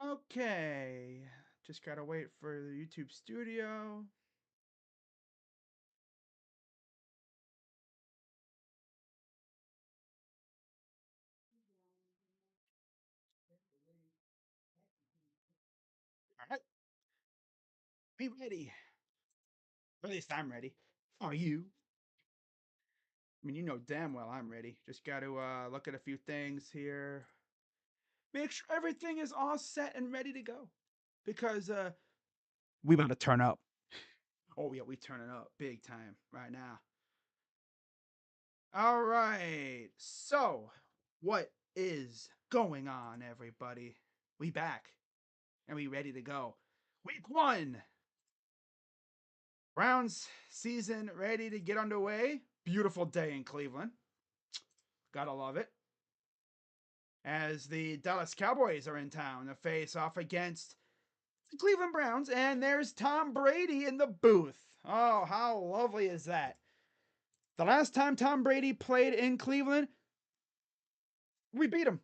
Okay, just gotta wait for the YouTube studio. All right, be ready. Or at least I'm ready. Are you? I mean, you know damn well I'm ready. Just got to look at a few things here. Make sure everything is all set and ready to go. Because we about to turn up. Oh yeah, we turning up big time right now. All right. So, what is going on, everybody? We back and we ready to go. Week 1. Browns season ready to get underway. Beautiful day in Cleveland. Gotta love it. As the Dallas Cowboys are in town to face off against the Cleveland Browns, and there's Tom Brady in the booth. Oh, how lovely is that? The last time Tom Brady played in Cleveland, we beat him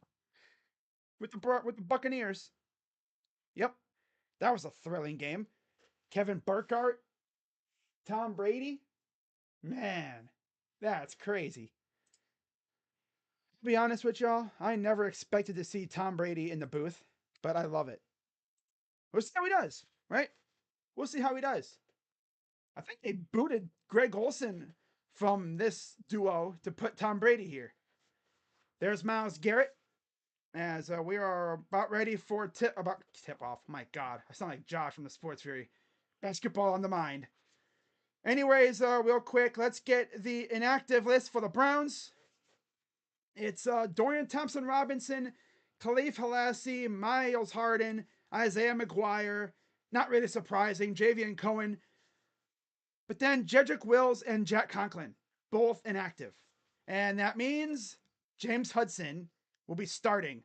with the Buccaneers. Yep, that was a thrilling game. Kevin Burkhardt, Tom Brady, man, that's crazy. To be honest with y'all, I never expected to see Tom Brady in the booth, but I love it. We'll see how he does, right? We'll see how he does. I think they booted Greg Olson from this duo to put Tom Brady here. There's Myles Garrett as we are about ready for tip off. My God, I sound like Josh from the Sports Fury. Basketball on the mind. Anyways, real quick, let's get the inactive list for the Browns. It's Dorian Thompson Robinson, Khalif Halassi, Miles Harden, Isaiah McGuire. Not really surprising. Javian Cohen. But then Jedrick Wills and Jack Conklin, both inactive. And that means James Hudson will be starting.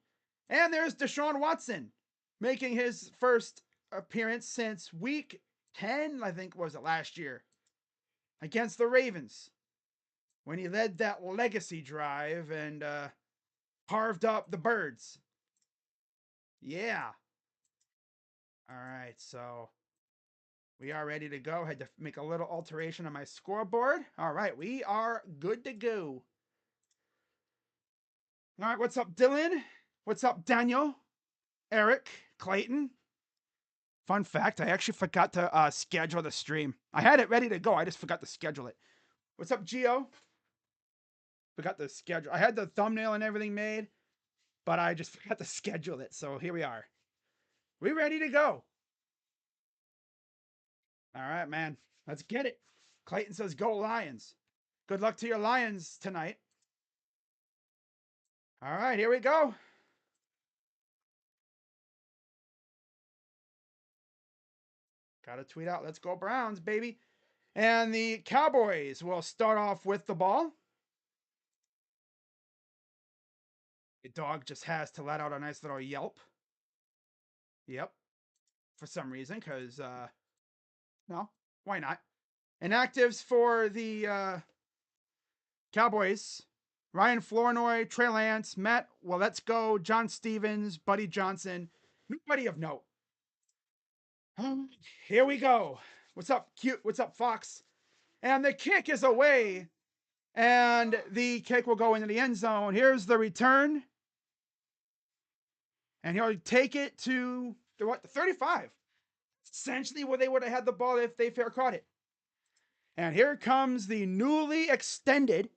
And there's Deshaun Watson making his first appearance since week 10, I think was it last year, against the Ravens when he led that legacy drive and carved up the birds. Yeah. All right, so we are ready to go. Had to make a little alteration on my scoreboard. All right, we are good to go. All right, what's up, Dylan? What's up, Daniel? Eric? Clayton? Fun fact, I actually forgot to schedule the stream. I had it ready to go. I just forgot to schedule it. What's up, Geo? Forgot the schedule. I had the thumbnail and everything made, but I just forgot to schedule it. So here we are. We ready to go. All right, man. Let's get it. Clayton says, go Lions. Good luck to your Lions tonight. All right, here we go. Got to tweet out, let's go Browns, baby. And the Cowboys will start off with the ball. The dog just has to let out a nice little yelp. Yep. For some reason, because, no, why not? Inactives for the Cowboys. Ryan Flournoy, Trey Lance, Matt Let's Go, John Stevens, Buddy Johnson. Nobody of note. Here we go. What's up, cute? What's up, Fox? And the kick is away. And the kick will go into the end zone. Here's the return. And he'll take it to the 35. Essentially where they would have had the ball if they fair caught it. And here comes the newly extended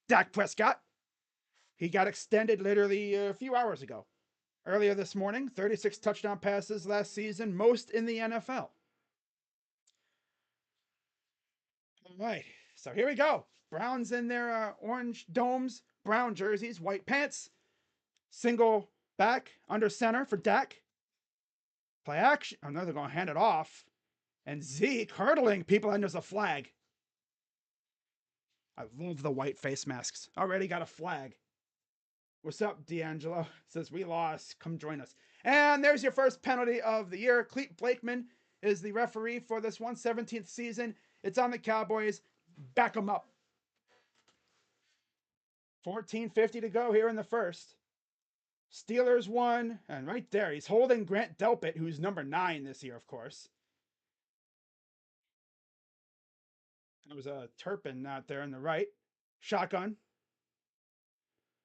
Dak Prescott. He got extended literally a few hours ago. Earlier this morning, 36 touchdown passes last season, most in the NFL. All right, so here we go. Browns in their orange domes, brown jerseys, white pants. Single back under center for Dak. Play action. Oh no, they're going to hand it off. And Zeke hurdling people, and there's a flag. I love the white face masks. Already got a flag. What's up, D'Angelo? Says we lost. Come join us. And there's your first penalty of the year. Clete Blakeman is the referee for this 117th season. It's on the Cowboys. Back them up. 14:50 to go here in the first. Steelers won, and right there, he's holding Grant Delpit, who's number 9 this year, of course. There was a Turpin out there in the right. Shotgun.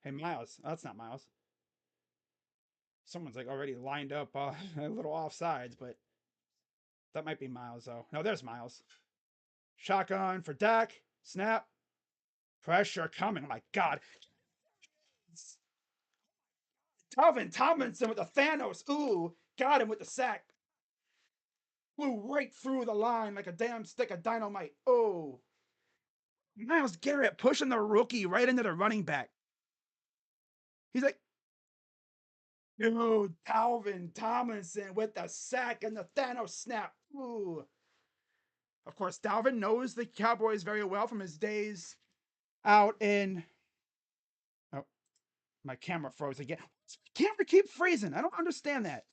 Hey, Miles. Oh, that's not Miles. Someone's like already lined up a little offsides, but that might be Miles, though. No, there's Miles. Shotgun for Dak. Snap. Pressure coming. Oh, my God. Dalvin Tomlinson with the Thanos. Ooh, got him with the sack. Flew right through the line like a damn stick of dynamite. Oh, Myles Garrett pushing the rookie right into the running back. He's like, dude, Dalvin Tomlinson with the sack and the Thanos snap. Ooh. Of course, Dalvin knows the Cowboys very well from his days out in. Oh, my camera froze again. Camera keep freezing. I don't understand that.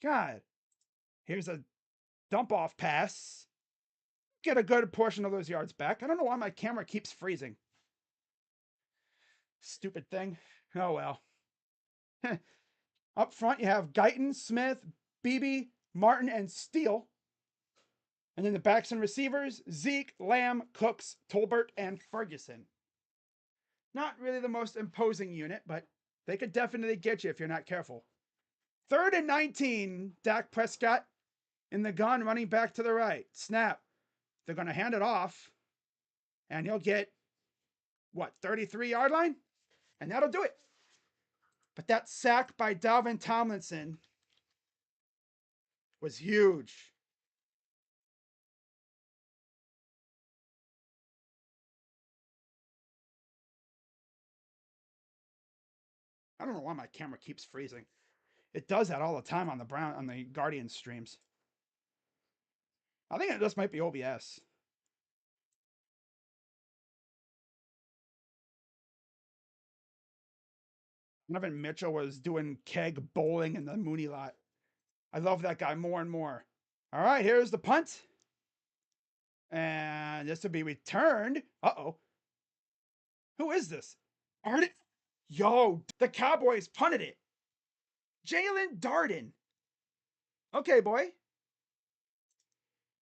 God. Here's a dump off pass. Get a good portion of those yards back. I don't know why my camera keeps freezing. Stupid thing. Oh well. Up front, you have Guyton, Smith, Beebe, Martin, and Steele. And then the backs and receivers, Zeke, Lamb, Cooks, Tolbert, and Ferguson. Not really the most imposing unit, but they could definitely get you if you're not careful. 3rd and 19, Dak Prescott in the gun running back to the right. Snap. They're going to hand it off, and he'll get, 33-yard line? And that'll do it. But that sack by Dalvin Tomlinson was huge. I don't know why my camera keeps freezing. It does that all the time on the Guardian streams. I think it just might be OBS. Donovan Mitchell was doing keg bowling in the Mooney lot. I love that guy more and more. All right, here's the punt. And this will be returned. Uh-oh. Who is this? Arden? Yo, the Cowboys punted it. Jalen Darden. Okay, boy.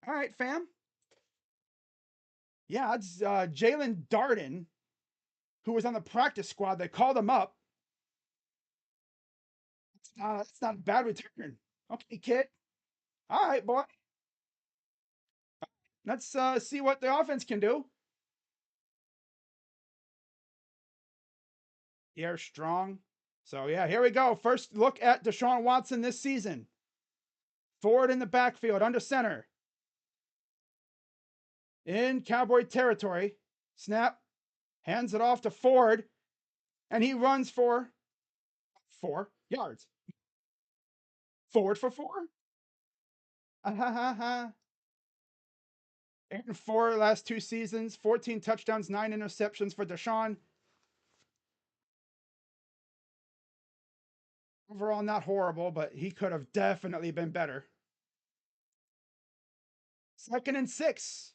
All right, fam. Yeah, it's Jalen Darden, who was on the practice squad. They called him up. It's not a bad return. Okay, kid. All right, boy. Let's see what the offense can do. Here, strong. So, yeah, here we go. First look at Deshaun Watson this season. Forward in the backfield, under center. In Cowboy territory. Snap. Hands it off to Ford. And he runs for 4 yards. Forward for 4? 8-4 last 2 seasons. 14 touchdowns, 9 interceptions for Deshaun. Overall, not horrible, but he could have definitely been better. 2nd and 6.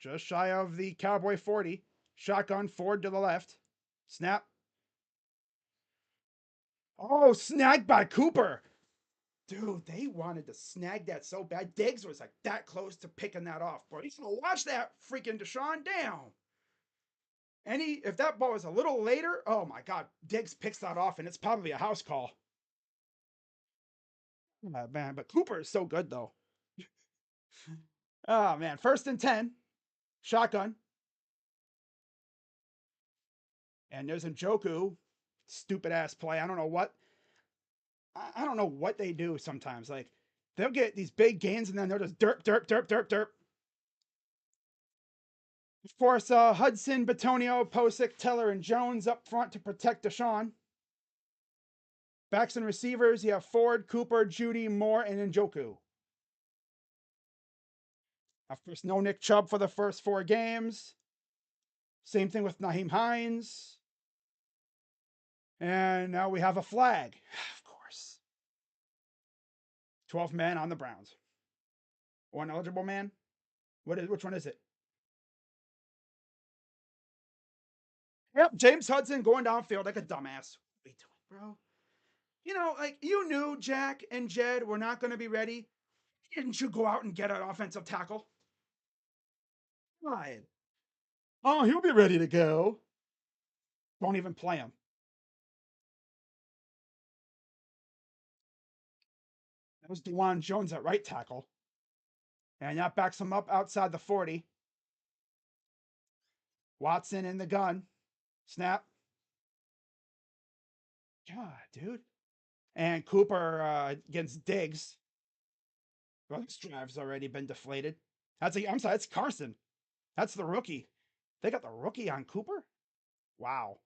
Just shy of the Cowboy 40. Shotgun, Ford to the left. Snap. Oh, snagged by Cooper. Dude, they wanted to snag that so bad. Diggs was like that close to picking that off, bro. He's gonna watch that freaking Deshaun down. If that ball was a little later, oh my God, Diggs picks that off, and it's probably a house call. Man, but Cooper is so good though. Oh man, 1st and 10, shotgun, and there's Njoku. Stupid ass play. I don't know what. I don't know what they do sometimes. Like they'll get these big gains, and then they'll just derp, derp, derp, derp, derp. Of course, Hudson, Batonio, Posick, Teller, and Jones up front to protect Deshaun. Backs and receivers, you have Ford, Cooper, Judy, Moore, and Njoku. Of course, no Nick Chubb for the first 4 games. Same thing with Naheem Hines. And now we have a flag, of course. 12 men on the Browns. One eligible man? Which one is it? Yep, James Hudson going downfield like a dumbass. What are you doing? bro. You know, like you knew Jack and Jed were not going to be ready. Didn't you go out and get an offensive tackle? Right. Oh, he'll be ready to go. Don't even play him. That was DeJuan Jones at right tackle. And that backs him up outside the 40. Watson in the gun. Snap. God, dude. And Cooper against Diggs. Well, this drive's already been deflated. I'm sorry, it's Carson. That's the rookie. They got the rookie on Cooper? Wow.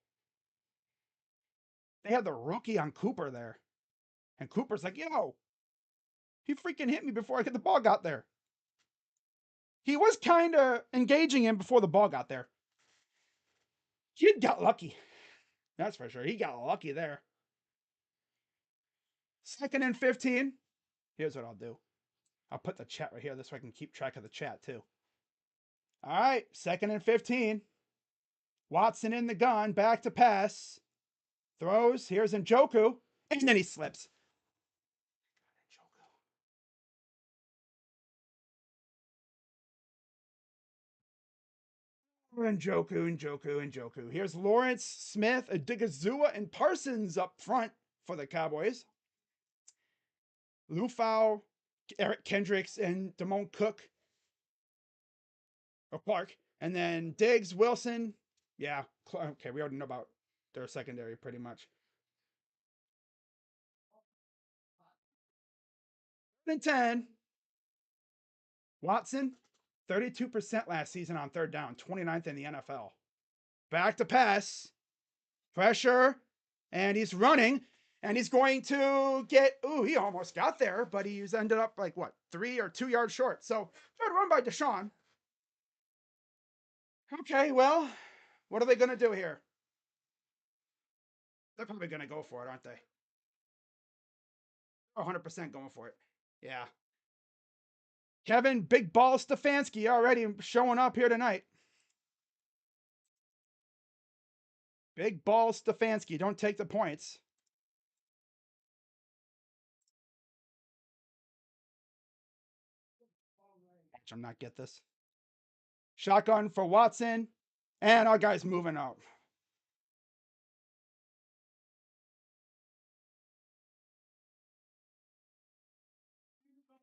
They had the rookie on Cooper there. And Cooper's like, yo, he freaking hit me before the ball got there. He was kind of engaging him before the ball got there. Kid got lucky. That's for sure. He got lucky there. 2nd and 15. Here's what I'll do. I'll put the chat right here. This way I can keep track of the chat too. All right. 2nd and 15. Watson in the gun. Back to pass. Throws. Here's Njoku. And then he slips. Njoku. Here's Lawrence, Smith, Adigazua, and Parsons up front for the Cowboys. Lufau, Eric Kendricks, and Damone Cook. Or Clark. And then Diggs, Wilson. Yeah. Okay, we already know about their secondary pretty much. Then 10. Watson, 32% last season on 3rd down, 29th in the NFL. Back to pass. Pressure. And he's running. And he's going to get, he almost got there, but he's ended up like what, 3 or 2 yards short. So, good run by Deshaun. Okay, well, what are they going to do here? They're probably going to go for it, aren't they? 100% going for it. Yeah. Kevin Big Ball Stefanski already showing up here tonight. Big Ball Stefanski, don't take the points. Watch him not get this. Shotgun for Watson. And our guy's moving up.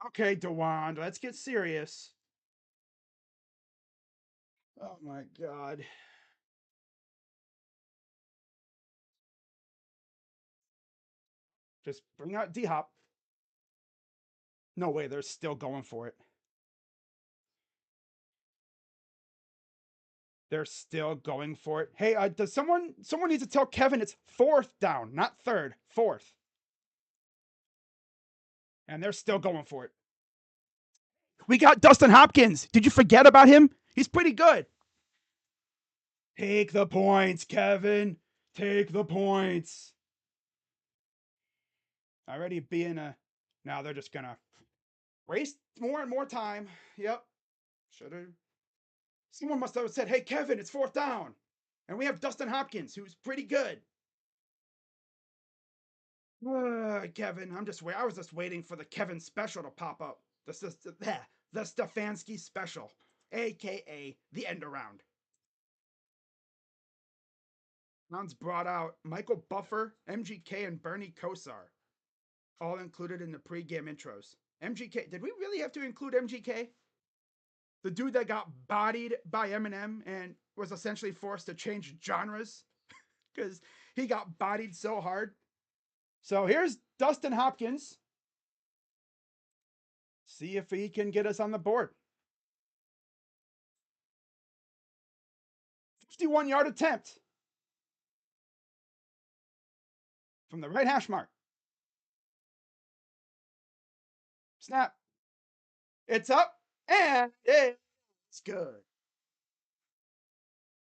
Okay, DeWand, let's get serious. Oh my God. Just bring out D-Hop. No way, they're still going for it. They're still going for it. Hey, does someone needs to tell Kevin it's 4th down, not 3rd, 4th. And they're still going for it. We got Dustin Hopkins. Did you forget about him? He's pretty good. Take the points, Kevin. Take the points. Already being a... Now they're just going to waste more and more time. Yep. Should have... Someone must have said, hey, Kevin, it's 4th down. And we have Dustin Hopkins, who's pretty good. Kevin, I was just waiting for the Kevin special to pop up. The Stefanski special, a.k.a. the end around. Browns brought out Michael Buffer, MGK, and Bernie Kosar, all included in the pregame intros. MGK, did we really have to include MGK? The dude that got bodied by Eminem and was essentially forced to change genres because he got bodied so hard. So here's Dustin Hopkins. See if he can get us on the board. 51-yard attempt from the right hash mark. Snap. It's up and it's good.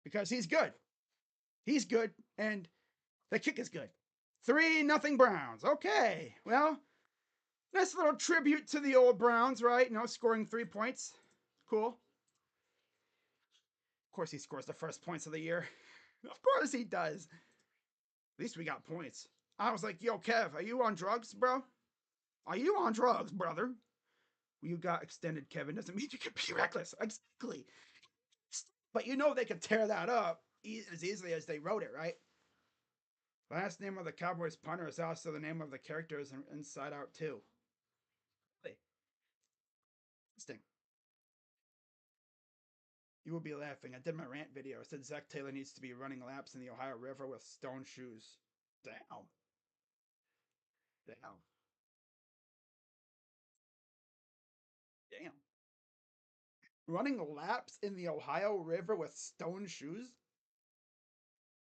Because he's good. He's good and the kick is good. 3-0 Browns. Okay. Well, nice little tribute to the old Browns, right? Scoring 3 points. Cool. Of course he scores the first points of the year. Of course he does. At least we got points. I was like, yo, Kev, are you on drugs, bro? Are you on drugs, brother? Well, you got extended, Kevin. Doesn't mean you can be reckless. Exactly. But you know they could tear that up as easily as they wrote it, right? Last name of the Cowboys punter is also the name of the characters in Inside Out 2. Really interesting. You will be laughing. I did my rant video. I said Zach Taylor needs to be running laps in the Ohio River with stone shoes. Damn. Damn. Damn. Running laps in the Ohio River with stone shoes?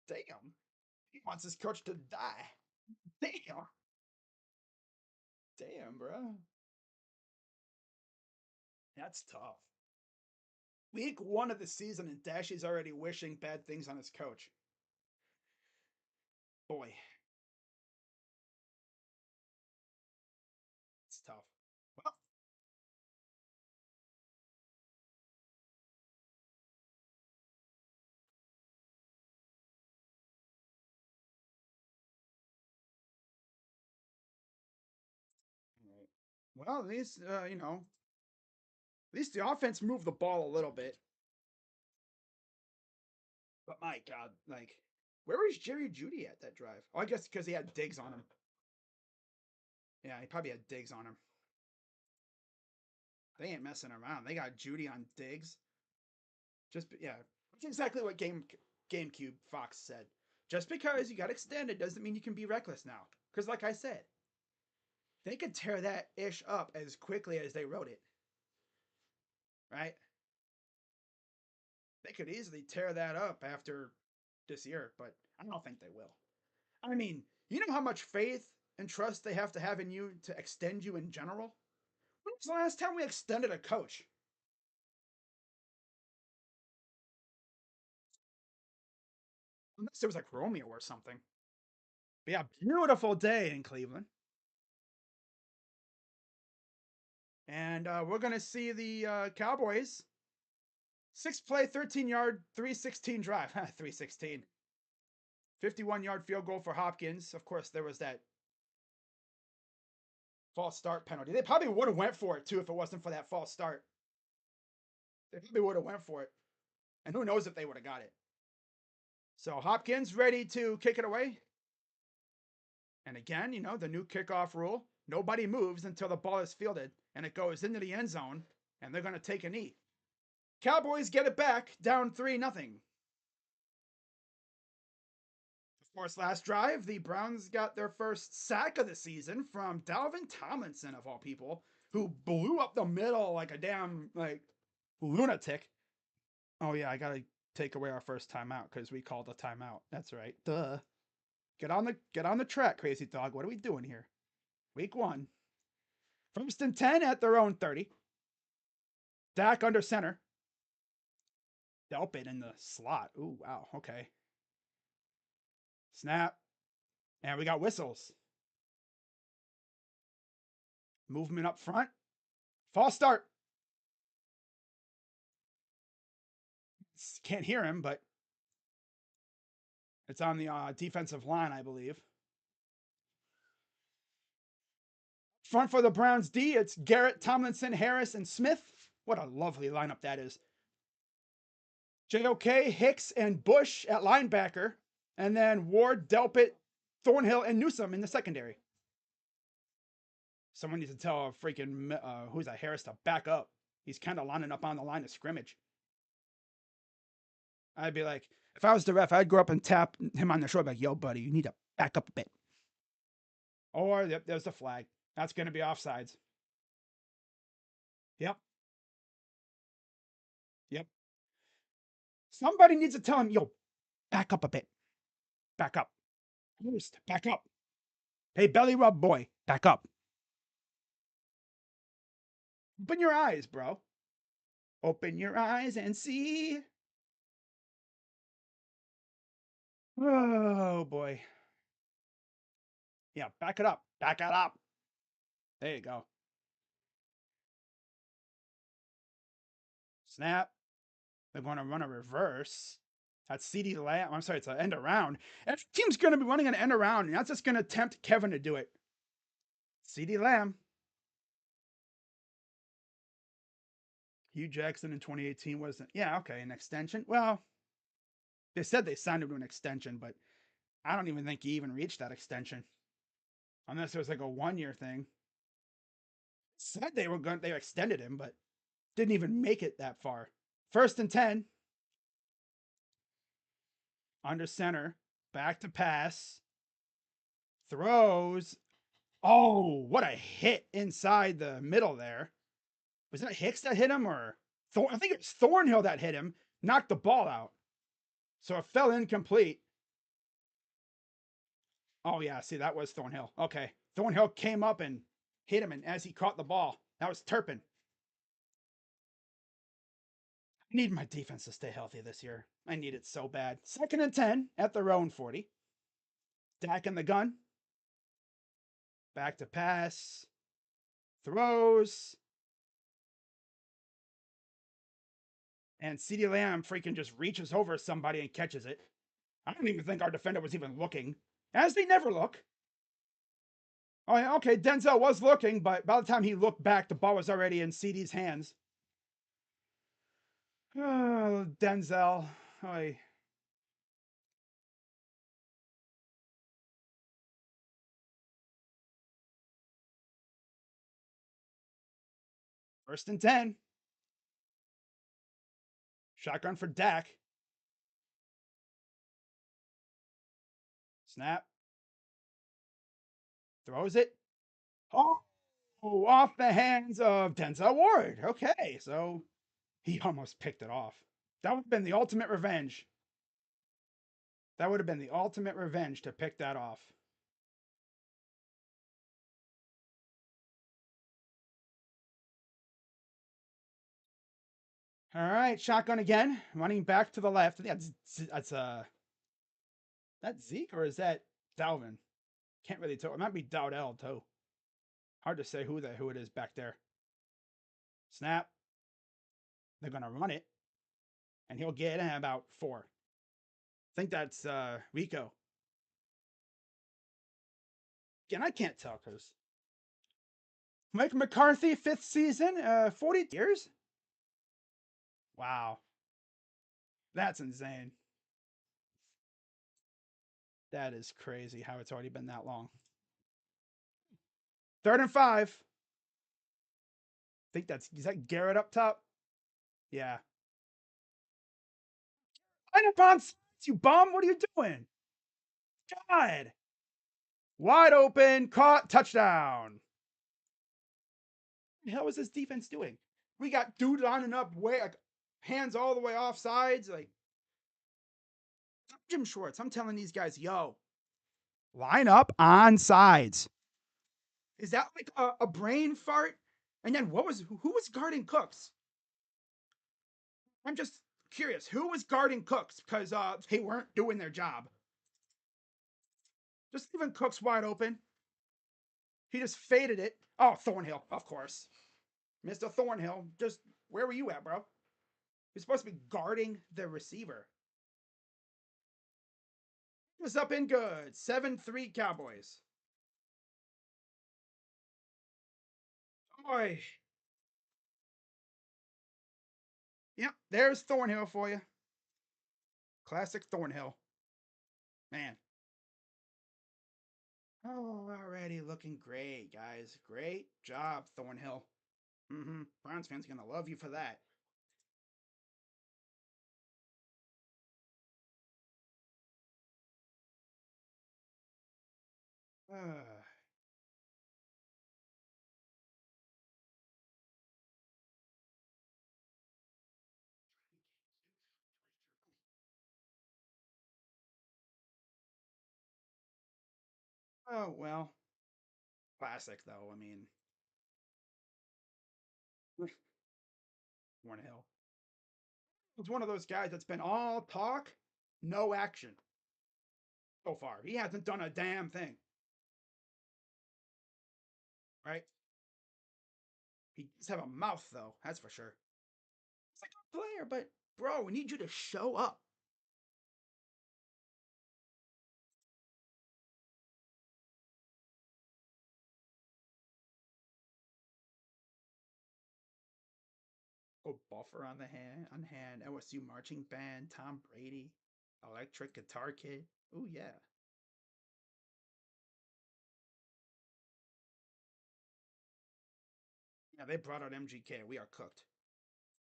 Damn. He wants his coach to die. Damn. Damn, bro. That's tough. Week 1 of the season, and Dashy's already wishing bad things on his coach. Boy, it's tough. Well, right. Well, at least at least the offense moved the ball a little bit. But my God, like, where was Jerry Judy at that drive? Oh, I guess because he had Diggs on him. Yeah, he probably had Diggs on him. They ain't messing around. They got Judy on Diggs. Just yeah, that's exactly what GameCube Fox said. Just because you got extended doesn't mean you can be reckless now. Because like I said, they could tear that ish up as quickly as they wrote it. Right? They could easily tear that up after this year, but I don't think they will. I mean, you know how much faith and trust they have to have in you to extend you in general? When was the last time we extended a coach? Unless it was like Romeo or something. But yeah, beautiful day in Cleveland. And we're going to see the Cowboys 6 play, 13-yard, 316 drive. 316. 51-yard field goal for Hopkins. Of course, there was that false start penalty. They probably would have went for it too if it wasn't for that false start. They probably would have went for it. And who knows if they would have got it. So Hopkins ready to kick it away. And again, the new kickoff rule. Nobody moves until the ball is fielded and it goes into the end zone and they're going to take a knee. Cowboys get it back, down 3-0. Of course, last drive, the Browns got their first sack of the season from Dalvin Tomlinson, of all people, who blew up the middle like a damn lunatic. Oh yeah, I gotta take away our first timeout because we called a timeout. That's right. Duh. Get on the track, crazy dog. What are we doing here? Week 1. First and 10 at their own 30. Dak under center. Delpit in the slot. Ooh, wow. Okay. Snap. And we got whistles. Movement up front. False start. Can't hear him, but it's on the defensive line, I believe. Front for the Browns D, it's Garrett, Tomlinson, Harris, and Smith. What a lovely lineup that is. JOK, Hicks, and Bush at linebacker. And then Ward, Delpit, Thornhill, and Newsom in the secondary. Someone needs to tell a freaking, who's that, Harris to back up. He's kind of lining up on the line of scrimmage. I'd be like, if I was the ref, I'd go up and tap him on the shoulder, like, yo, buddy, you need to back up a bit. Or, yep, there's the flag. That's going to be offsides. Yep. Yep. Somebody needs to tell him, yo, back up a bit. Back up. First, back up. Hey, belly rub boy, back up. Open your eyes, bro. Open your eyes and see. Oh, boy. Yeah, back it up. Back it up. There you go. Snap. They're going to run a reverse. That's CD Lamb. I'm sorry, it's an end around. And the team's going to be running an end around, and that's just going to tempt Kevin to do it. CD Lamb. Hugh Jackson in 2018 wasn't. Yeah, okay, an extension. Well, they said they signed him to an extension, but I don't even think he even reached that extension. Unless it was like a 1 year thing. Said they extended him, but didn't even make it that far. 1st and 10. Under center. Back to pass. Throws. Oh, what a hit inside the middle there. Was that Hicks that hit him, or I think it was Thornhill that hit him, knocked the ball out. So it fell incomplete. Oh yeah, see, that was Thornhill. Okay. Thornhill came up and hit him, and as he caught the ball, that was Turpin. I need my defense to stay healthy this year. I need it so bad. 2nd and 10 at their own 40. Dak in the gun. Back to pass. Throws. And CeeDee Lamb freaking just reaches over somebody and catches it. I don't even think our defender was even looking, as they never look. Oh, yeah, okay, Denzel was looking, but by the time he looked back, the ball was already in CD's hands. Oh, Denzel. Oy. First and 10. Shotgun for Dak. Snap. Throws it. Oh, off the hands of Denzel Ward. Okay, so he almost picked it off. That would have been the ultimate revenge. That would have been the ultimate revenge to pick that off. All right, shotgun again, running back to the left. I think that's Zeke, or is that Dalvin? Can't really tell. It might be Dowdell too. Hard to say who it is back there. Snap. They're gonna run it, and he'll get in about 4. I think that's Rico. Again, I can't tell because Mike McCarthy, 5th season, 40 years. Wow, that's insane. That is crazy how it's already been that long. 3rd and 5. I think is that Garrett up top? Yeah. Line up on sides, you bum. What are you doing? God. Wide open, caught, touchdown. What the hell was this defense doing? We got dude lining up way, like, hands all the way off sides. Like, Jim Schwartz, I'm telling these guys, yo, line up on sides. Is that like a brain fart? And then who was guarding Cooks? I'm just curious. Who was guarding Cooks? Because they weren't doing their job. Just leaving Cooks wide open. He just faded it. Oh, Thornhill, of course. Mr. Thornhill, just where were you at, bro? You're supposed to be guarding the receiver. It was up and good. 7-3 Cowboys. Boy. Yep, there's Thornhill for you. Classic Thornhill. Man. Oh, already looking great, guys. Great job, Thornhill. Browns fans are going to love you for that. Oh, well. Classic, though. I mean, Thornhill. He's one of those guys that's been all talk, no action so far. He hasn't done a damn thing. Right? He does have a mouth, though. That's for sure. It's like a player, but bro, we need you to show up. Little buffer on the hand. OSU marching band. Tom Brady. Electric guitar kid. Oh yeah. Yeah, they brought out MGK. We are cooked.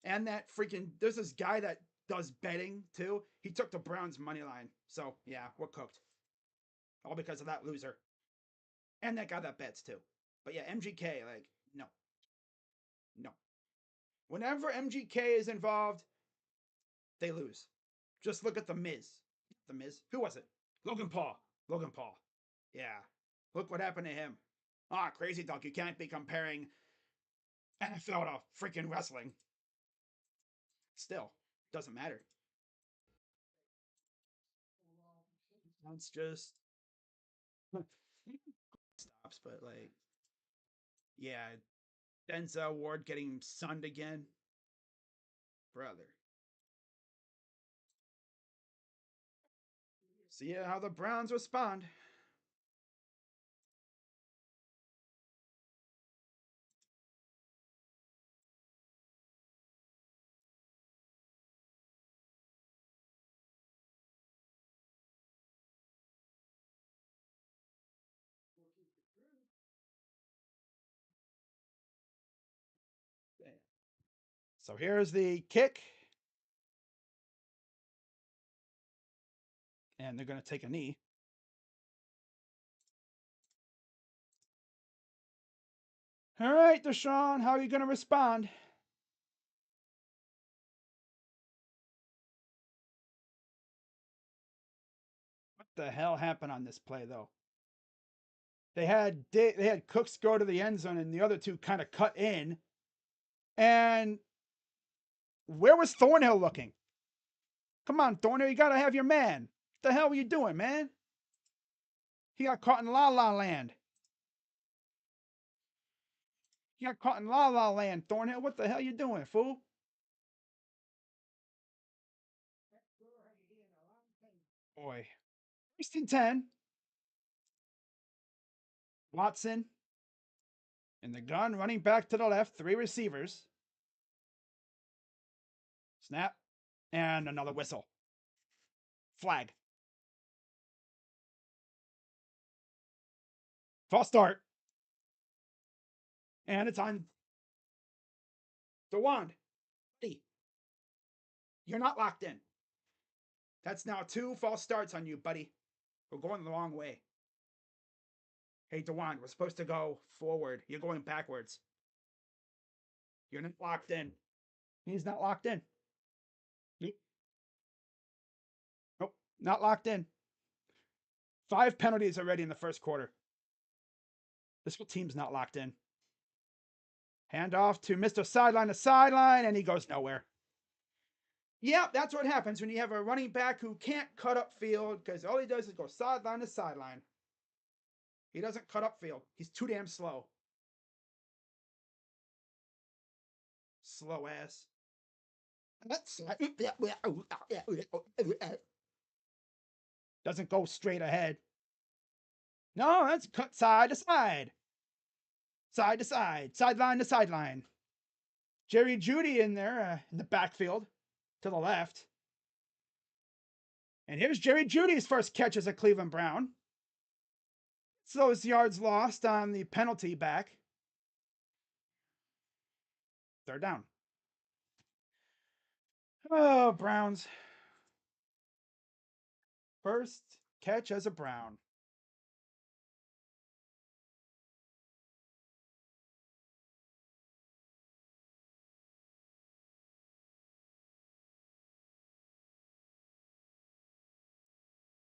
And that freaking there's this guy that does betting too. He took the Browns money line. So yeah, we're cooked. All because of that loser. And that guy that bets too. But yeah, MGK, like, no. No. Whenever MGK is involved, they lose. Just look at the Miz. The Miz? Who was it? Logan Paul. Logan Paul. Yeah. Look what happened to him. Ah, crazy dog. You can't be comparing NFL to freaking wrestling. Still, doesn't matter. That's just stops, but like, yeah, Denzel Ward getting sunned again, brother. See how the Browns respond. So here's the kick, and they're going to take a knee. All right, Deshaun, how are you going to respond? What the hell happened on this play, though? They had Cooks go to the end zone, and the other two kind of cut in. And where was Thornhill looking? Come on, Thornhill, you got to have your man. What the hell were you doing, man? He got caught in La La Land. He got caught in La La Land, Thornhill. What the hell you doing, fool? Boy. First and 10. Watson in the gun, running back to the left, three receivers. Snap, and another whistle. Flag. False start. And it's on DeWand. Buddy, you're not locked in. That's now two false starts on you, buddy. We're going the wrong way. Hey, DeWand, we're supposed to go forward. You're going backwards. You're not locked in. He's not locked in. Nope, not locked in. 5 penalties already in the first quarter. This team's not locked in. Hand off to Mr. Sideline to sideline, and he goes nowhere. Yeah, that's what happens when you have a running back who can't cut up field because all he does is go sideline to sideline. He doesn't cut up field. He's too damn slow. Slow ass. Doesn't go straight ahead. No, that's cut side to side. Side to side. Sideline to sideline. Jerry Jeudy in there in the backfield to the left. And here's Jerry Jeudy's first catch as a Cleveland Brown. It's those yards lost on the penalty back. Third down. Oh, Browns. First catch as a Brown.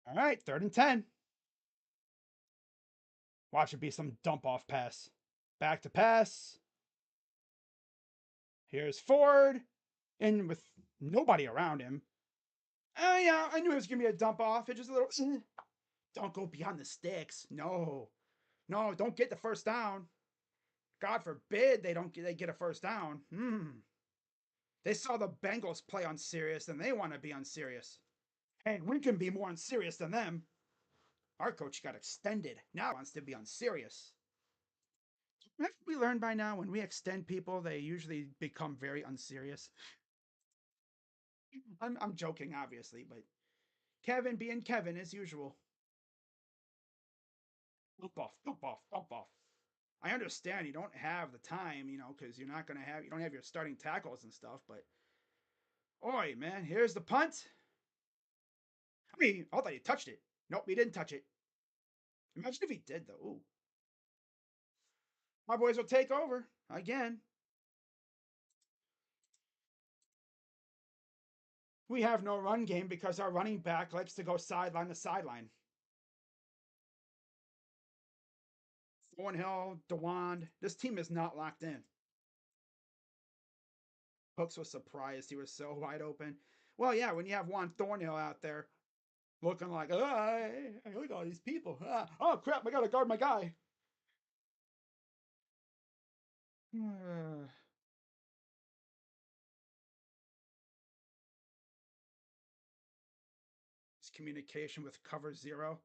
All right, 3rd and 10. Watch it be some dump off pass. Back to pass. Here's Ford. And with nobody around him. Yeah, I knew it was going to be a dump off. It just a little. Don't go beyond the sticks. No. No, don't get the first down. God forbid they get a first down. They saw the Bengals play unserious and they want to be unserious. And we can be more unserious than them. Our coach got extended. Now wants to be unserious. Have we learned by now when we extend people, they usually become very unserious? I'm joking, obviously, but Kevin being Kevin as usual. Dump off, dump off, dump off. I understand you don't have the time, because you don't have your starting tackles and stuff, but oi, man, here's the punt. I thought he touched it. Nope, he didn't touch it. Imagine if he did, though. Ooh. My boys will take over again. We have no run game because our running back likes to go sideline to sideline. Thornhill, DeWand. This team is not locked in. Hooks was surprised he was so wide open. Well, yeah, when you have Juan Thornhill out there looking like, oh, look at all these people. Oh, crap, I got to guard my guy. His communication with cover zero.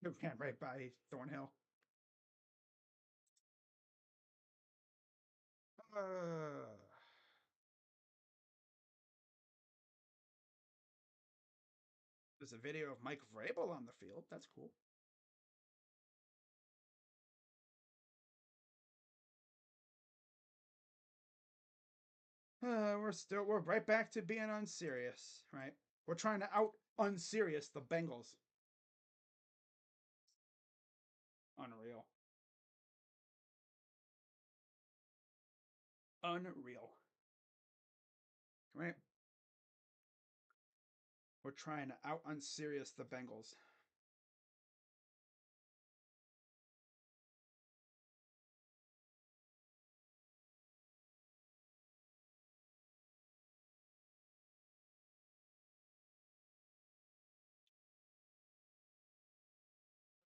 It ran right by Thornhill. There's a video of Mike Vrabel on the field. That's cool. We're right back to being unserious, right? We're trying to out unserious the Bengals. Unreal. Unreal. Right? We're trying to out unserious the Bengals.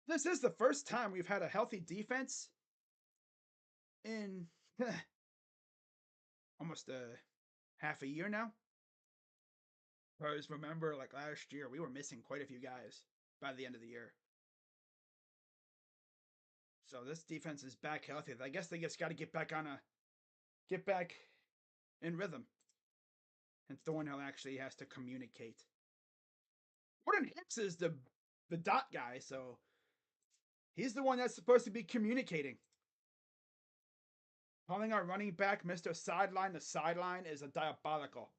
This is the first time we've had a healthy defense in almost a half a year now. Because remember, like last year, we were missing quite a few guys by the end of the year. So this defense is back healthy. I guess they just got to get back in rhythm. And Thornhill actually has to communicate. Jordan Hicks is the dot guy, so he's the one that's supposed to be communicating. Calling our running back Mr. Sideline to sideline is a diabolical.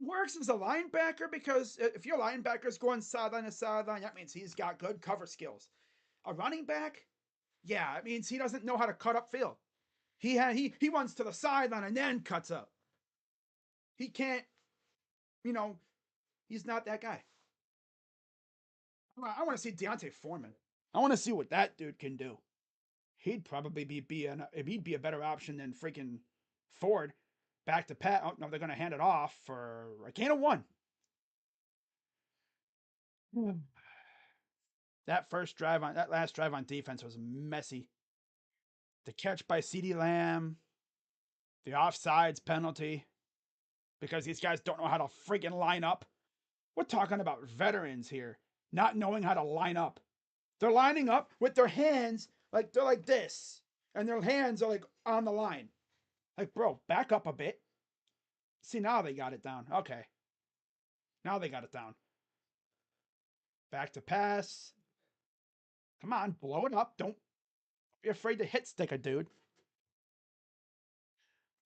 Works as a linebacker because if your linebacker's going sideline to sideline, that means he's got good cover skills. A running back, yeah, it means he doesn't know how to cut up field. He runs to the sideline and then cuts up. He can't, he's not that guy. I want to see Deontay Foreman. I want to see what that dude can do. He'd probably he'd be a better option than freaking Ford. Back to Pat. Oh no, they're gonna hand it off for a can of one. That last drive on defense was messy. The catch by CeeDee Lamb, the offsides penalty, because these guys don't know how to freaking line up. We're talking about veterans here, not knowing how to line up. They're lining up with their hands like they're like this, and their hands are like on the line. Like, bro, back up a bit. See, now they got it down. Okay. Now they got it down. Back to pass. Come on, blow it up. Don't be afraid to hit stick a dude.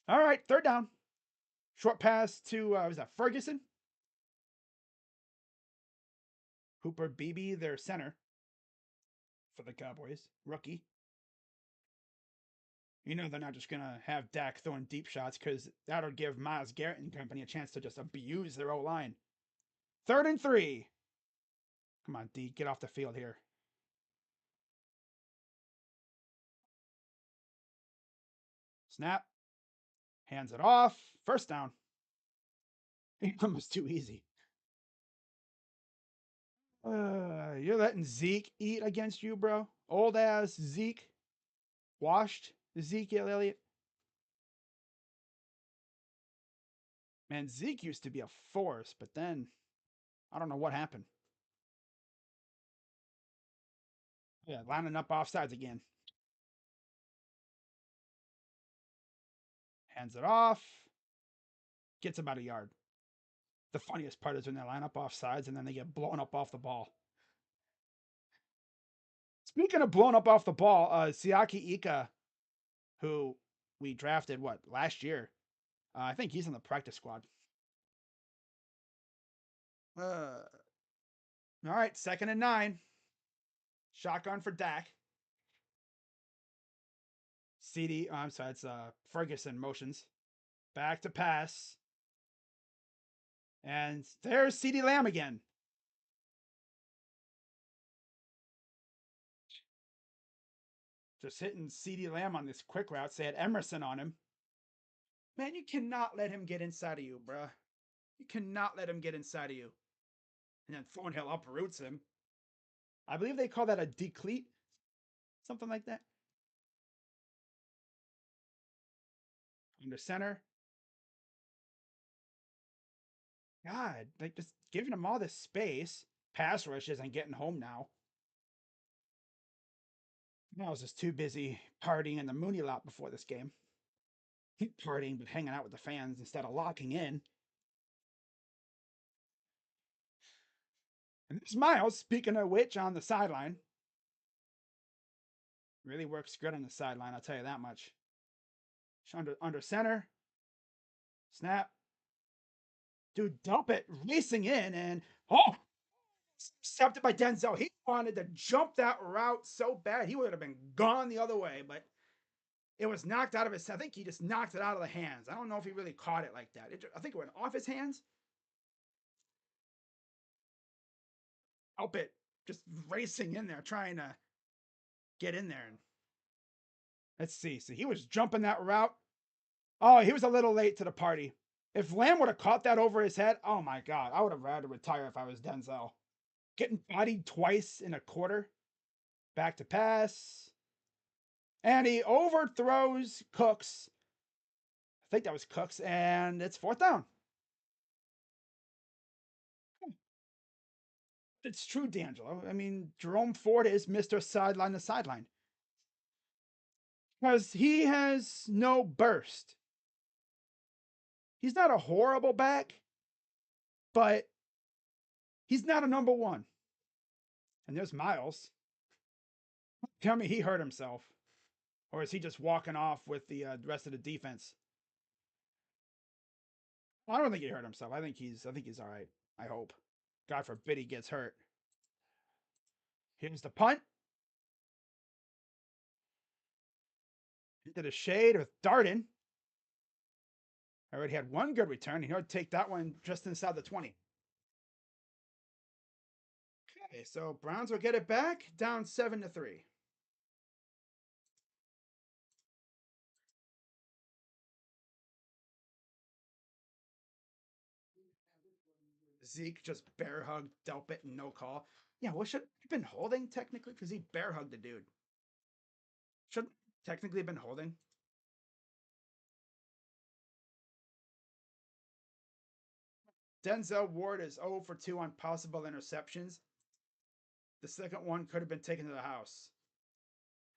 All right, third down. Short pass to, was that Ferguson? Hooper Beebe, their center for the Cowboys. Rookie. They're not just going to have Dak throwing deep shots because that'll give Myles Garrett and company a chance to just abuse their O-line. 3rd and 3. Come on, D, get off the field here. Snap. Hands it off. First down. Almost too easy. You're letting Zeke eat against you, bro. Old ass Zeke. Washed Ezekiel Elliott. Man, Zeke used to be a force, but then I don't know what happened. Yeah, lining up offsides again. Hands it off. Gets about a yard. The funniest part is when they line up off sides and then they get blown up off the ball. Speaking of blown up off the ball, Siaki Ika, who we drafted last year, I think he's in the practice squad. All right, 2nd and 9. Shotgun for Dak. CD, I'm sorry, it's Ferguson motions. Back to pass. And there's CD Lamb again. Just hitting CD Lamb on this quick route. They had Emerson on him. Man, you cannot let him get inside of you, bruh. You cannot let him get inside of you. And then Thornhill uproots him. I believe they call that a decleat. Something like that. Under center. God, like just giving him all this space. Pass rush isn't getting home now. I was just too busy partying in the Mooney lot before this game. Partying, but hanging out with the fans instead of locking in. And there's Miles, speaking of which, on the sideline. Really works good on the sideline, I'll tell you that much. Under center. Snap. Dude, dump it. Racing in and intercepted by Denzel. He wanted to jump that route so bad. He would have been gone the other way, but it was knocked out of his. I think he just knocked it out of the hands. I don't know if he really caught it like that. I think it went off his hands. Help it. Just racing in there, trying to get in there. Let's see. So he was jumping that route. Oh, he was a little late to the party. If Lamb would have caught that over his head, oh my God, I would have had to retire if I was Denzel. Getting bodied twice in a quarter. Back to pass. And he overthrows Cooks. I think that was Cooks, and it's 4th down. It's true, D'Angelo. I mean, Jerome Ford is Mr. Sideline to sideline. Because he has no burst. He's not a horrible back, but he's not a number one. And there's Miles. Tell me he hurt himself. Or is he just walking off with the rest of the defense? I don't think he hurt himself. I think he's all right. I hope. God forbid he gets hurt. Here's the punt. Into the shade with Darden. I already had one good return. He'll take that one just inside the 20. Okay, so Browns will get it back, down 7-3. Zeke just bear hugged Delpit and no call. Yeah, what should have been holding technically? Because he bear hugged the dude. Should technically have been holding. Denzel Ward is 0 for 2 on possible interceptions. The second one could have been taken to the house.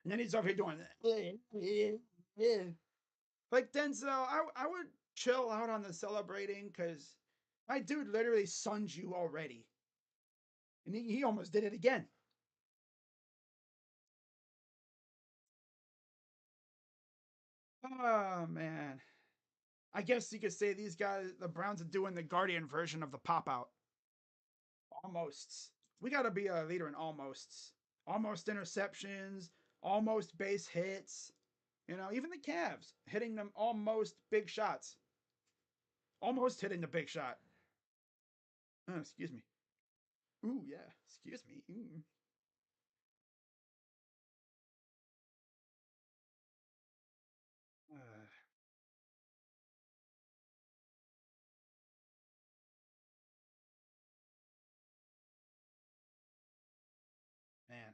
And then he's over here doing like Denzel, I would chill out on the celebrating because my dude literally sunned you already. And he almost did it again. Oh man. I guess you could say these guys, the Browns, are doing the Guardian version of the pop out. Almosts. We got to be a leader in almosts. Almost interceptions, almost base hits. You know, even the Cavs hitting them almost big shots. Almost hitting the big shot. Oh, excuse me. Ooh, yeah. Excuse me. Ooh. Man.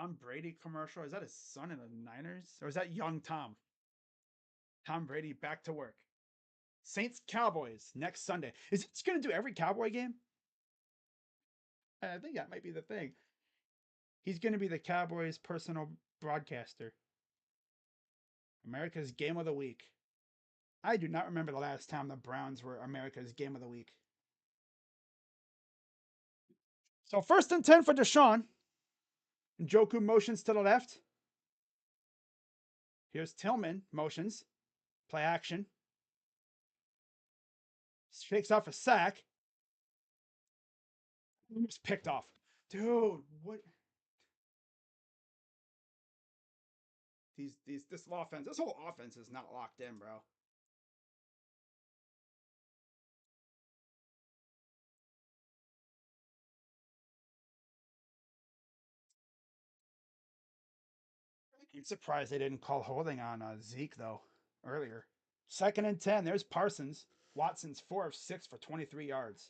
Tom Brady commercial. Is that his son in the Niners? Or is that young Tom? Tom Brady back to work. Saints Cowboys next Sunday. Is it going to do every Cowboy game? I think that might be the thing. He's going to be the Cowboys' personal broadcaster. America's Game of the Week. I do not remember the last time the Browns were America's Game of the Week. So 1st and 10 for Deshaun. Njoku motions to the left. Here's Tillman motions. Play action. Shakes off a sack. Just picked off. Dude, what? This offense, this whole offense is not locked in, bro. I'm surprised they didn't call holding on Zeke though earlier. 2nd and 10. There's Parsons. Watson's 4 of 6 for 23 yards.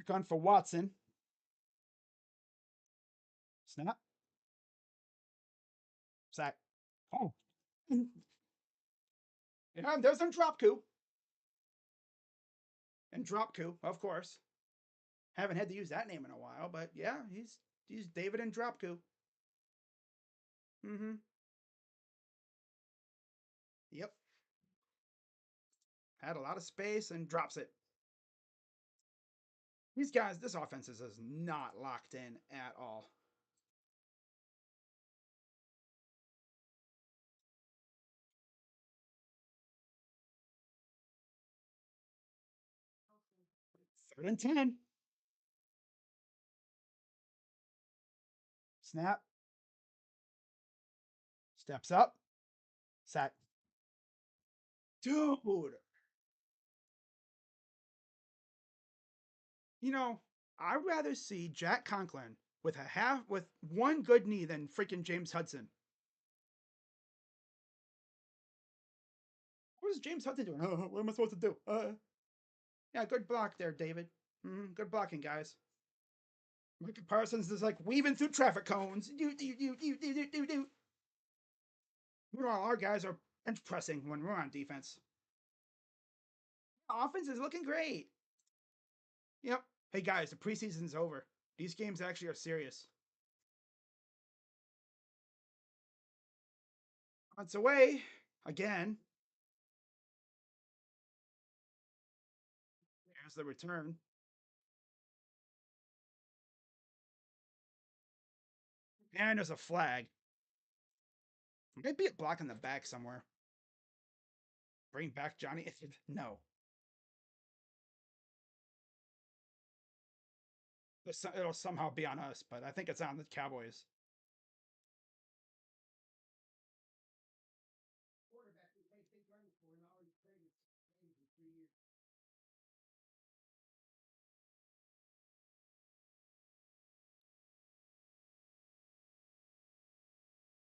Gun for Watson. Snap. Sack. Oh. Yeah, there's some drop coup. And drop coup, of course. Haven't had to use that name in a while, but yeah, he's David and drop coup. Mm-hmm. Yep. Had a lot of space and drops it. These guys, this offense is not locked in at all. Third and 10. Snap. Steps up. Sack. Dude. You know, I'd rather see Jack Conklin with one good knee than freaking James Hudson. What is James Hudson doing? What am I supposed to do? Yeah, good block there, David. Good blocking, guys. Micah Parsons is like weaving through traffic cones. Meanwhile, our guys are bench pressing when we're on defense. Offense is looking great. Yep. Hey guys, the preseason's over. These games actually are serious. It's away again. There's the return. And there's a flag. Maybe a block in the back somewhere. Bring back Johnny. No. It'll somehow be on us, but I think it's on the Cowboys.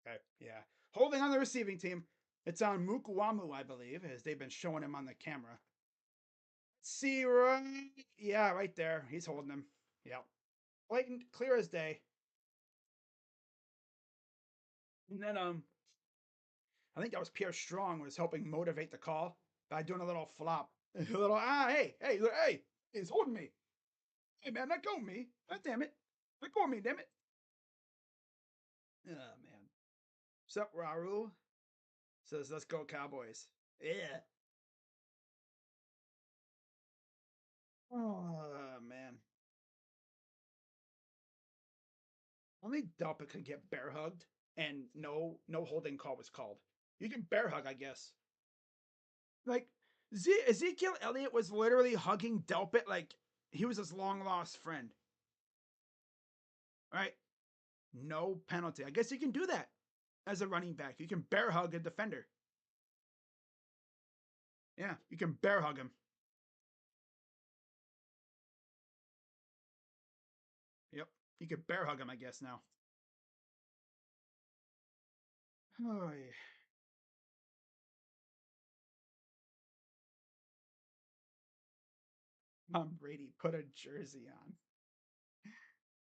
Okay, yeah. Holding on the receiving team. It's on Mukuamu, I believe, as they've been showing him on the camera. See, right? Yeah, right there. He's holding him. Yep. Blatant, clear as day. And then I think that was Pierre Strong was helping motivate the call by doing a little flop. A little hey, he's holding me. Hey man, let go of me. God damn it. Let go of me, damn it. Oh man. What's up, Raul? Says let's go Cowboys. Yeah. Oh man. Only Delpa could get bear hugged and no holding call was called. You can bear hug, I guess. Like Ezekiel Elliott was literally hugging Delpit like he was his long lost friend. Right? No penalty. I guess you can do that as a running back. You can bear hug a defender. Yeah, you can bear hug him. Yep, you can bear hug him, I guess, now. Oh, yeah. Tom Brady put a jersey on.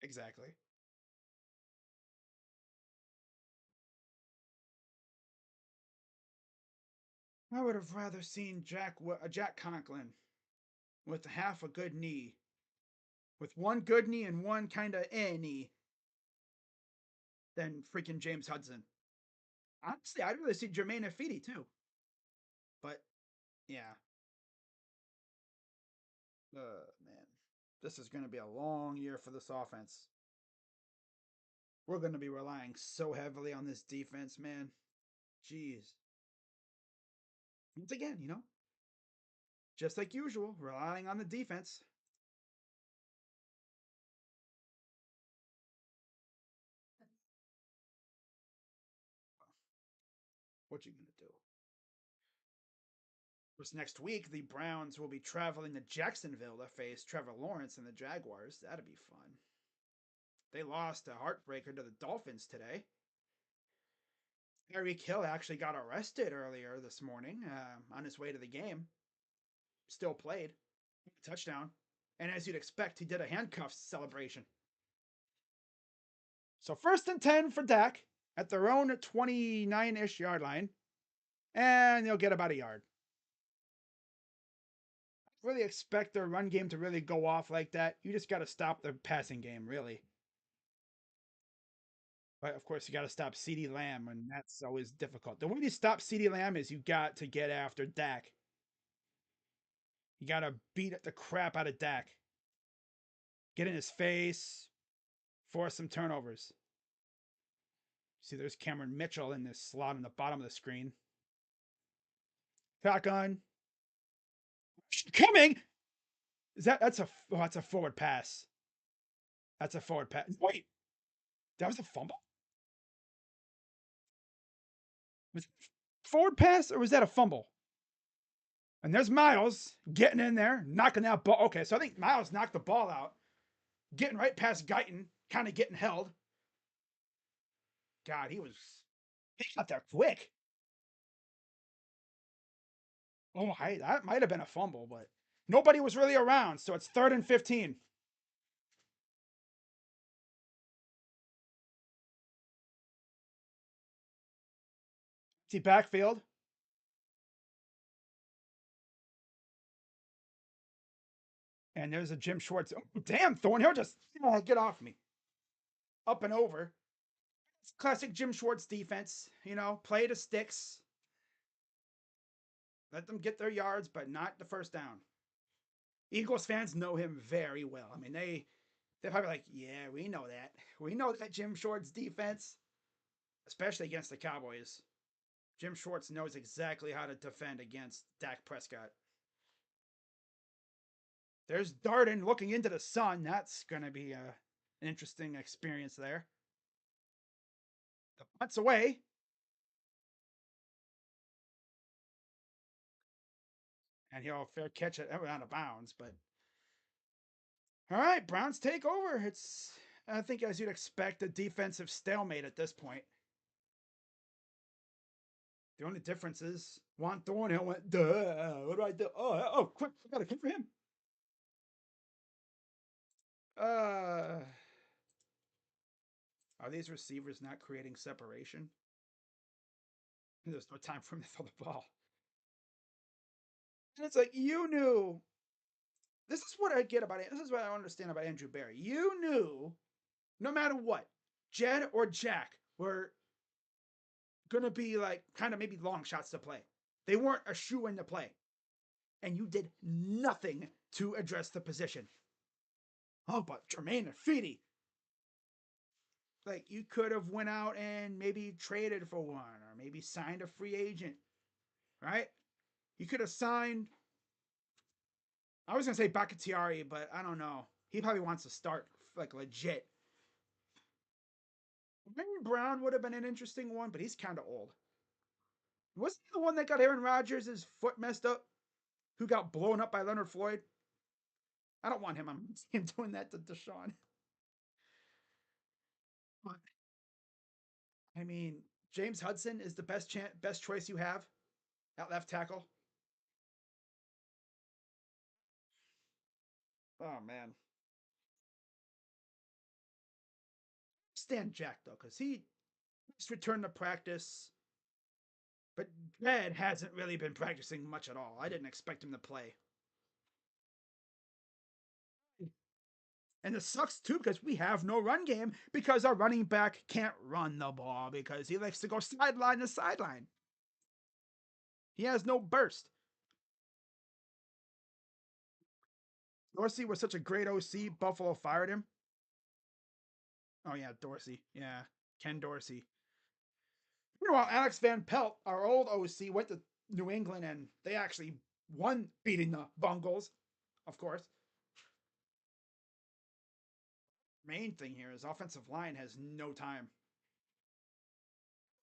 Exactly. I would have rather seen Jack Conklin with half a good knee, with one good knee and one kind of knee, than freaking James Hudson. Honestly, I'd rather see Jermaine Ifedi too. But yeah, man, this is going to be a long year for this offense. We're going to be relying so heavily on this defense, man. Jeez. Once again, just like usual, relying on the defense. What you gonna do? This next week, the Browns will be traveling to Jacksonville to face Trevor Lawrence and the Jaguars. That'd be fun. They lost a heartbreaker to the Dolphins today. Tyreek Hill actually got arrested earlier this morning on his way to the game. Still played. Touchdown. And as you'd expect, he did a handcuffs celebration. So 1st and 10 for Dak at their own 29-ish yard line. And they'll get about a yard. Really expect their run game to really go off like that. You just got to stop the passing game, really. But of course, you got to stop CeeDee Lamb, and that's always difficult. The way you stop CeeDee Lamb is you got to get after Dak. You got to beat the crap out of Dak. Get in his face, force some turnovers. See, there's Cameron Mitchell in this slot on the bottom of the screen. Shotgun. Coming! That's a forward pass. That's a forward pass. Wait, that was a fumble? Was it forward pass or was that a fumble? And there's Miles getting in there, knocking that ball. Okay, so I think Miles knocked the ball out, getting right past Guyton, kind of getting held. God, he got there quick. Oh, that might have been a fumble, but nobody was really around, so it's 3rd and 15. See backfield. And there's a Jim Schwartz. Oh, damn, Thornhill just get off me. Up and over. It's classic Jim Schwartz defense. Play to sticks. Let them get their yards, but not the first down. Eagles fans know him very well. I mean, they're probably like, yeah, we know that. We know that Jim Schwartz defense, especially against the Cowboys. Jim Schwartz knows exactly how to defend against Dak Prescott. There's Darden looking into the sun. That's going to be an interesting experience there. The punt's away. And he'll fair catch it out of bounds. But all right, Browns take over. I think, as you'd expect, a defensive stalemate at this point. The only difference is Juan Thornhill went, duh, what do I do? Oh, quick, I got a kick for him. Are these receivers not creating separation? There's no time for him to throw the ball. And it's like, you knew. This is what I get about it. This is what I understand about Andrew Berry. You knew, no matter what, Jed or Jack were going to be like kind of maybe long shots to play. They weren't a shoe in to play. And you did nothing to address the position. Oh, but Jermaine Ifedi. Like, you could have went out and maybe traded for one or maybe signed a free agent, right? You could have signed, I was going to say Bakhtiari, but I don't know. He probably wants to start like legit. Wayne Brown would have been an interesting one, but he's kind of old. Wasn't he the one that got Aaron Rodgers' foot messed up? Who got blown up by Leonard Floyd? I don't want him on him doing that to Deshaun. But, I mean, James Hudson is the best choice you have at left tackle. Oh man. Stand Jack though, because he just returned to practice, but Brad hasn't really been practicing much at all. I didn't expect him to play. And it sucks too because we have no run game because our running back can't run the ball because he likes to go sideline to sideline. He has no burst. Dorsey was such a great OC. Buffalo fired him. Oh yeah, Dorsey. Yeah, Ken Dorsey. Meanwhile, Alex Van Pelt, our old OC, went to New England and they actually won, beating the Bungles, of course. Main thing here is offensive line has no time.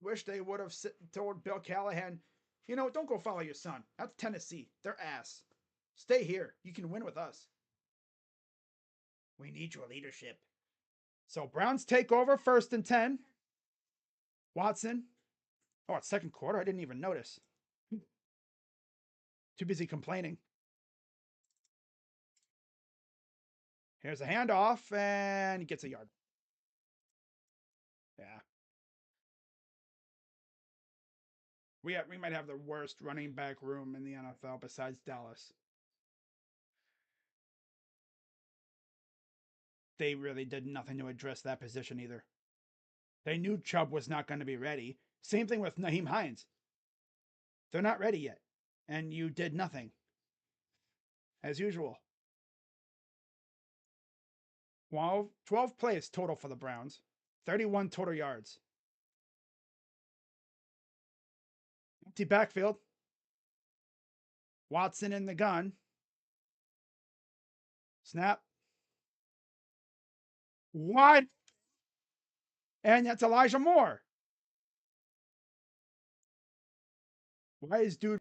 Wish they would have told Bill Callahan, don't go follow your son. That's Tennessee. They're ass. Stay here. You can win with us. We need your leadership. So Browns take over 1st and 10. Watson. Oh, it's second quarter. I didn't even notice. Too busy complaining. Here's a handoff, and he gets a yard. Yeah. We might have the worst running back room in the NFL besides Dallas. They really did nothing to address that position either. They knew Chubb was not going to be ready. Same thing with Naheem Hines. They're not ready yet. And you did nothing. As usual. 12 plays total for the Browns. 31 total yards. Empty backfield. Watson in the gun. Snap. Wide. And that's Elijah Moore. Why is dude?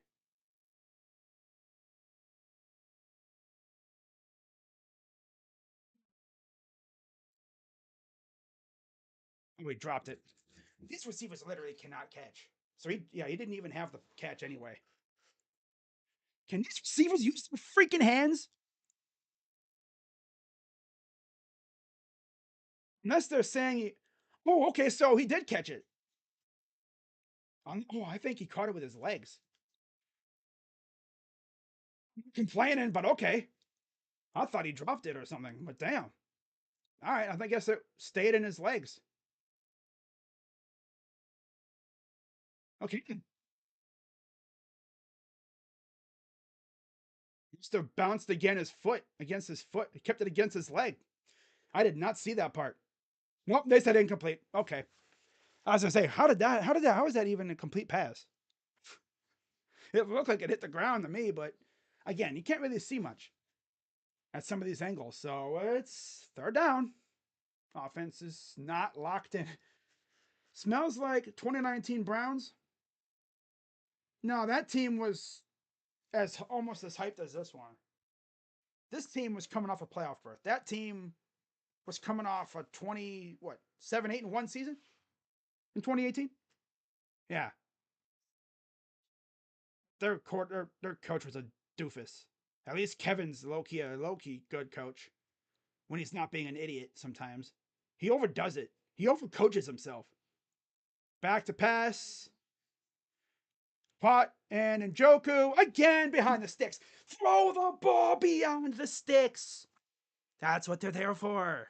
Oh, he dropped it. These receivers literally cannot catch. So he didn't even have the catch anyway. Can these receivers use their freaking hands? Unless they're saying, oh, okay, so he did catch it. I think he caught it with his legs. Complaining, but okay. I thought he dropped it or something, but damn. All right, I guess it stayed in his legs. Okay. Must have bounced against his foot. He kept it against his leg. I did not see that part. Nope, they said incomplete. Okay. I was gonna say, how is that even a complete pass? It looked like it hit the ground to me, but again, you can't really see much at some of these angles. So it's 3rd down. Offense is not locked in. Smells like 2019 Browns. No, that team was as almost as hyped as this one. This team was coming off a playoff berth. That team was coming off a 7-8-1 season in 2018. Yeah, their coach was a doofus. At least Kevin's low key good coach when he's not being an idiot sometimes. He overdoes it. He overcoaches himself. Back to pass. Pot and Njoku again behind the sticks. Throw the ball beyond the sticks. That's what they're there for.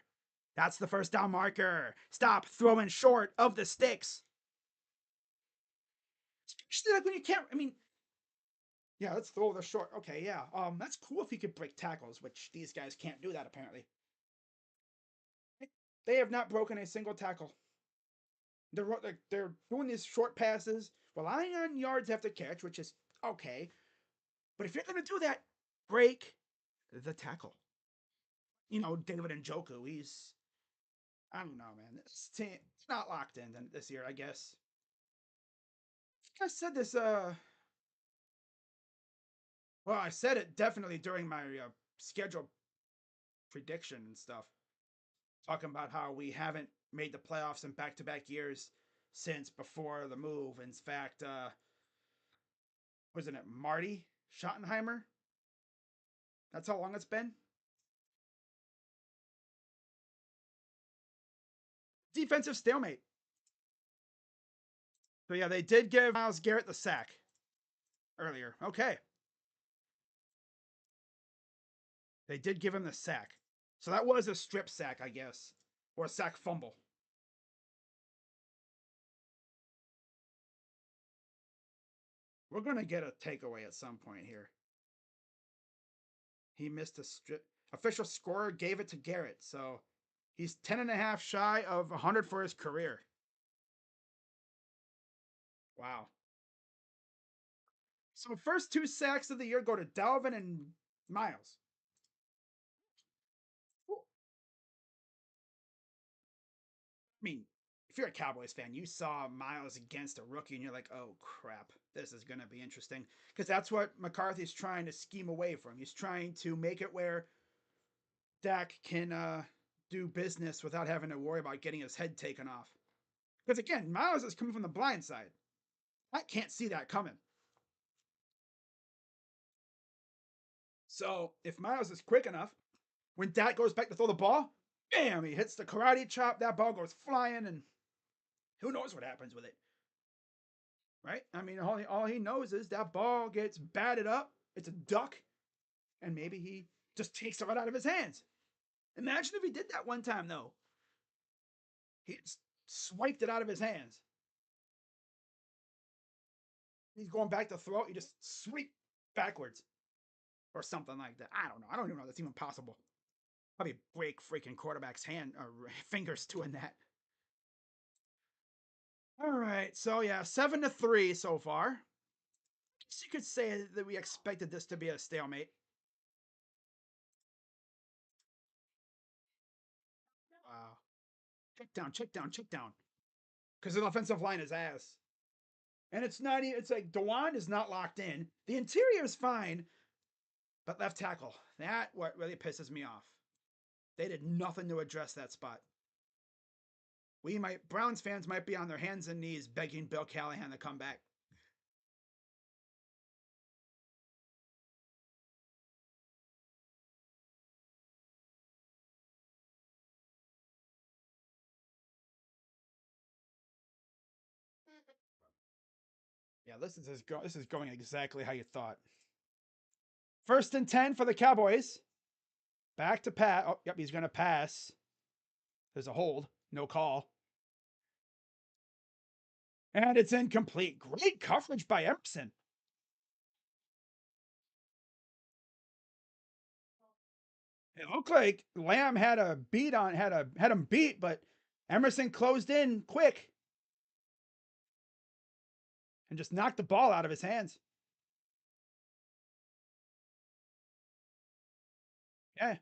That's the 1st down marker. Stop throwing short of the sticks. Especially like when you can't. Yeah, let's throw the short. Okay, yeah. That's cool if he could break tackles, which these guys can't do that apparently. They have not broken a single tackle. They're doing these short passes, relying on yards after catch, which is okay. But if you're going to do that, break the tackle. David Njoku, I don't know, man. This team, it's not locked in this year, I guess. I said this, well, I said it definitely during my schedule prediction and stuff. Talking about how we haven't made the playoffs in back-to-back years since before the move. In fact, wasn't it Marty Schottenheimer? That's how long it's been. defensive stalemate. So yeah, they did give Myles Garrett the sack earlier. Okay. They did give him the sack. So that was a strip sack, I guess. Or a sack fumble. We're going to get a takeaway at some point here. He missed a strip. Official scorer gave it to Garrett. So he's 10.5 shy of 100 for his career. Wow. So first 2 sacks of the year go to Dalvin and Myles. I mean, if you're a Cowboys fan, you saw Myles against a rookie and you're like, oh crap, this is going to be interesting. Because that's what McCarthy's trying to scheme away from. He's trying to make it where Dak can do business without having to worry about getting his head taken off. Because again, Myles is coming from the blind side. I can't see that coming. So if Myles is quick enough, when Dak goes back to throw the ball, bam, he hits the karate chop, that ball goes flying, and who knows what happens with it. Right? I mean, all he knows is that ball gets batted up, it's a duck, and maybe he just takes it right out of his hands. Imagine if he did that one time, though. He swiped it out of his hands. He's going back to throw it, he just sweep backwards. Or something like that. I don't know. I don't even know if that's even possible. Probably break freaking quarterback's hand or fingers doing that. All right, so yeah, 7-3 so far. I guess you could say that we expected this to be a stalemate. Wow. Check down. Because the offensive line is ass. And it's not even, it's like Dewan is not locked in. The interior is fine, but left tackle, that what really pisses me off. They did nothing to address that spot. Browns fans might be on their hands and knees begging Bill Callahan to come back. Yeah, this is going exactly how you thought. 1st and 10 for the Cowboys. Back to Pat. Oh, yep, he's going to pass. There's a hold. No call. And it's incomplete. Great coverage by Emerson. It looked like Lamb had him beat, but Emerson closed in quick and just knocked the ball out of his hands. Yeah.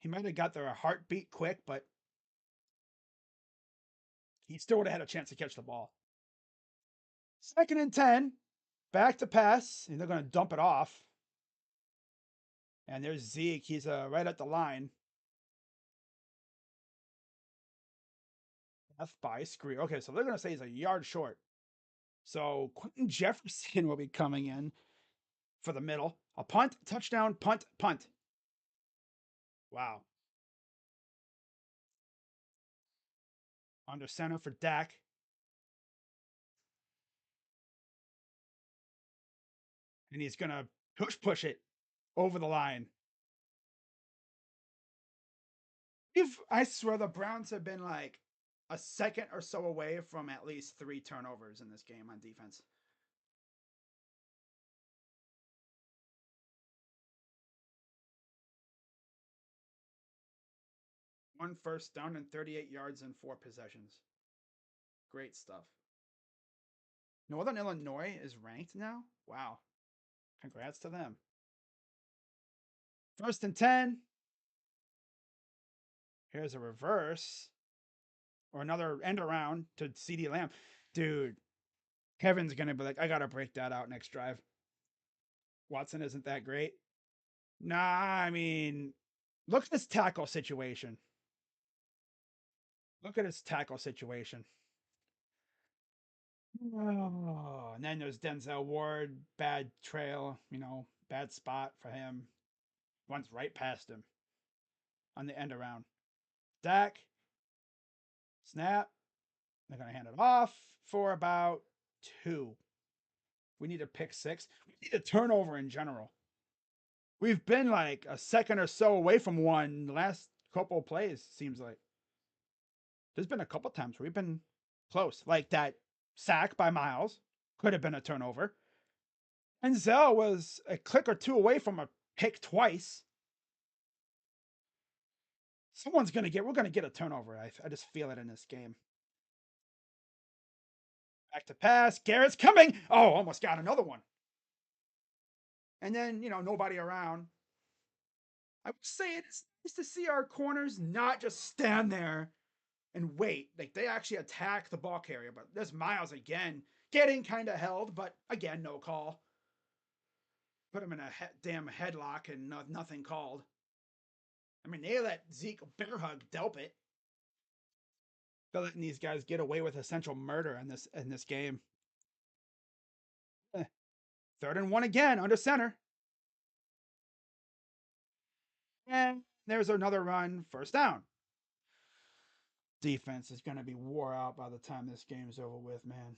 He might have got their heartbeat quick, but he still would have had a chance to catch the ball. 2nd and 10. Back to pass. And they're going to dump it off. And there's Zeke. He's right at the line. F by screen. Okay, so they're going to say he's a yard short. So Quentin Jefferson will be coming in for the middle. A punt, touchdown, punt, punt. Wow. Under center for Dak. And he's going to push it over the line. I swear the Browns have been like a second or so away from at least 3 turnovers in this game on defense. One first down and 38 yards in 4 possessions. Great stuff. Northern Illinois is ranked now? Wow. Congrats to them. 1st and 10. Here's a reverse. Or another end around to CeeDee Lamb. Dude, Kevin's going to be like, I got to break that out next drive. Watson isn't that great. Nah, I mean, look at this tackle situation. Look at his tackle situation. Oh, and then there's Denzel Ward. Bad trail, bad spot for him. Runs right past him on the end around. Dak Snap. They're going to hand it off for about 2. We need a pick 6. We need a turnover in general. We've been like a second or so away from one the last couple of plays, seems like. There's been a couple times where we've been close. Like that sack by Miles could have been a turnover. Enzel was a click or 2 away from a pick twice. We're going to get a turnover. I just feel it in this game. Back to pass. Garrett's coming. Oh, almost got another one. And then, nobody around. I would say it's nice to see our corners not just stand there and wait. Like they actually attack the ball carrier. But there's Miles again, getting kind of held, but again, no call. Put him in a damn headlock and nothing called. I mean, they let Zeke bear hug Delpit. They're letting these guys get away with essential murder in this game. 3rd and 1 again under center. And there's another run, 1st down. Defense is going to be wore out by the time this game's over with, man.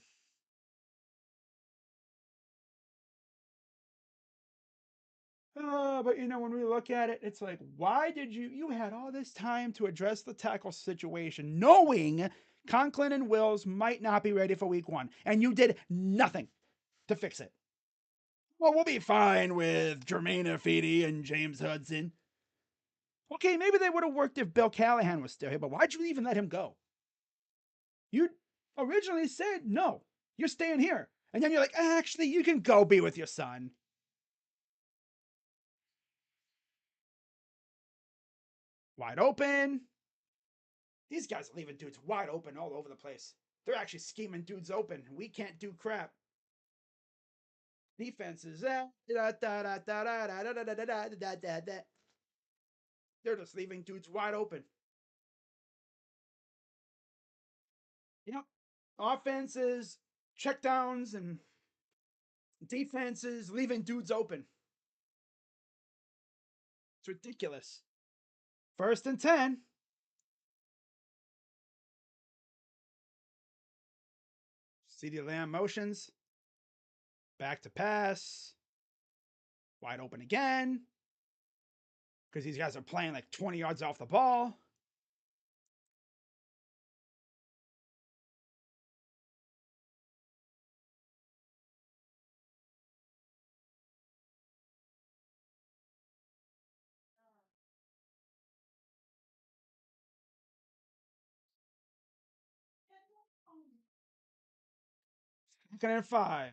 But when we look at it, it's like, why did you had all this time to address the tackle situation, knowing Conklin and Wills might not be ready for week 1, and you did nothing to fix it. Well, we'll be fine with Jermaine Ifedi and James Hudson. Okay, maybe they would have worked if Bill Callahan was still here, but why'd you even let him go? You originally said, no, you're staying here. And then you're like, actually, you can go be with your son. Wide open. These guys are leaving dudes wide open all over the place. They're actually scheming dudes open. We can't do crap. Defense is they're just leaving dudes wide open. Yep. Offenses, checkdowns, and defenses leaving dudes open. It's ridiculous. 1st and 10. CeeDee Lamb motions. Back to pass. Wide open again. Because these guys are playing like 20 yards off the ball. Second and 5.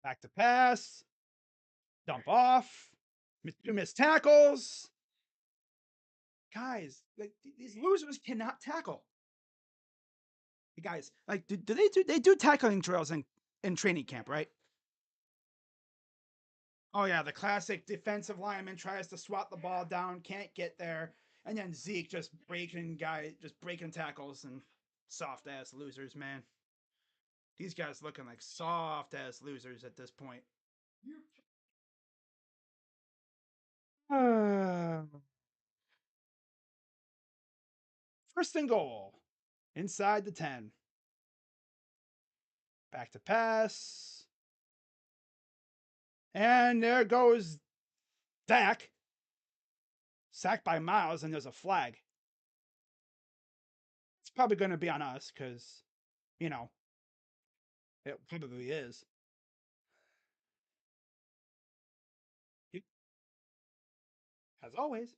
Back to pass. Dump off. 2 missed tackles. Guys, like these losers cannot tackle. Guys, like do they do tackling drills in training camp, right? Oh yeah, the classic defensive lineman tries to swat the ball down, can't get there, and then Zeke just breaking tackles and soft ass losers, man. These guys looking like soft ass losers at this point. 1st and goal. Inside the 10. Back to pass. And there goes Dak. Sacked by Miles, and there's a flag. It's probably going to be on us because, it probably is. As always,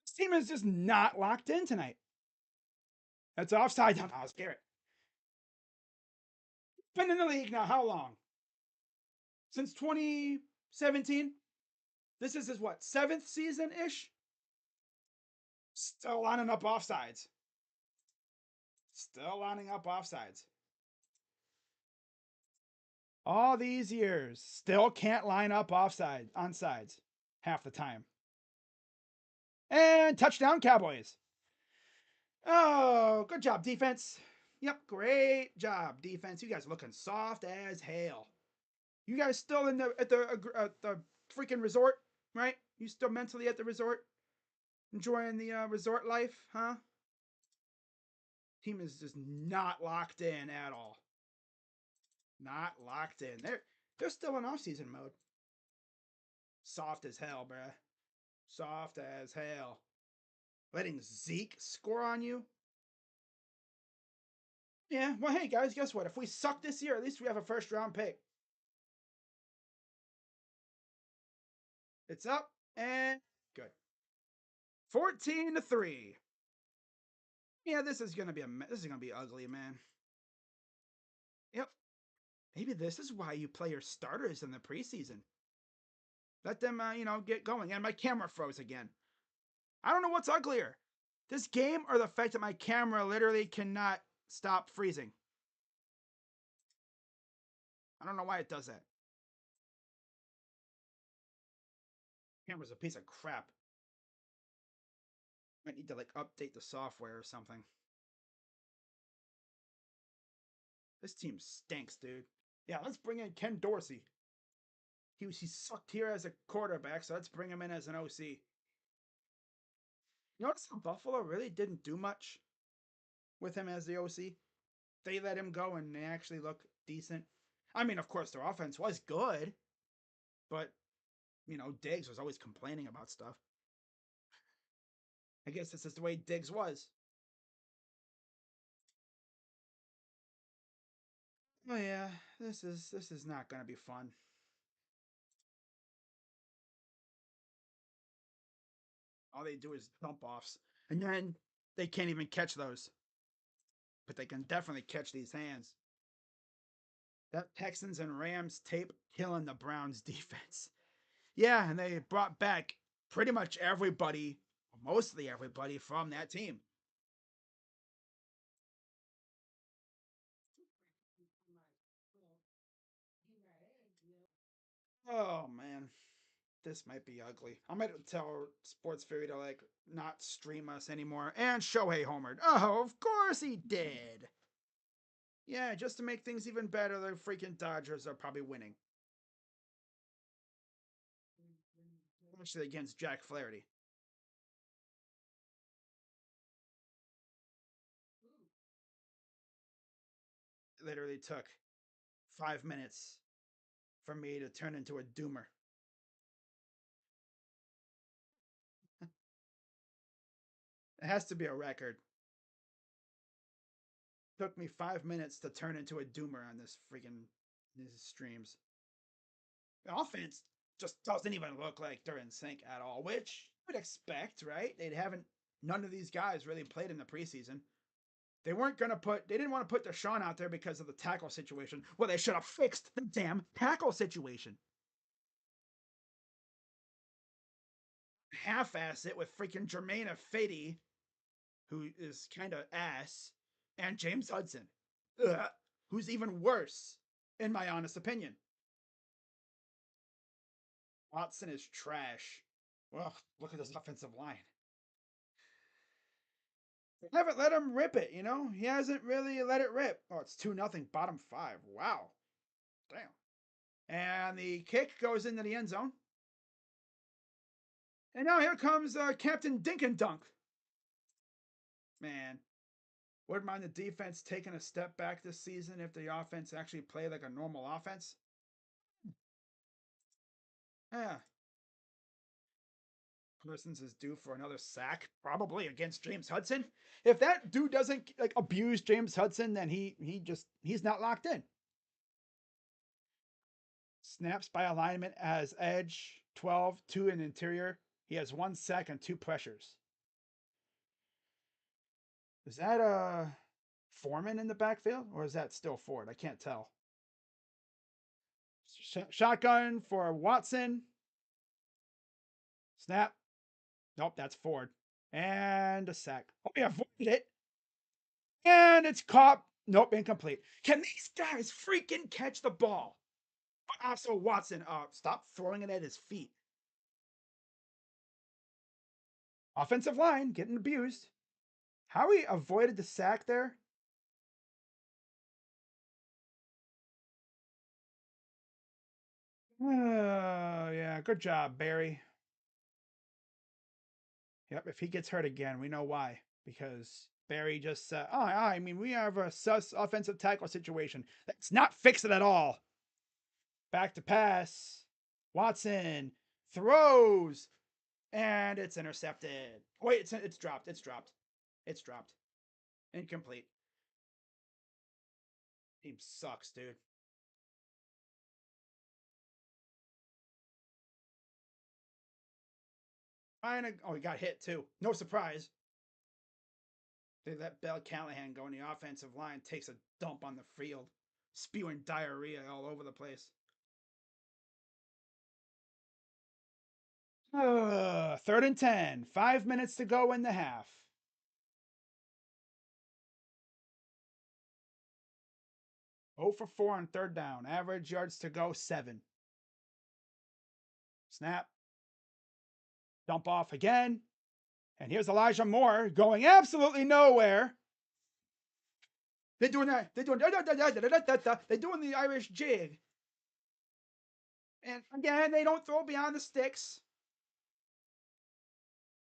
this team is just not locked in tonight. That's offside. I was scared. Been in the league now how long? Since 2017? This is his what, 7th season-ish? Still lining up offsides. All these years, still can't line up onsides half the time. And touchdown Cowboys. Oh, good job, defense. Yep, great job, defense. You guys are looking soft as hell. You guys still in the freaking resort, right? You still mentally at the resort, enjoying the resort life, huh? Team is just not locked in at all. Not locked in. They're still in off-season mode. Soft as hell, bruh. Soft as hell. Letting Zeke score on you? Yeah, well, hey, guys, guess what? If we suck this year, at least we have a first-round pick. It's up, and good. 14-3. Yeah, this is gonna be ugly, man. Yep. Maybe this is why you play your starters in the preseason. Let them, get going. And my camera froze again. I don't know what's uglier, this game or the fact that my camera literally cannot stop freezing. I don't know why it does that. Camera's a piece of crap. Might need to like update the software or something. This team stinks, dude. Yeah, let's bring in Ken Dorsey. He sucked here as a quarterback, so let's bring him in as an OC. You notice how Buffalo really didn't do much with him as the OC? They let him go and they actually look decent. I mean, of course, their offense was good, but, Diggs was always complaining about stuff. I guess this is the way Diggs was. Oh yeah, this is not gonna be fun. All they do is dump offs, and then they can't even catch those. But they can definitely catch these hands. That Texans and Rams tape killing the Browns defense. Yeah, and they brought back pretty much everybody, mostly everybody from that team. Oh man, this might be ugly. I might tell Sports Fury to like not stream us anymore. And Shohei homered. Oh, of course he did. Yeah, just to make things even better, the freaking Dodgers are probably winning. Especially against Jack Flaherty. It literally took 5 minutes for me to turn into a doomer. It has to be a record. It took me 5 minutes to turn into a doomer on this freaking these streams. The offense just doesn't even look like they're in sync at all, which you would expect, right? None of these guys really played in the preseason. They didn't want to put Deshaun out there because of the tackle situation. Well, they should have fixed the damn tackle situation. Half-ass it with freaking Jermaine Ifedi, who is kind of ass, and James Hudson, ugh, who's even worse, in my honest opinion. Watson is trash. Well, look at this offensive line. They haven't let him rip it, He hasn't really let it rip. Oh, it's 2-0, bottom five. Wow. Damn. And the kick goes into the end zone. And now here comes Captain Dink and Dunk. Man, wouldn't mind the defense taking a step back this season if the offense actually played like a normal offense. Yeah. Parsons is due for another sack, probably against James Hudson. If that dude doesn't like abuse James Hudson, then he's not locked in. Snaps by alignment as edge, 12, 2 in interior. He has 1 sack and 2 pressures. Is that Foreman in the backfield, or is that still Ford? I can't tell. Shotgun for Watson. Snap. Nope, that's Ford. And a sack. Oh, he avoided it. And it's caught. Nope, incomplete. Can these guys freaking catch the ball? But also Watson, stop throwing it at his feet. Offensive line getting abused. How he avoided the sack there? Yeah, good job, Barry. Yep, if he gets hurt again, we know why. Because Barry just said, I mean, we have a sus offensive tackle situation. That's not fix it at all. Back to pass. Watson throws, and it's intercepted. Wait, it's dropped. It's dropped. It's dropped. Incomplete. Team sucks, dude. Oh, he got hit too. No surprise. They let Bell Callahan go, and the offensive line takes a dump on the field, spewing diarrhea all over the place. 3rd and 10. 5 minutes to go in the half. 0 for 4 on 3rd down. Average yards to go 7. Snap. Dump off again. And here's Elijah Moore going absolutely nowhere. They're doing that. They're doing the Irish jig. And again, they don't throw beyond the sticks.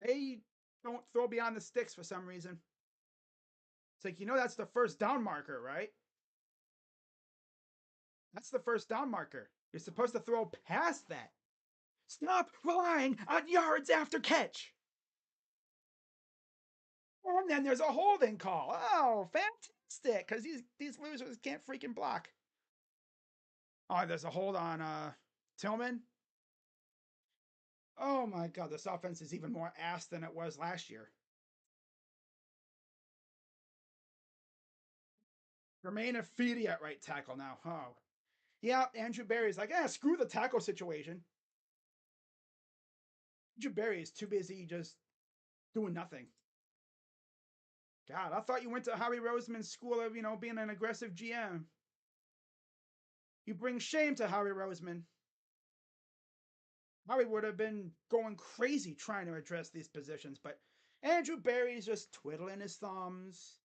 They don't throw beyond the sticks for some reason. It's like, that's the first down marker, right? That's the first down marker. You're supposed to throw past that. Stop relying on yards after catch. And then there's a holding call. Oh, fantastic. Because these losers can't freaking block. Oh, there's a hold on Tillman. Oh my god, this offense is even more ass than it was last year. Remain Afidi at right tackle now. Oh. Yeah, Andrew Berry's like, screw the tackle situation. Andrew Berry is too busy just doing nothing. God, I thought you went to Howie Roseman's school of, being an aggressive GM. You bring shame to Howie Roseman. Howie would have been going crazy trying to address these positions, but Andrew Berry's just twiddling his thumbs.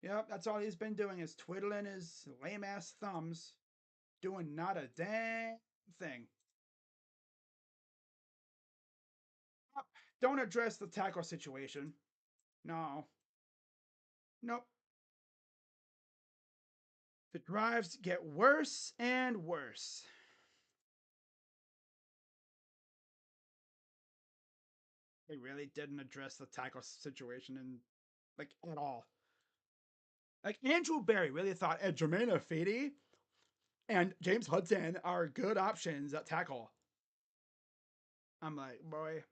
Yep, that's all he's been doing is twiddling his lame ass thumbs, doing not a damn thing. Don't address the tackle situation. No. Nope. The drives get worse and worse. They really didn't address the tackle situation at all. Like Andrew Berry really thought Jermaine Afidi and James Hudson are good options at tackle. I'm like, boy,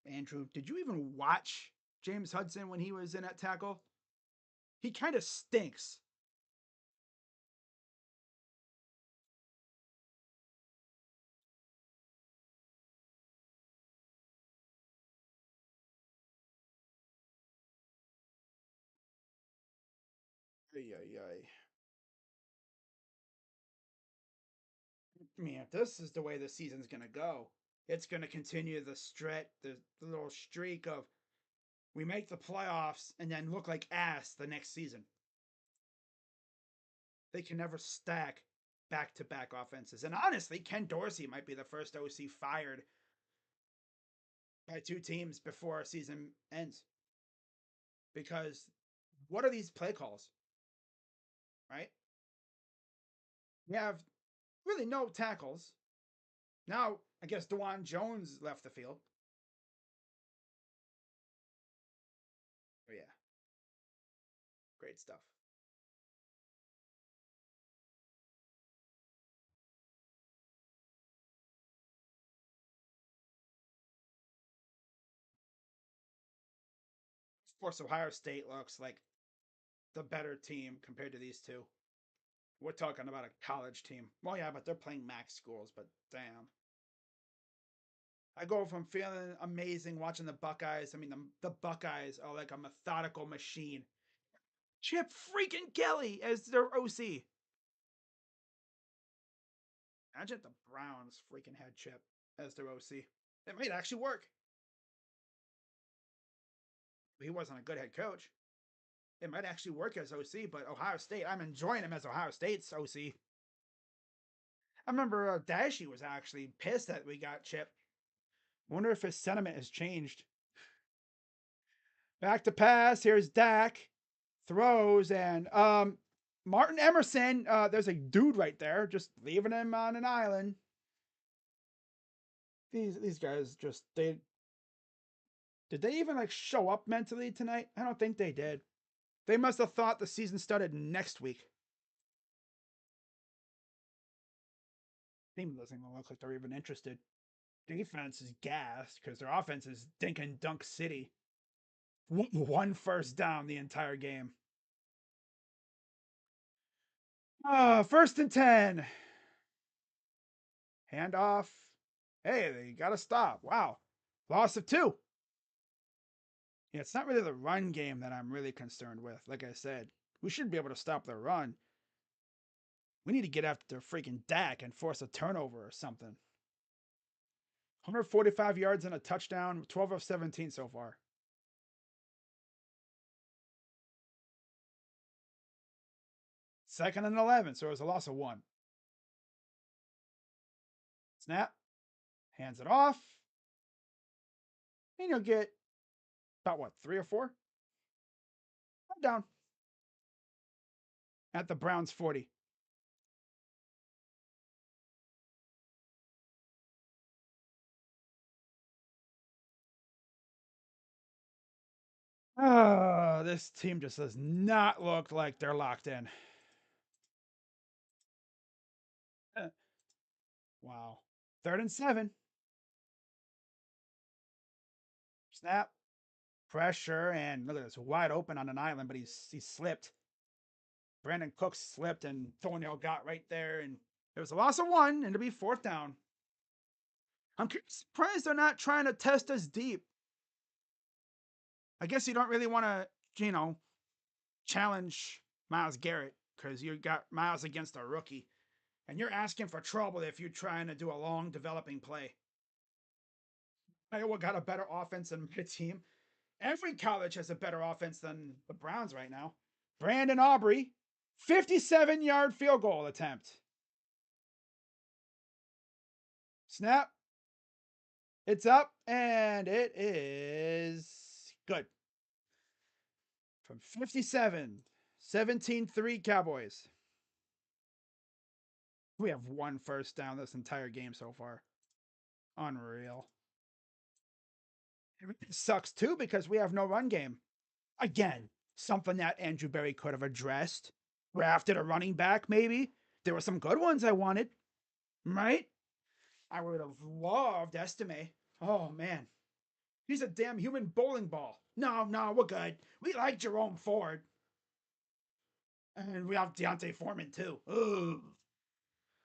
Andrew, did you even watch James Hudson when he was in at tackle? He kind of stinks. Ay, ay, ay. I mean, if this is the way the season's gonna go, it's gonna continue the the little streak of we make the playoffs and then look like ass the next season. They can never stack back to back offenses. And honestly, Ken Dorsey might be the first OC fired by 2 teams before a season ends. Because what are these play calls? Right? You have really no tackles. Now, I guess Dewan Jones left the field. Oh, yeah. Great stuff. Of course, Ohio State looks like the better team compared to these two. We're talking about a college team. Well, yeah, but they're playing MAC schools, but damn. I go from feeling amazing watching the Buckeyes. I mean, the Buckeyes are like a methodical machine. Chip freaking Kelly as their OC. Imagine if the Browns freaking had Chip as their OC. It might actually work. He wasn't a good head coach. It might actually work as OC, but Ohio State, I'm enjoying him as Ohio State's OC. I remember Dashy was actually pissed that we got Chip. Wonder if his sentiment has changed. Back to pass. Here's Dak. Throws and Martin Emerson. There's a dude right there, just leaving him on an island. These guys just they did they even like show up mentally tonight? I don't think they did. They must have thought the season started next week. Team doesn't even look like they're even interested. Defense is gassed because their offense is dink and dunk city. One first down the entire game. First and 10. Handoff. Hey, they got to stop. Wow. Loss of 2. Yeah, it's not really the run game that I'm really concerned with. Like I said, we should be able to stop the run. We need to get after freaking Dak and force a turnover or something. 145 yards and a touchdown, 12 of 17 so far. Second and 11, so it was a loss of 1. Snap. Hands it off. And you'll get about what, 3 or 4? I'm down. At the Browns 40. This team just does not look like they're locked in. Wow. 3rd and 7. Snap. Pressure, and look at this, wide open on an island, but he slipped. Brandon Cooks slipped, and Thornhill got right there, and it was a loss of 1, and to be 4th down. I'm surprised they're not trying to test us deep. I guess you don't really want to, challenge Myles Garrett because you got Myles against a rookie, and you're asking for trouble if you're trying to do a long developing play. Iowa got a better offense than my team. Every college has a better offense than the Browns right now. Brandon Aubrey, 57-yard field goal attempt. Snap. It's up, and it is good. From 57, 17-3 Cowboys. We have 1 first down this entire game so far. Unreal. It sucks, too, because we have no run game. Again, something that Andrew Berry could have addressed. Drafted a running back, maybe. There were some good ones I wanted. Right? I would have loved Estime. Oh, man. He's a damn human bowling ball. No, we're good. We like Jerome Ford. And we have Deontay Foreman, too. Ooh.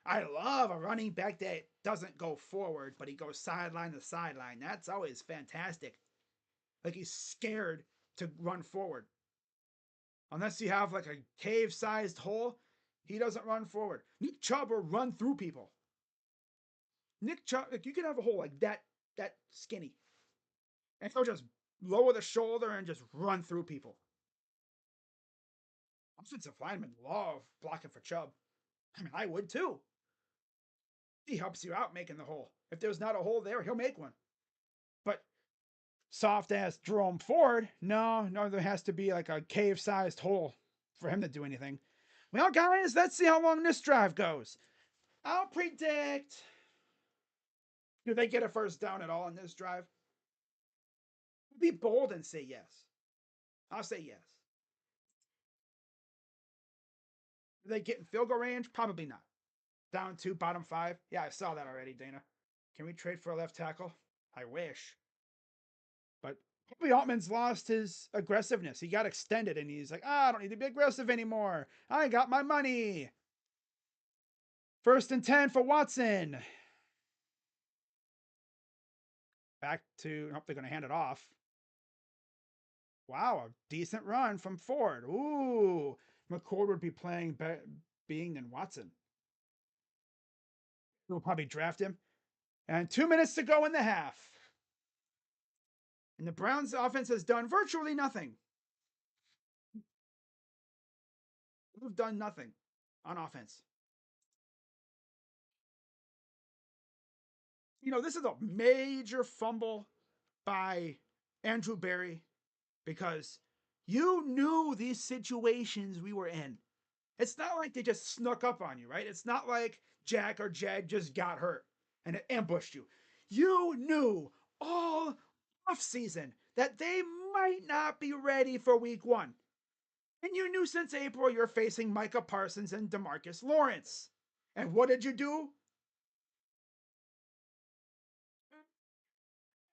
I love a running back that doesn't go forward, but he goes sideline to sideline. That's always fantastic. Like he's scared to run forward. Unless you have like a cave-sized hole, he doesn't run forward. Nick Chubb will run through people. Nick Chubb, like you can have a hole like that skinny, and he'll just lower the shoulder and just run through people. Offensive linemen love blocking for Chubb. I mean, I would too. He helps you out making the hole. If there's not a hole there, he'll make one. But soft ass Jerome Ford, no, there has to be like a cave-sized hole for him to do anything. Well, guys, let's see how long this drive goes. I'll predict. Do they get a first down at all in this drive? Be bold and say yes. I'll say yes. Do they get in field goal range? Probably not. Down 2, bottom 5. Yeah, I saw that already, Dana. Can we trade for a left tackle? I wish. But Kobe Altman's lost his aggressiveness. He got extended and he's like, I don't need to be aggressive anymore. I got my money. 1st and 10 for Watson. Back to, nope, they're going to hand it off. Wow, a decent run from Ford. Ooh, McCord would be playing being than Watson. We'll probably draft him. And 2 minutes to go in the half. And the Browns offense has done virtually nothing. We've done nothing on offense. This is a major fumble by Andrew Berry because you knew these situations we were in. It's not like they just snuck up on you, right? It's not like Jack or Jed just got hurt and it ambushed you. You knew all off season that they might not be ready for week one. And you knew since April you're facing Micah Parsons and DeMarcus Lawrence. And what did you do?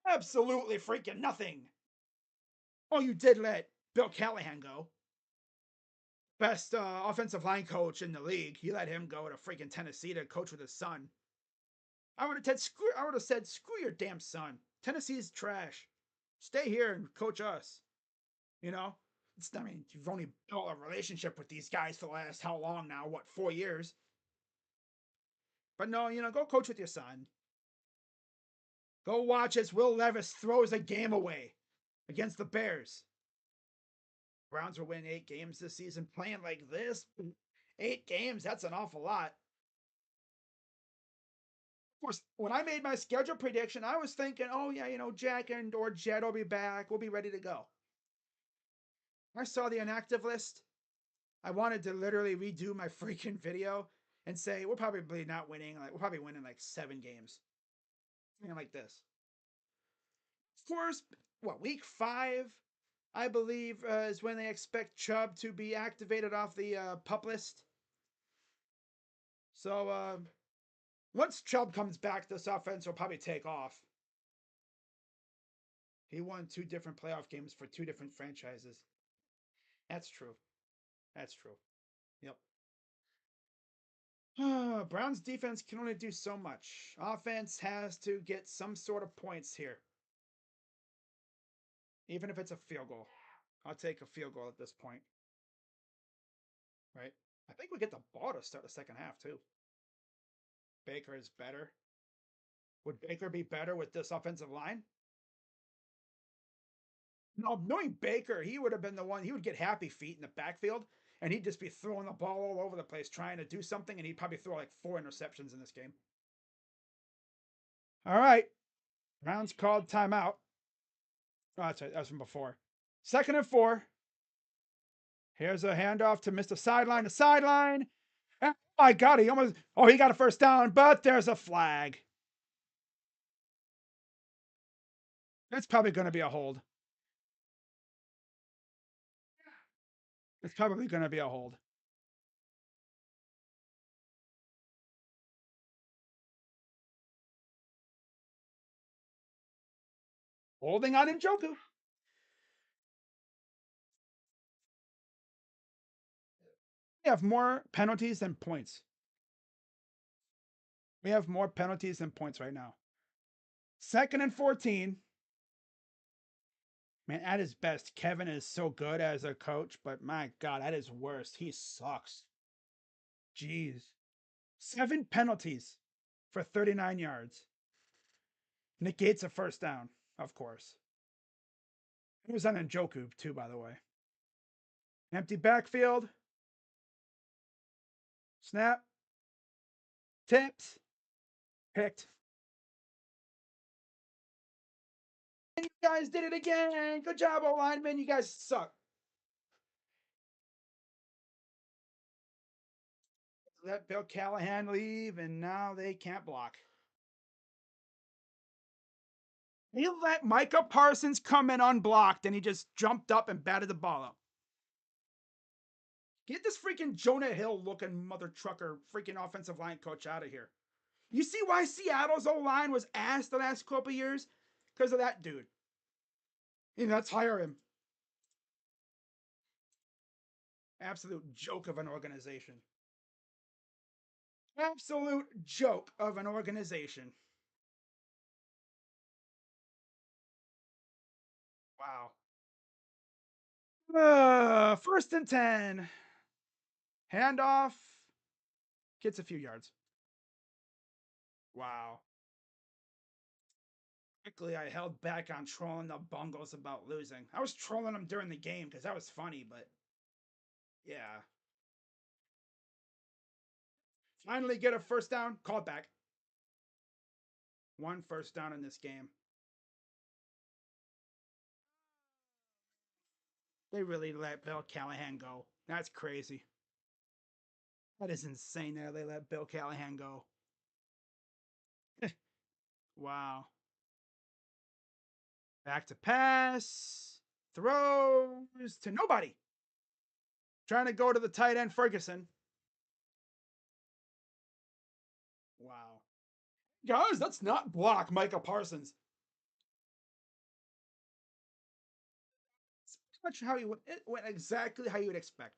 Absolutely freaking nothing. Oh, you did let Bill Callahan go. Best offensive line coach in the league. He let him go to freaking Tennessee to coach with his son. I would have said, screw your damn son. Tennessee's trash. Stay here and coach us. You know? I mean, you've only built a relationship with these guys for the last how long now? What, 4 years? But no, go coach with your son. Go watch as Will Levis throws a game away against the Bears. Browns will win 8 games this season playing like this. 8 games, that's an awful lot. Of course, when I made my schedule prediction, I was thinking, oh yeah, Jack and or Jed will be back. We'll be ready to go. I saw the inactive list. I wanted to literally redo my freaking video and say we're probably not winning. Like we're probably winning like 7 games. Something like this. Of course, week 5, I believe, is when they expect Chubb to be activated off the pup list. So once Chubb comes back, this offense will probably take off. He won 2 different playoff games for 2 different franchises. That's true. That's true. Yep. Browns defense can only do so much. Offense has to get some sort of points here. Even if it's a field goal. I'll take a field goal at this point. Right? I think we get the ball to start the second half, too. Baker is better. Would Baker be better with this offensive line? No, knowing Baker, he would have been the one, he would get happy feet in the backfield, and he'd just be throwing the ball all over the place, trying to do something, and he'd probably throw like 4 interceptions in this game. All right. Browns called timeout. Oh, that's right. That was from before. 2nd and 4. Here's a handoff to Mr. Sideline to sideline. Oh my God, he got a first down, but there's a flag. It's probably going to be a hold. It's probably going to be a hold. Holding on Njoku. We have more penalties than points. We have more penalties than points right now. 2nd and 14. Man, at his best, Kevin is so good as a coach, but my God, at his worst, he sucks. Jeez. 7 penalties for 39 yards. Negates a first down, of course. It was on Njoku, too, by the way. Empty backfield. Snap. Tips. Picked. And you guys did it again. Good job, O-lineman. You guys suck. Let Bill Callahan leave, and now they can't block. He let Micah Parsons come in unblocked, and he just jumped up and batted the ball up. Get this freaking Jonah Hill looking mother trucker freaking offensive line coach out of here. You see why Seattle's O-line was ass the last couple years? Because of that dude. And let's hire him. Absolute joke of an organization. Absolute joke of an organization. Wow. 1st and 10. Handoff. Gets a few yards. Wow. Quickly, I held back on trolling the Bungles about losing. I was trolling them during the game because that was funny, but yeah. Finally get a first down. Called back. One first down in this game. They really let Bill Callahan go. That's crazy. That is insane that they let Bill Callahan go. Wow. Back to pass. Throws to nobody. Trying to go to the tight end, Ferguson. Wow. Guys, that's not block Micah Parsons. It's pretty much how you it went exactly how you would expect.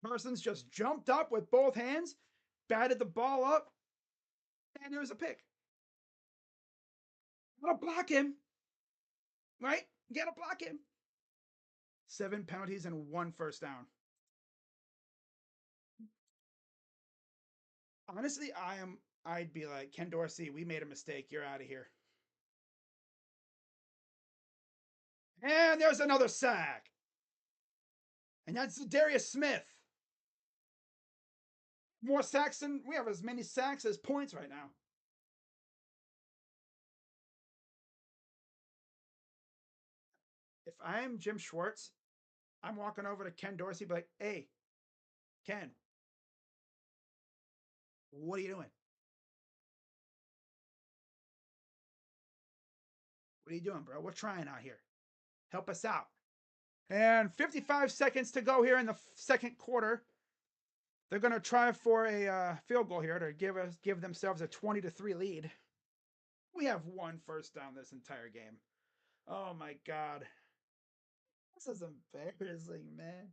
Parsons just jumped up with both hands, batted the ball up, and there was a pick. Gotta block him. Right? You gotta block him. 7 penalties and 1 first down. Honestly, I'd be like, Ken Dorsey, we made a mistake. You're out of here. And there's another sack. And that's Darius Smith. More sacks than we have as many sacks as points right now. If I'm Jim Schwartz, I'm walking over to Ken Dorsey, be like, hey, Ken, what are you doing? What are you doing, bro? We're trying out here. Help us out. And 55 seconds to go here in the second quarter. They're going to try for a field goal here to give themselves a 20-3 lead. We have 1 first down this entire game. Oh my God. This is embarrassing, man.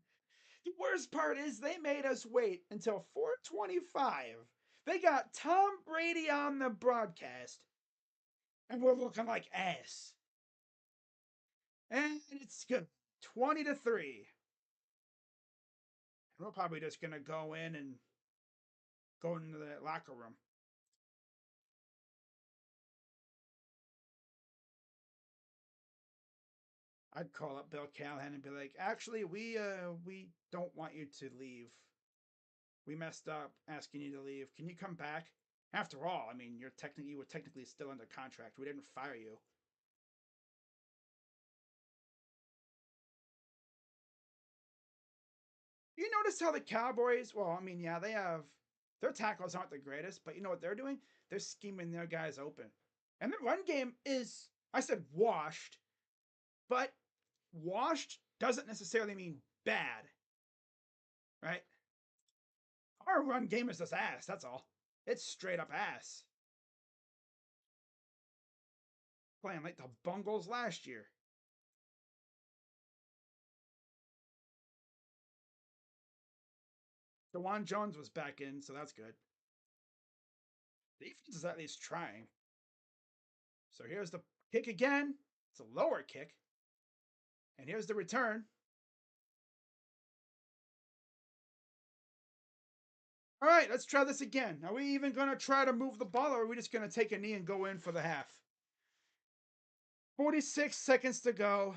The worst part is they made us wait until 4:25. They got Tom Brady on the broadcast, and we're looking like ass. And it's good. 20-3. And we're probably just gonna go in and go into the locker room. I'd call up Bill Callahan and be like, actually, we don't want you to leave. We messed up asking you to leave. Can you come back? After all, I mean, you were technically still under contract. We didn't fire you. You notice how the Cowboys, well, I mean, yeah, they have their tackles aren't the greatest, but you know what they're doing? They're scheming their guys open. And the run game is, I said washed, but washed doesn't necessarily mean bad, right? Our run game is just ass, that's all. It's straight up ass. Playing like the Bungles last year. DeJuan Jones was back in, so that's good. The defense is at least trying. So here's the kick again. It's a lower kick. And here's the return. All right, let's try this again. Are we even going to try to move the ball, or are we just going to take a knee and go in for the half? 46 seconds to go.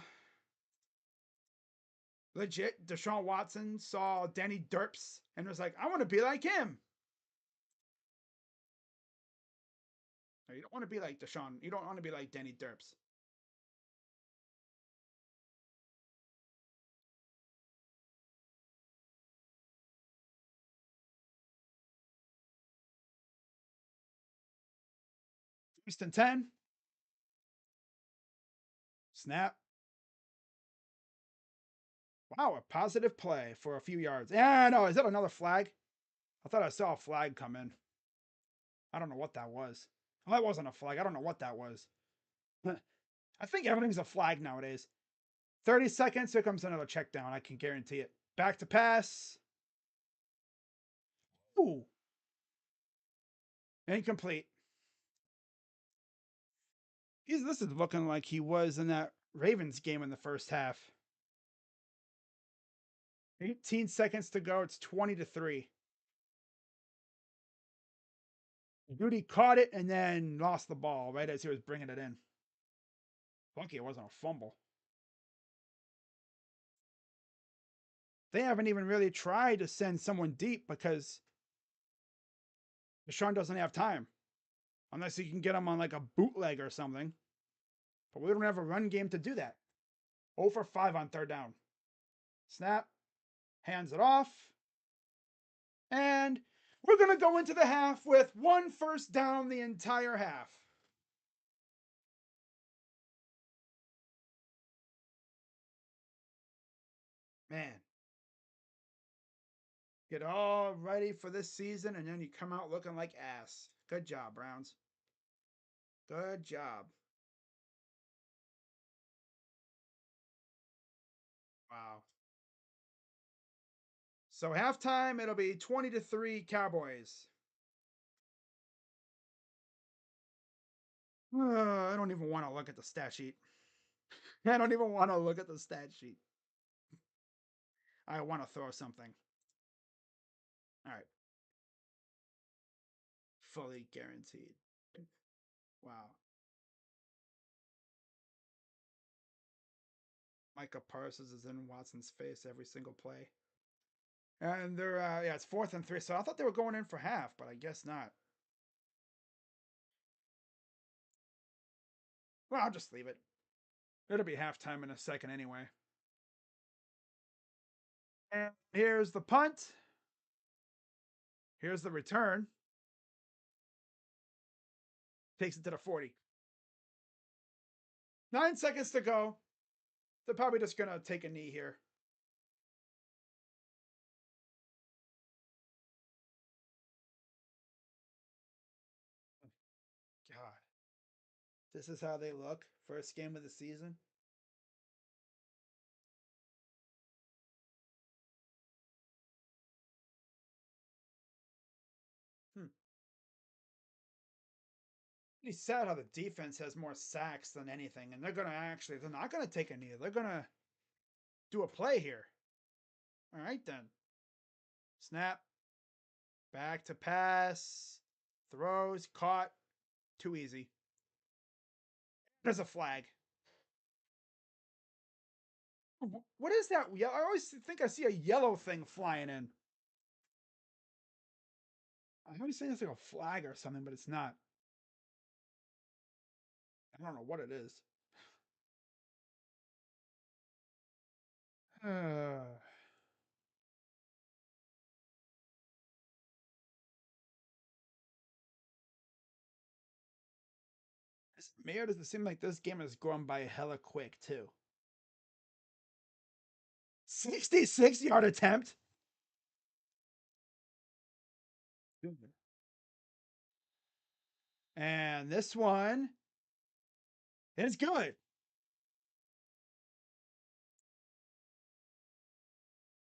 Legit, Deshaun Watson saw Danny Derps and was like, I want to be like him. No, you don't want to be like Deshaun. You don't want to be like Danny Derps. First and 10. Snap. Wow, a positive play for a few yards. Yeah, no, is that another flag? I thought I saw a flag come in. I don't know what that was. Oh, that wasn't a flag. I don't know what that was. I think everything's a flag nowadays. 30 seconds. Here comes another check down. I can guarantee it. Back to pass. Ooh. Incomplete. This is looking like he was in that Ravens game in the first half. 18 seconds to go. It's 20-3. Duty caught it and then lost the ball right as he was bringing it in. Lucky it wasn't a fumble. They haven't even really tried to send someone deep because Deshaun doesn't have time. Unless you can get them on like a bootleg or something. But we don't have a run game to do that. 0 for 5 on third down. Snap. Hands it off. And we're going to go into the half with 1 first down the entire half. Man. Get all ready for this season, and then you come out looking like ass. Good job, Browns. Good job. Wow. So halftime, it'll be 20-3 Cowboys. I don't even want to look at the stat sheet. I don't even want to look at the stat sheet. I want to throw something. All right. Fully guaranteed. Wow. Micah Parsons is in Watson's face every single play. And they're, yeah, it's 4th and 3. So I thought they were going in for half, but I guess not. Well, I'll just leave it. It'll be halftime in a second anyway. And here's the punt. Here's the return. Takes it to the 40. 9 seconds to go. They're probably just going to take a knee here. God. This is how they look. First game of the season. It's sad how the defense has more sacks than anything, and they're not gonna take a knee. They're gonna do a play here. All right then. Snap. Back to pass. Throws. Caught. Too easy. There's a flag. What is that? I always think I see a yellow thing flying in. I always think it's like a flag or something, but it's not. I don't know what it is. Mayor, does it seem like this game is going by hella quick too? 66-yard attempt. And this one is good.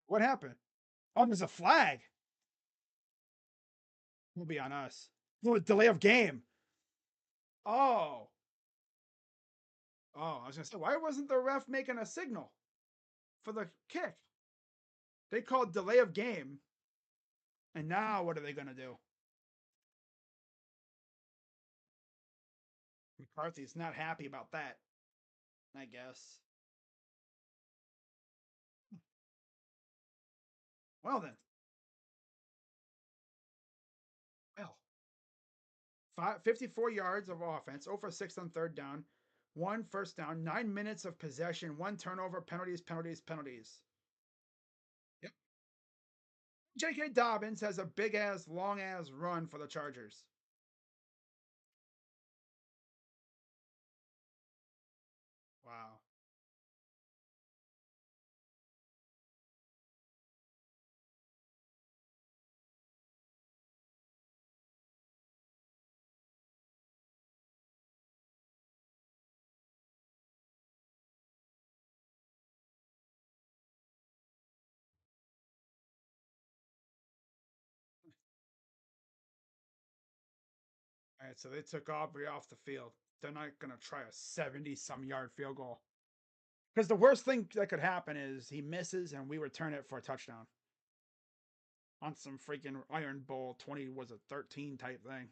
What happened? Oh, there's a flag. Will be on us. Oh, delay of game. Oh. Oh, I was gonna say, why wasn't the ref making a signal for the kick? They called delay of game. And now what are they gonna do? McCarthy's not happy about that, I guess. Well then. Well. 54 yards of offense, 0 for 6 on third down, 1 first down, 9 minutes of possession, 1 turnover, penalties, penalties, penalties. Yep. J.K. Dobbins has a big ass, long ass run for the Chargers. Wow. All right, so they took Aubrey off the field. They're not going to try a 70-some yard field goal. Because the worst thing that could happen is he misses and we return it for a touchdown. On some freaking Iron Bowl 20, was it 13 type thing.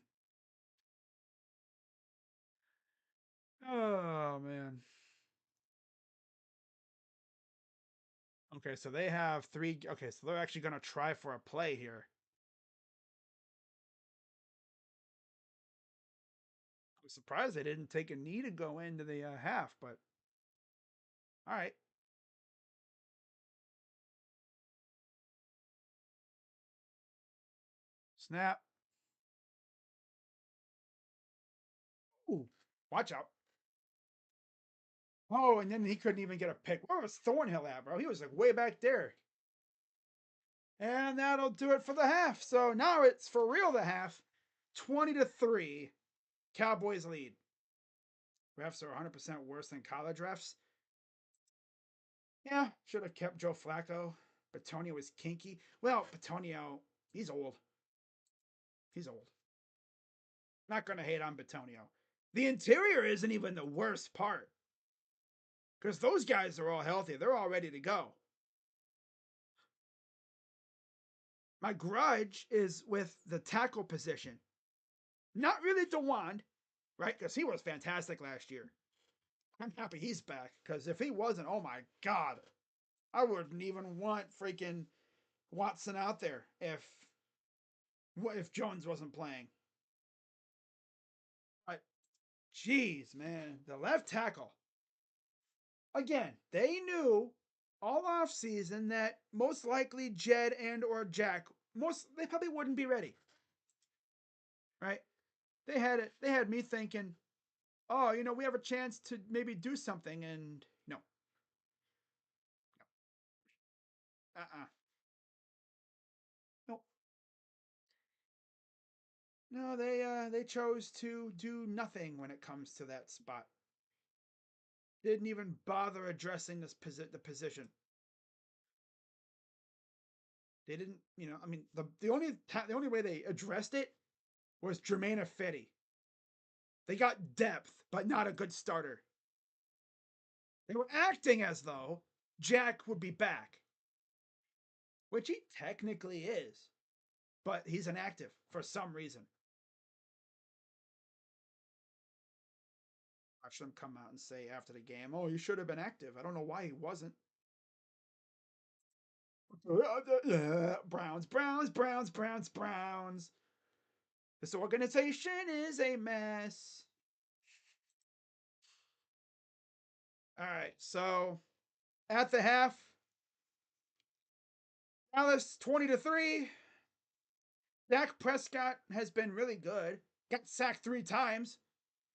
Oh, man. Okay, so they have 3. Okay, so they're actually going to try for a play here. surprised they didn't take a knee to go into the half, but all right. Snap. Ooh, watch out. Oh, and then he couldn't even get a pick. Where was Thornhill at, bro? He was like way back there. And that'll do it for the half. So now it's for real the half. 20-3. Cowboys lead. Refs are 100% worse than college refs. Yeah, should have kept Joe Flacco. Batonio was kinky. Well, Batonio, he's old. He's old. Not going to hate on Batonio. The interior isn't even the worst part. Because those guys are all healthy. They're all ready to go. My grudge is with the tackle position. Not really DeWand, right? Because he was fantastic last year. I'm happy he's back. Because if he wasn't, oh my God, I wouldn't even want freaking Watson out there if Jones wasn't playing. But jeez, man, the left tackle. Again, they knew all off season that most likely Jed and or Jack they probably wouldn't be ready. Right? They had me thinking, oh, we have a chance to maybe do something, and no. Uh-uh. Nope. No, they chose to do nothing when it comes to that spot. Didn't even bother addressing the position. They didn't, I mean, the only way they addressed it was Jermaine Ifedi. They got depth, but not a good starter. They were acting as though Jack would be back, which he technically is, but he's inactive for some reason. Watch them come out and say after the game, "Oh, he should have been active." I don't know why he wasn't. Browns, Browns, Browns, Browns, Browns. This organization is a mess. All right, so at the half, Dallas 20-3. Dak Prescott has been really good. Got sacked 3 times.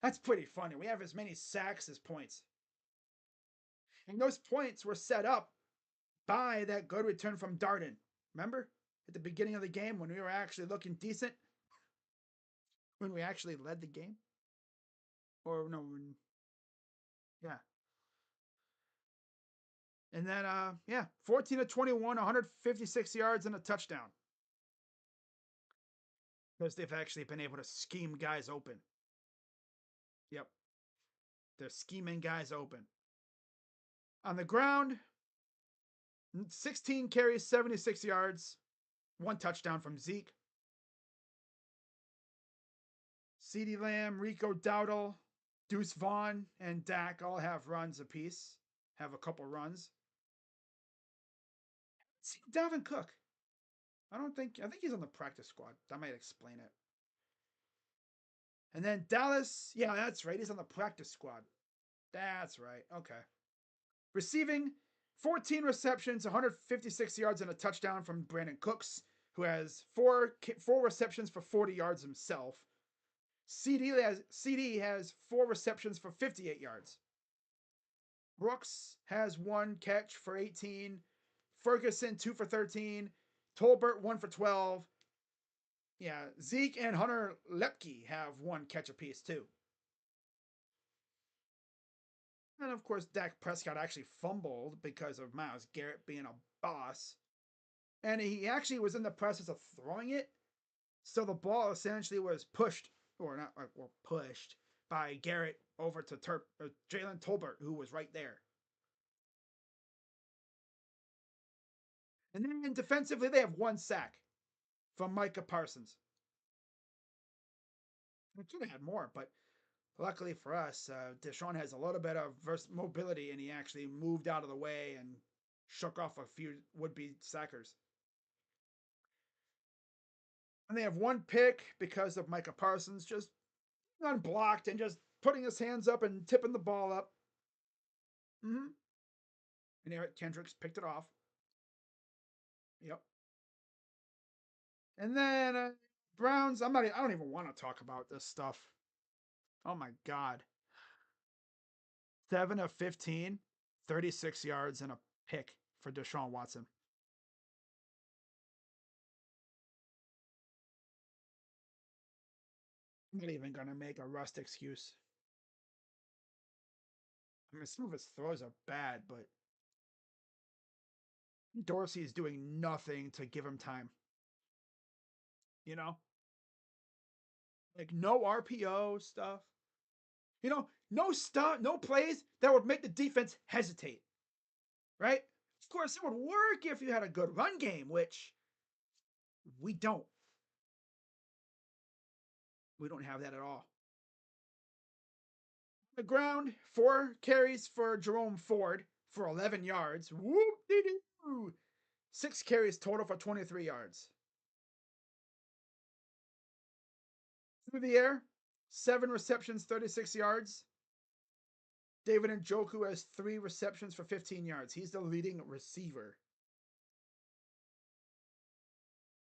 That's pretty funny. We have as many sacks as points. And those points were set up by that good return from Darden. Remember? At the beginning of the game when we were actually looking decent? When we actually led the game? Or no, yeah. And then 14-21, 156 yards and a touchdown. Because they've actually been able to scheme guys open. Yep. They're scheming guys open. On the ground, 16 carries, 76 yards, 1 touchdown from Zeke. CeeDee Lamb, Rico Dowdle, Deuce Vaughn, and Dak all have runs apiece. Have a couple runs. See Dalvin Cook. I think he's on the practice squad. That might explain it. And then Dallas, yeah, that's right. He's on the practice squad. That's right. Okay. Receiving 14 receptions, 156 yards, and a touchdown from Brandon Cooks, who has four receptions for 40 yards himself. CD has 4 receptions for 58 yards. Brooks has 1 catch for 18. Ferguson 2 for 13. Tolbert 1 for 12. Yeah, Zeke and Hunter Lepke have 1 catch apiece too. And of course, Dak Prescott actually fumbled because of Myles Garrett being a boss. And he actually was in the process of throwing it. So the ball essentially was pushed, or not, or pushed by Garrett over to Jalen Tolbert, who was right there. And then defensively, they have 1 sack from Micah Parsons. They should have had more, but luckily for us, Deshaun has a little bit of mobility, and he actually moved out of the way and shook off a few would-be sackers. And they have 1 pick because of Micah Parsons just unblocked and just putting his hands up and tipping the ball up. Mm-hmm. And Eric Kendricks picked it off. Yep. And then Browns. I don't even want to talk about this stuff. Oh my God. 7 of 15, 36 yards and a pick for Deshaun Watson. I'm not even gonna make a rust excuse. I mean, some of his throws are bad, but Dorsey is doing nothing to give him time. You know, like no RPO stuff. No stuff, no plays that would make the defense hesitate. Right? Of course, it would work if you had a good run game, which we don't. We don't have that at all. The ground, 4 carries for Jerome Ford for 11 yards. Whoop dee doo. 6 carries total for 23 yards. Through the air, 7 receptions, 36 yards. David Njoku has 3 receptions for 15 yards. He's the leading receiver.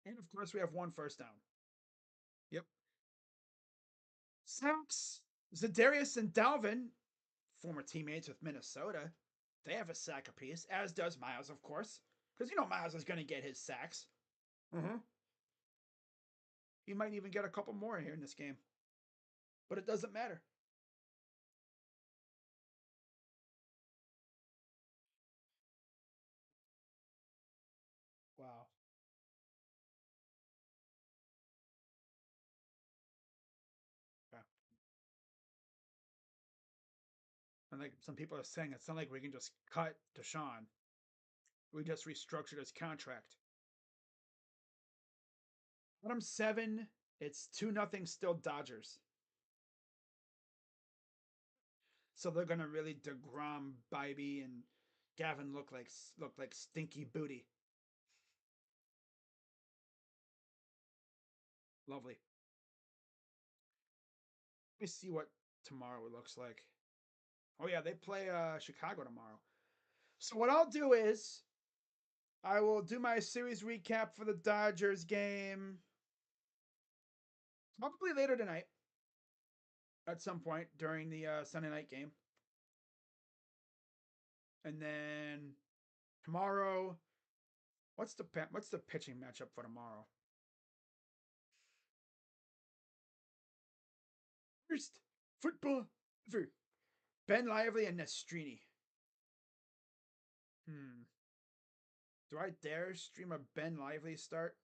And of course, we have 1 first down. Yep. Sacks. Zadarius and Dalvin, former teammates with Minnesota, they have a sack apiece, as does Miles, of course. Because Miles is going to get his sacks. Mm-hmm. He might even get a couple more here in this game. But it doesn't matter. Wow. Yeah. And like some people are saying, it's not like we can just cut Deshaun. We just restructured his contract. Bottom 7, it's 2-0 still Dodgers. So they're gonna really DeGrom, Bybee, and Gavin look like stinky booty. Lovely. Let me see what tomorrow looks like. Oh yeah, they play Chicago tomorrow. So what I'll do is I will do my series recap for the Dodgers game probably later tonight at some point during the Sunday night game. And then tomorrow, what's the pitching matchup for tomorrow? First football ever. Ben Lively and Nestrini. Hmm. Do I dare stream a Ben Lively start?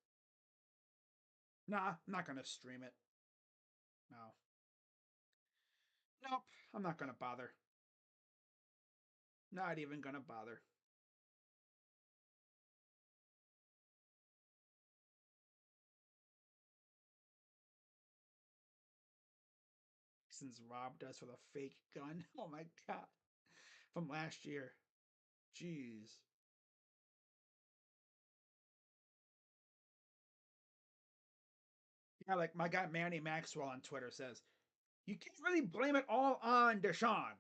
Nah, I'm not gonna stream it. No. Nope, I'm not gonna bother. Not even gonna bother. Since robbed us with a fake gun. Oh my god. From last year. Jeez. Yeah, like my guy Manny Maxwell on Twitter says, you can't really blame it all on Deshaun.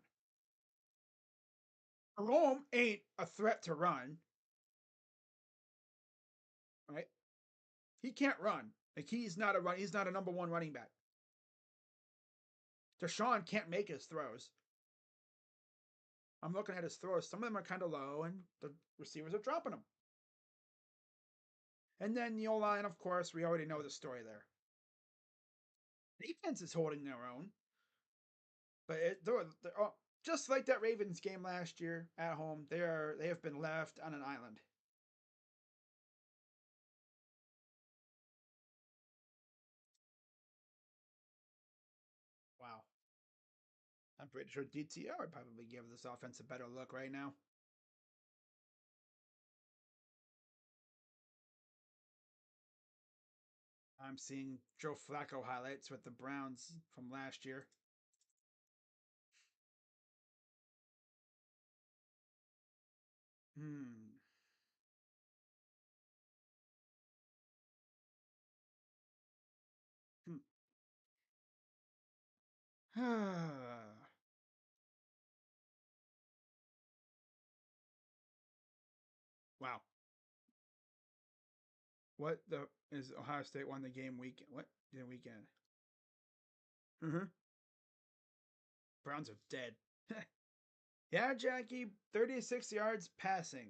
Jerome ain't a threat to run, right? He can't run. Like he's not a number one running back. Deshaun can't make his throws. I'm looking at his throws. Some of them are kind of low, and the receivers are dropping them. And then the O line, of course, we already know the story there. Defense is holding their own, but just like that Ravens game last year at home, they have been left on an island. Wow. I'm pretty sure DTR would probably give this offense a better look right now. I'm seeing Joe Flacco highlights with the Browns from last year. Hmm. Hmm. Wow. What the is Ohio State won the game weekend? What the weekend? Mm-hmm. Browns are dead. Yeah, Jackie, 36 yards passing.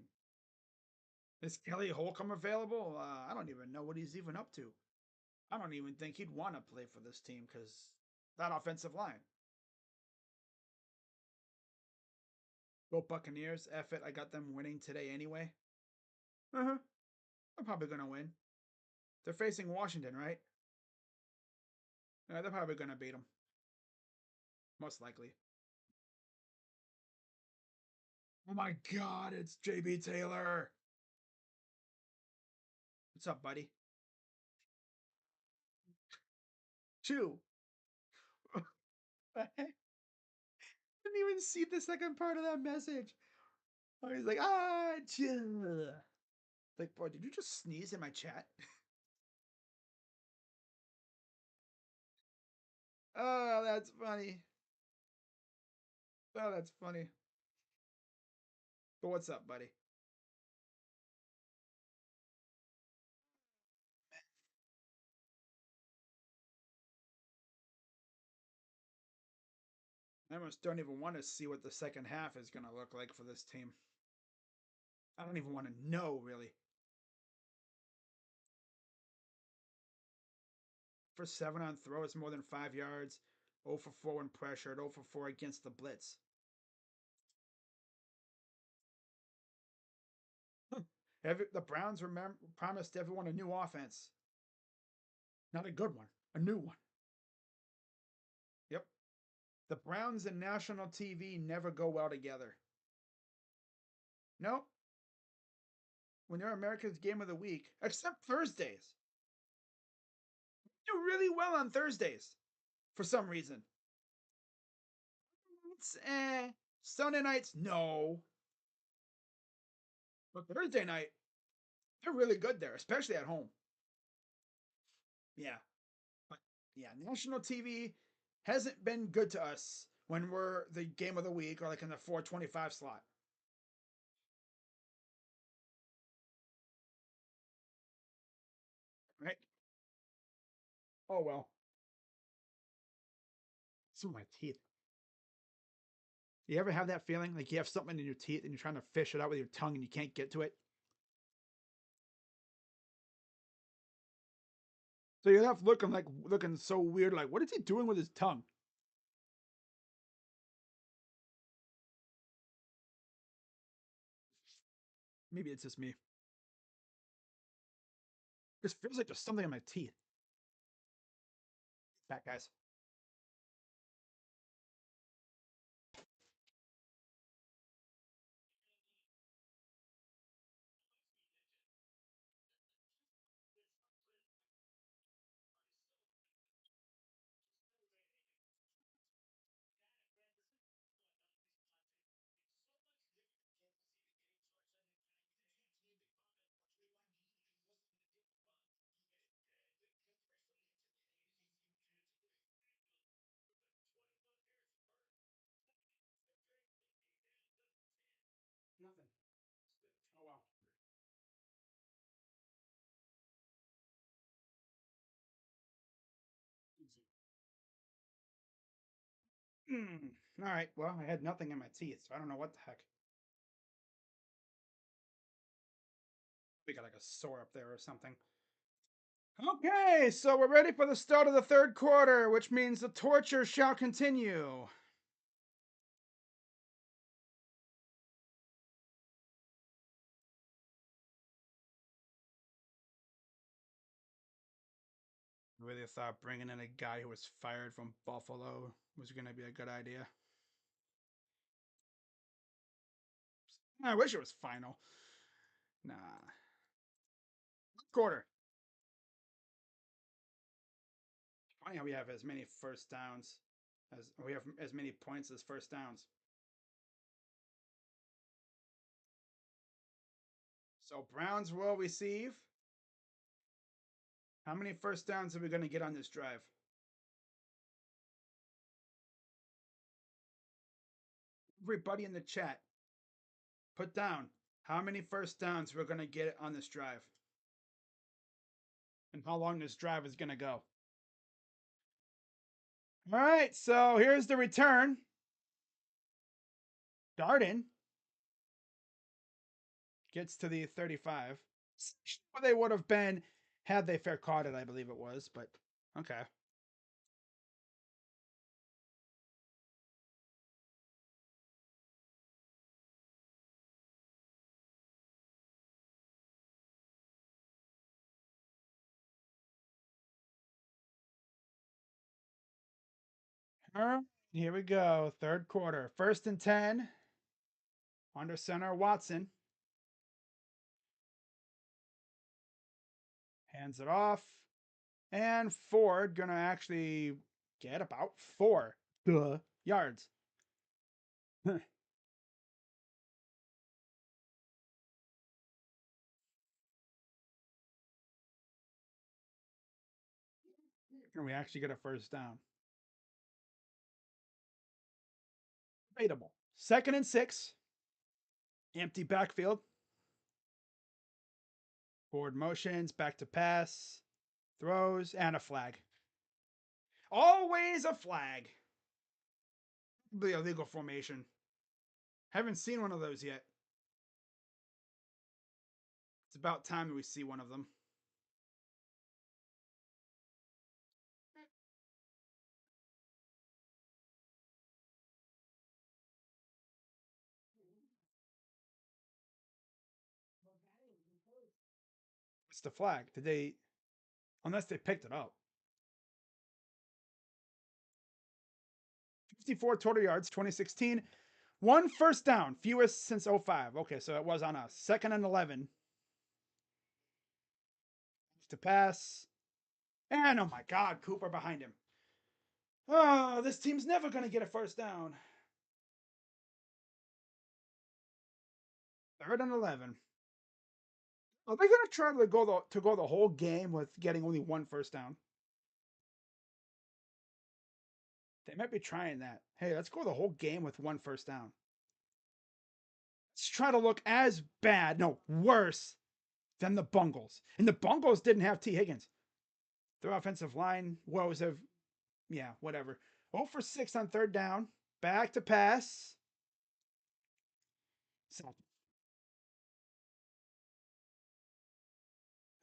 Is Kelly Holcomb available? I don't even know what he's even up to. I don't even think he'd want to play for this team because that offensive line. Go Buccaneers. F it. I got them winning today anyway. Uh-huh. I'm probably going to win. They're facing Washington, right? They're probably going to beat them. Most likely. Oh my God, it's JB Taylor. What's up, buddy? Chew. I didn't even see the second part of that message. Oh, he's like, chill. Like, bro, did you just sneeze in my chat? Oh, that's funny. Oh, that's funny. But what's up, buddy? I almost don't even want to see what the second half is going to look like for this team. I don't even want to know, really. For 7 on throws, more than 5 yards. 0 for 4 when pressured. 0 for 4 against the blitz. The Browns promised everyone a new offense. Not a good one, a new one. Yep. The Browns and national TV never go well together. Nope. When they're America's game of the week, except Thursdays. Do really well on Thursdays for some reason. It's Sunday nights, no. But Thursday night, they're really good there, especially at home. Yeah. But yeah, national TV hasn't been good to us when we're the game of the week or like in the 425 slot. Right? Oh well. Some of my teeth. You ever have that feeling like you have something in your teeth and you're trying to fish it out with your tongue and you can't get to it? So you're left looking so weird, like what is he doing with his tongue? Maybe it's just me. It just feels like there's something in my teeth. That guys. Nothing. Oh well. Easy. Mm. All right. Well, I had nothing in my teeth, so I don't know what the heck. We got like a sore up there or something. Okay, so we're ready for the start of the third quarter, which means the torture shall continue. Really thought bringing in a guy who was fired from Buffalo was going to be a good idea. I wish it was final. Nah. Quarter. Funny how we have as many first downs as we have as many points as first downs. So Browns will receive. How many first downs are we going to get on this drive? Everybody in the chat, put down how many first downs we're going to get on this drive and how long this drive is going to go. All right, so here's the return. Darden gets to the 35. What they would have been had they fair caught it, I believe it was, but okay. All right, here we go. Third quarter. 1st and 10. Under center, Watson. Hands it off. And Ford going to actually get about 4 yards. And we actually get a first down. Debatable. 2nd and 6. Empty backfield. Forward motions, back to pass, throws, and a flag. Always a flag. The illegal formation. Haven't seen one of those yet. It's about time we see one of them. It's the flag. Did they, unless they picked it up. 54 total yards, 2016. 1 first down, fewest since 05. Okay, so it was on us. 2nd and 11. To pass. And oh my God, Cooper behind him. Oh, this team's never going to get a first down. 3rd and 11. Are they going to try to go the whole game with getting only 1 first down? They might be trying that. Hey, let's go the whole game with 1 first down. Let's try to look as bad, no, worse than the Bungles. And the Bungles didn't have T. Higgins. Their offensive line woes have, yeah, whatever. 0 for 6 on 3rd down. Back to pass. So,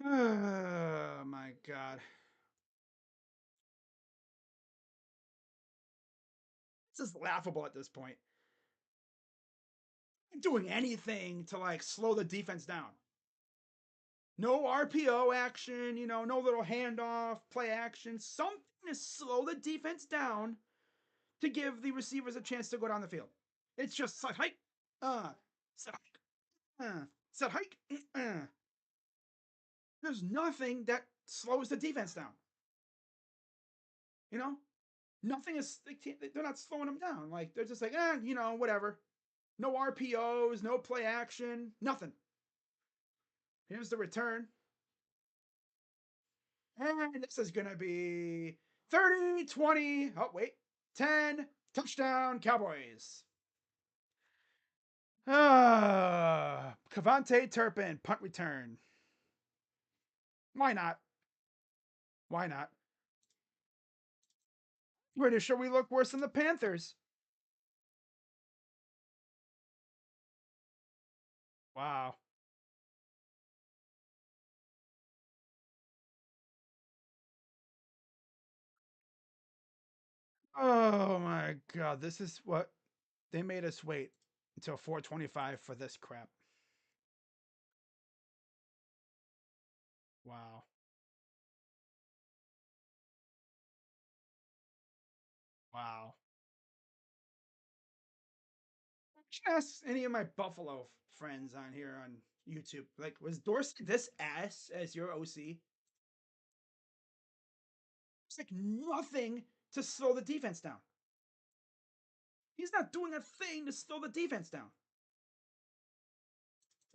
oh my God. This is laughable at this point. Doing anything to like slow the defense down. No RPO action, no little handoff, play action, something to slow the defense down to give the receivers a chance to go down the field. It's just set hike, set hike, set hike. There's nothing that slows the defense down. Nothing is, they're not slowing them down. Like, they're just like, whatever. No RPOs, no play action, nothing. Here's the return. And this is going to be 30, 20. Oh, wait. 10. Touchdown, Cowboys. Cavante Turpin, punt return. Why not? Why not? Pretty sure we look worse than the Panthers. Wow. Oh my God. This is what they made us wait until 4:25 for this crap. Wow. Wow. Should ask any of my Buffalo friends on here on YouTube. Like, was Dorsey this ass as your OC? It's like nothing to slow the defense down. He's not doing a thing to slow the defense down.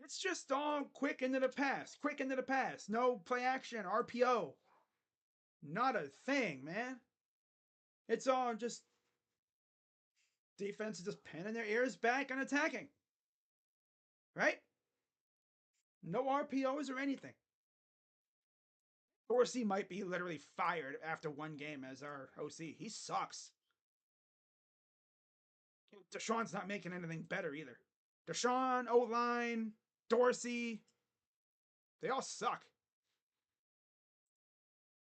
It's just all quick into the pass, quick into the pass. No play action, RPO. Not a thing, man. It's all just Defense is just pinning their ears back and attacking. Right? No RPOs or anything. Dorsey might be literally fired after one game as our OC. He sucks. Deshaun's not making anything better either. Deshaun, O-line, Dorsey, they all suck.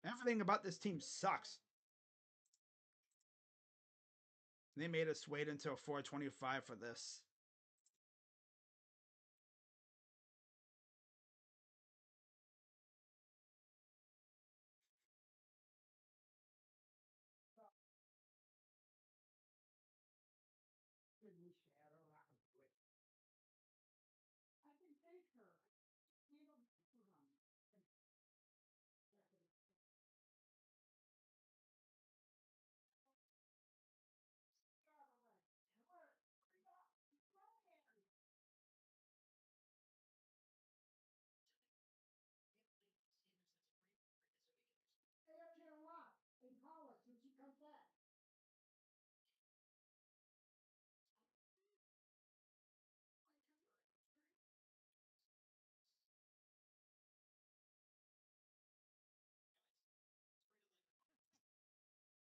Everything about this team sucks. They made us wait until 425 for this.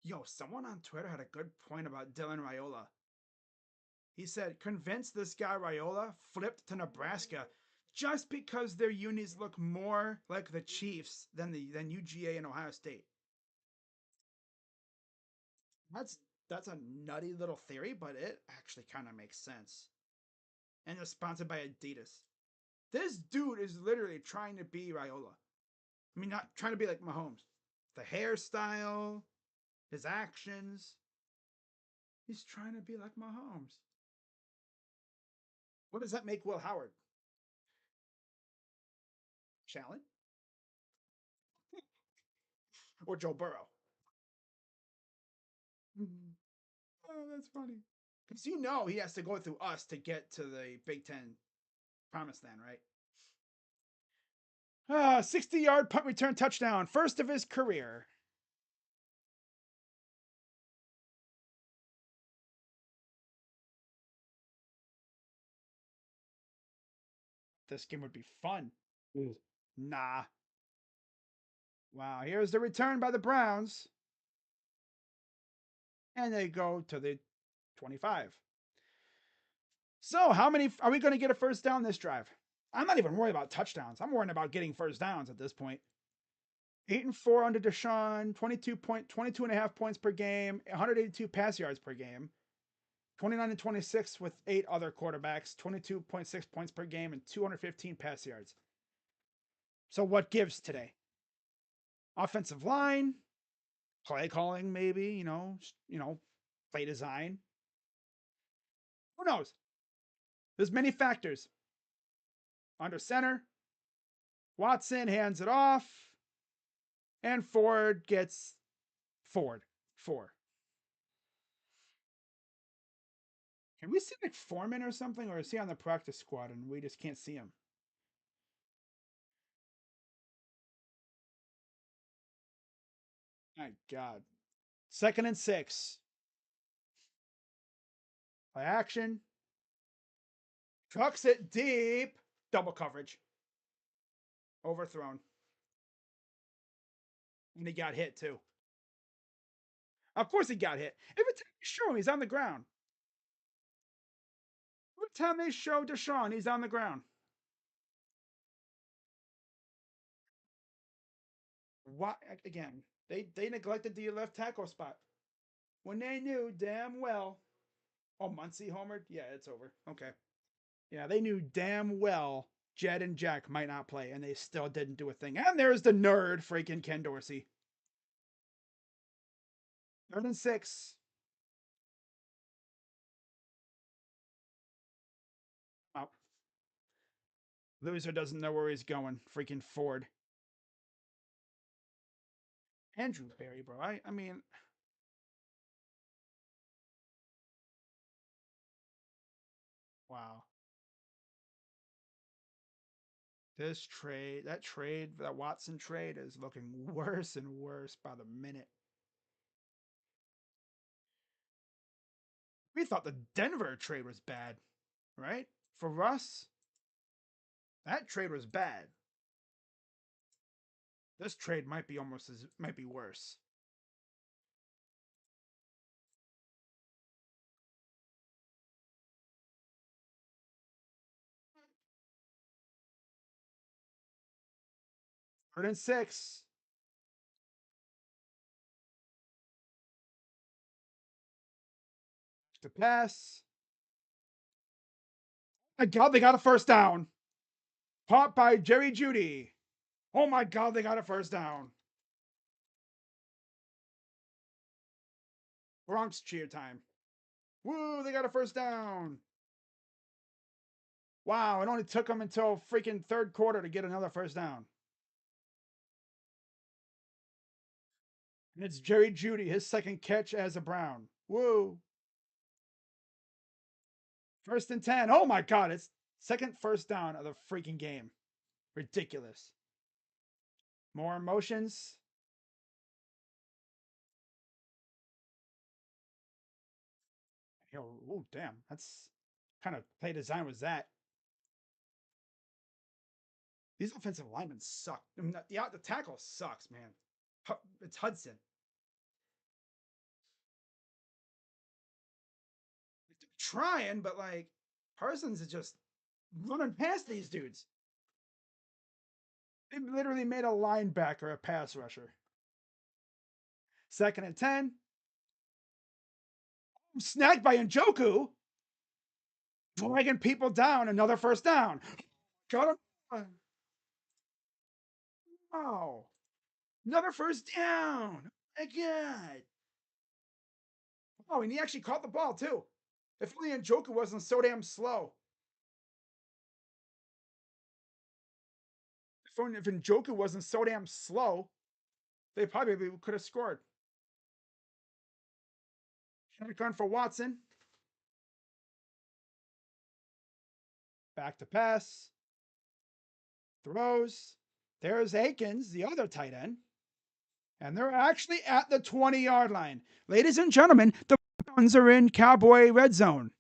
Yo, someone on Twitter had a good point about Dylan Raiola. He said, convinced this guy Raiola flipped to Nebraska just because their unis look more like the Chiefs than UGA and Ohio State. That's a nutty little theory, but it actually kind of makes sense. And it's sponsored by Adidas. This dude is literally trying to be Raiola. I mean, not trying to be like Mahomes. The hairstyle, his actions. He's trying to be like Mahomes. What does that make Will Howard? Allen? Or Joe Burrow? Oh, that's funny. Because you know he has to go through us to get to the Big Ten promised land, right? 60-yard punt return touchdown. First of his career. This game would be fun. Nah. Wow, here's the return by the Browns. And they go to the 25. So, how many are we going to get a first down this drive? I'm not even worried about touchdowns. I'm worried about getting first downs at this point. 8-4 under Deshaun, 22 and a half points per game, 182 pass yards per game. 29-26 with 8 other quarterbacks, 22.6 points per game, and 215 pass yards. So what gives today? Offensive line, play calling, maybe, play design. Who knows? There's many factors. Under center, Watson hands it off, and Ford gets Ford. 4. Can we see McForman or something, or is he on the practice squad and we just can't see him? My God. 2nd and 6. Play action. Trucks it deep. Double coverage. Overthrown. And he got hit too. Of course he got hit. Every time they show him, he's on the ground. Every time they show Deshaun, he's on the ground. Why again? They neglected the left tackle spot when they knew damn well. Oh, Muncie homered? Yeah, it's over. Okay. Yeah, they knew damn well Jed and Jack might not play, and they still didn't do a thing. And there's the nerd freaking Ken Dorsey. 3rd and 6. Oh. Loser doesn't know where he's going. Freaking Ford. Andrew Berry, bro. I mean, wow. That Watson trade is looking worse and worse by the minute. We thought the Denver trade was bad, right? For Russ, that trade was bad. This trade might be might be worse. Third and 6. To pass. My God, they got a first down. Caught by Jerry Jeudy. Oh my God, they got a first down. Bronx cheer time. Woo, they got a first down. Wow, it only took them until freaking third quarter to get another first down. And it's Jerry Jeudy, his second catch as a Brown. Woo. First and 10. Oh my God, it's second first down of the freaking game. Ridiculous. More emotions. Oh, damn. That's kind of play design was that. These offensive linemen suck. I mean, the tackle sucks, man. It's Hudson. They're trying, but like Parsons is just running past these dudes. They literally made a linebacker a pass rusher. Second and 10. Snagged by Njoku. Dragging people down. Another first down. Got him. Oh. Another first down. Again. Oh, and he actually caught the ball too. If only Njoku wasn't so damn slow. If Njoku wasn't so damn slow, they probably could have scored. Shotgun for Watson. Back to pass. Throws. There's Akins, the other tight end. And they're actually at the 20-yard line. Ladies and gentlemen, the Browns are in Cowboy red zone.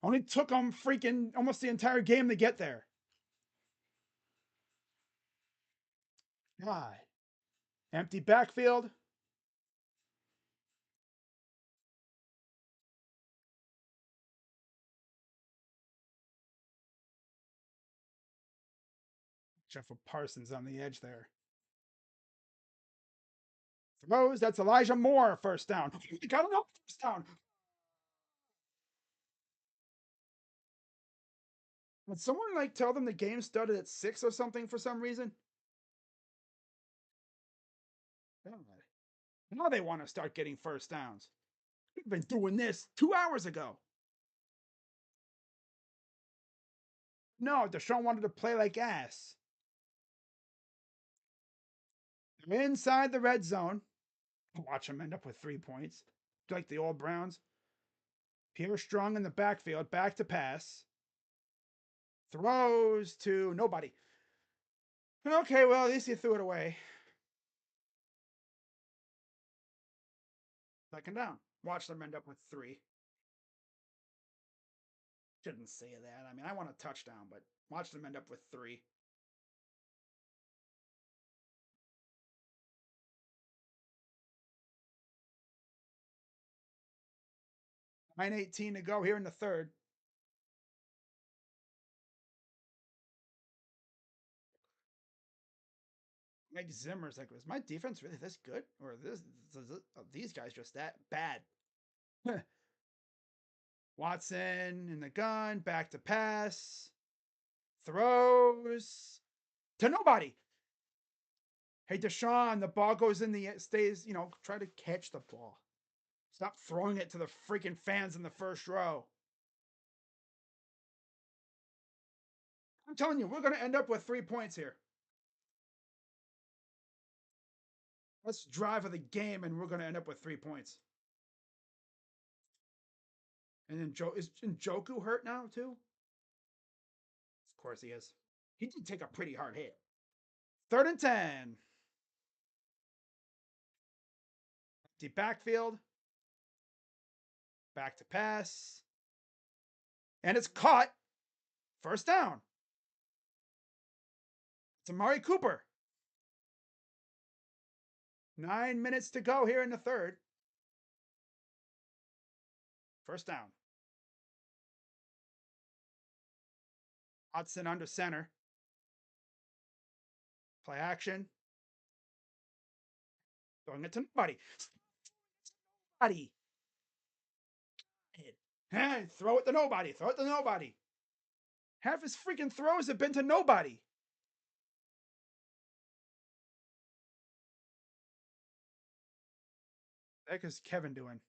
Only took them freaking almost the entire game to get there. God. Empty backfield. Jeff Parsons on the edge there. Throws. That's Elijah Moore. First down. He got another first down. Would someone like tell them the game started at 6 or something for some reason? Now they want to start getting first downs. We've been doing this 2 hours ago. No, Deshaun wanted to play like ass. They're inside the red zone. Watch them end up with 3 points. Like the old Browns. Pierre Strong in the backfield. Back to pass. Throws to nobody. Okay, well, at least he threw it away. Second down. Watch them end up with 3. Shouldn't say that. I mean, I want a touchdown, but watch them end up with 3. 9:18 to go here in the third. Mike Zimmer's like, was my defense really this good? Or are these guys just that bad? Watson in the gun, back to pass. Throws to nobody. Hey, Deshaun, the ball goes in the stays, try to catch the ball. Stop throwing it to the freaking fans in the first row. I'm telling you, we're going to end up with 3 points here. Let's drive of the game, and we're going to end up with 3 points. And then is Njoku hurt now, too? Of course he is. He did take a pretty hard hit. Third and 10. Deep backfield. Back to pass. And it's caught. First down. It's Amari Cooper. 9 minutes to go here in the third. First down. Hudson under center. Play action. Throwing it to nobody. Nobody. Hey, throw it to nobody. Throw it to nobody. Half his freaking throws have been to nobody. What the heck is Kevin doing?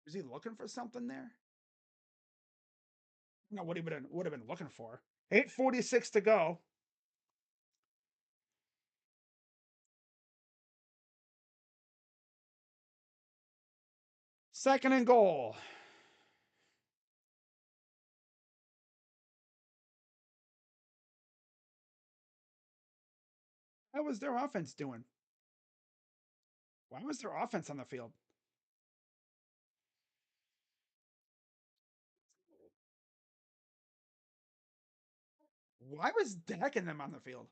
Is he looking for something there? No, what he would have been looking for. 8:46 to go. Second and goal. How was their offense doing? Why was their offense on the field? Why was Dak and them on the field?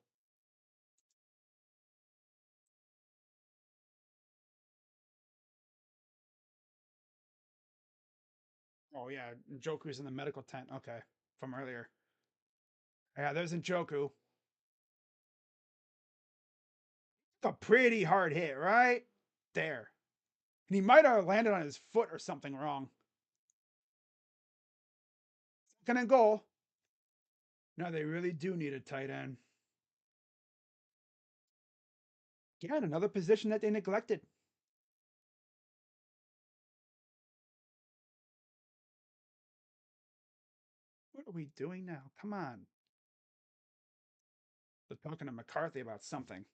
Oh yeah, Njoku's in the medical tent. Okay, from earlier. Yeah, there's Njoku. A pretty hard hit, right? There. And he might have landed on his foot or something wrong. Second and goal. No, they really do need a tight end. Again, another position that they neglected. What are we doing now? Come on. They're talking to McCarthy about something.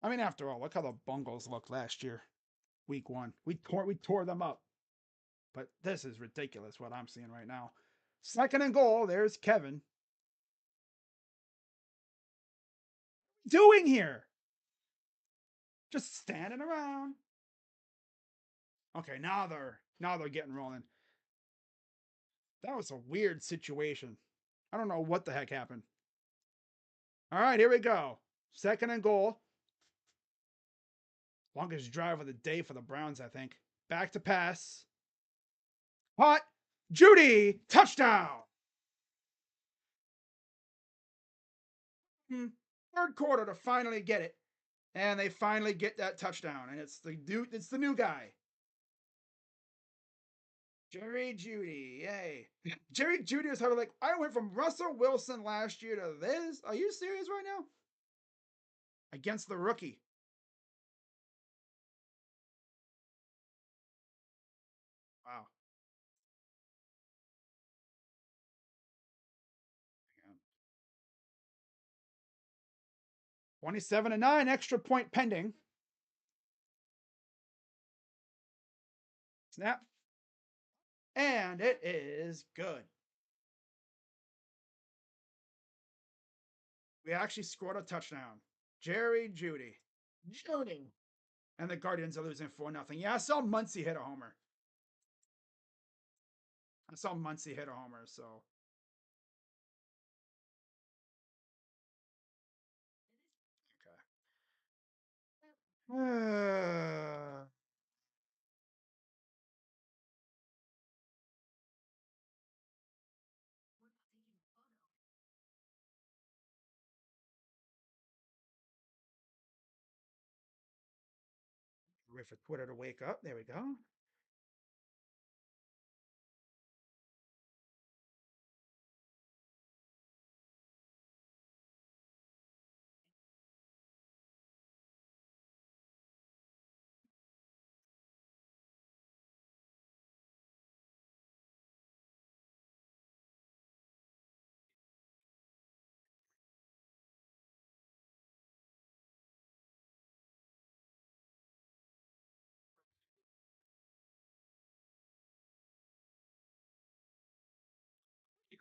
I mean, after all, look how the Bungles looked last year, week 1. We tore them up. But this is ridiculous what I'm seeing right now. Second and goal. There's Kevin. What are we doing here? Just standing around. Okay, now they're getting rolling. That was a weird situation. I don't know what the heck happened. All right, here we go. Second and goal. Longest drive of the day for the Browns, I think. Back to pass. Hot. Judy. Touchdown. Third quarter to finally get it. And they finally get that touchdown. And it's the new guy. Jerry Judy. Yay. Jerry Judy is like, I went from Russell Wilson last year to this. Are you serious right now? Against the rookie. Wow. 27-9, extra point pending. Snap. And it is good. We actually scored a touchdown. Jerry Judy. Judy. And the Guardians are losing 4-0. Yeah, I saw Muncie hit a homer. So okay. Wait for Twitter to wake up. There we go.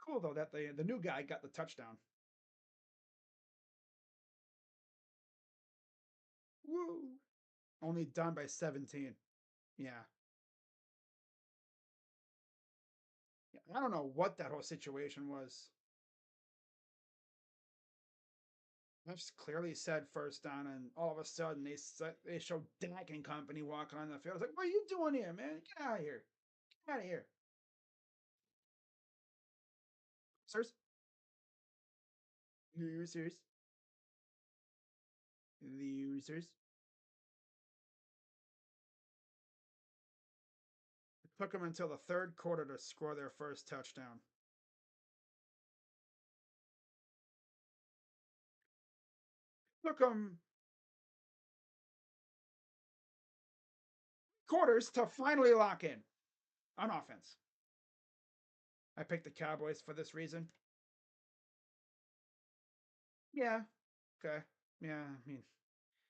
Cool though that the new guy got the touchdown. Woo! Only down by 17. Yeah. I don't know what that whole situation was. I've clearly said first down, and all of a sudden they show Dak and company walking on the field. I was like, "What are you doing here, man? Get out of here! Get out of here!" Sirs, losers, losers. It took them until the third quarter to score their first touchdown. It took them quarters to finally lock in on offense. I picked the Cowboys for this reason. Yeah. Okay. Yeah. I mean,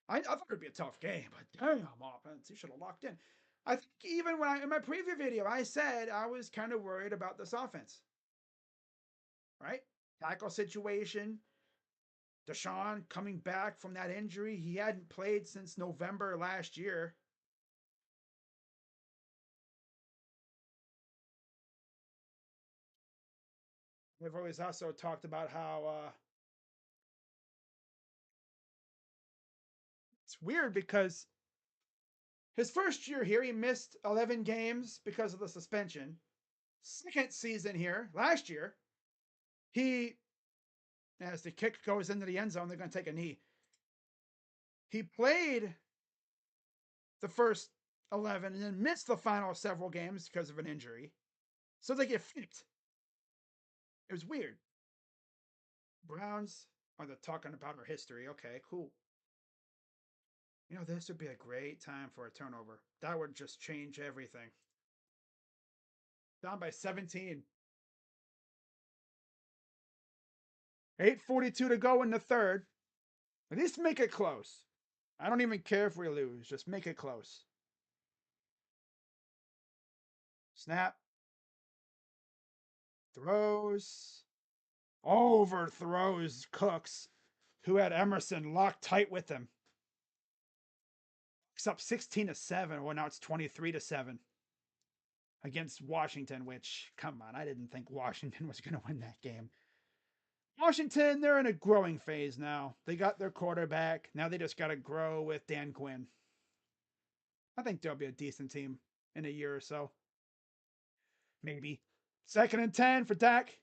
I thought it'd be a tough game, but damn, offense, you should have locked in. I think even when in my preview video, I said I was kind of worried about this offense, right? Tackle situation. Deshaun coming back from that injury. He hadn't played since November last year. We've always also talked about how it's weird because his first year here, he missed 11 games because of the suspension. Second season here, last year, he, as the kick goes into the end zone, they're going to take a knee. He played the first 11 and then missed the final several games because of an injury. So they get flipped. It was weird. Browns are the talking about our history. Okay, cool. You know, this would be a great time for a turnover. That would just change everything. Down by 17. 8:42 to go in the third. At least make it close. I don't even care if we lose. Just make it close. Snap. Throws. Overthrows Cooks, who had Emerson locked tight with him. It's up 16-7. Well, now it's 23-7 against Washington, which, come on, I didn't think Washington was going to win that game. Washington, they're in a growing phase now. They got their quarterback. Now they just got to grow with Dan Quinn. I think they'll be a decent team in a year or so. Maybe. 2nd and 10 for Dak.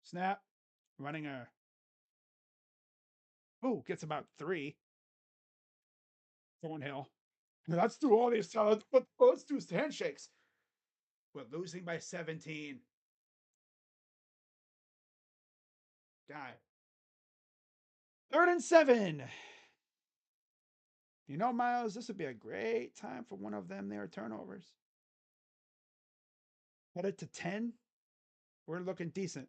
Snap. Running a. Oh, gets about 3. Thornhill. Let's do all these. Let's do handshakes. We're losing by 17. God. 3rd and 7. You know, Miles, this would be a great time for one of them there turnovers. Cut it to 10. We're looking decent.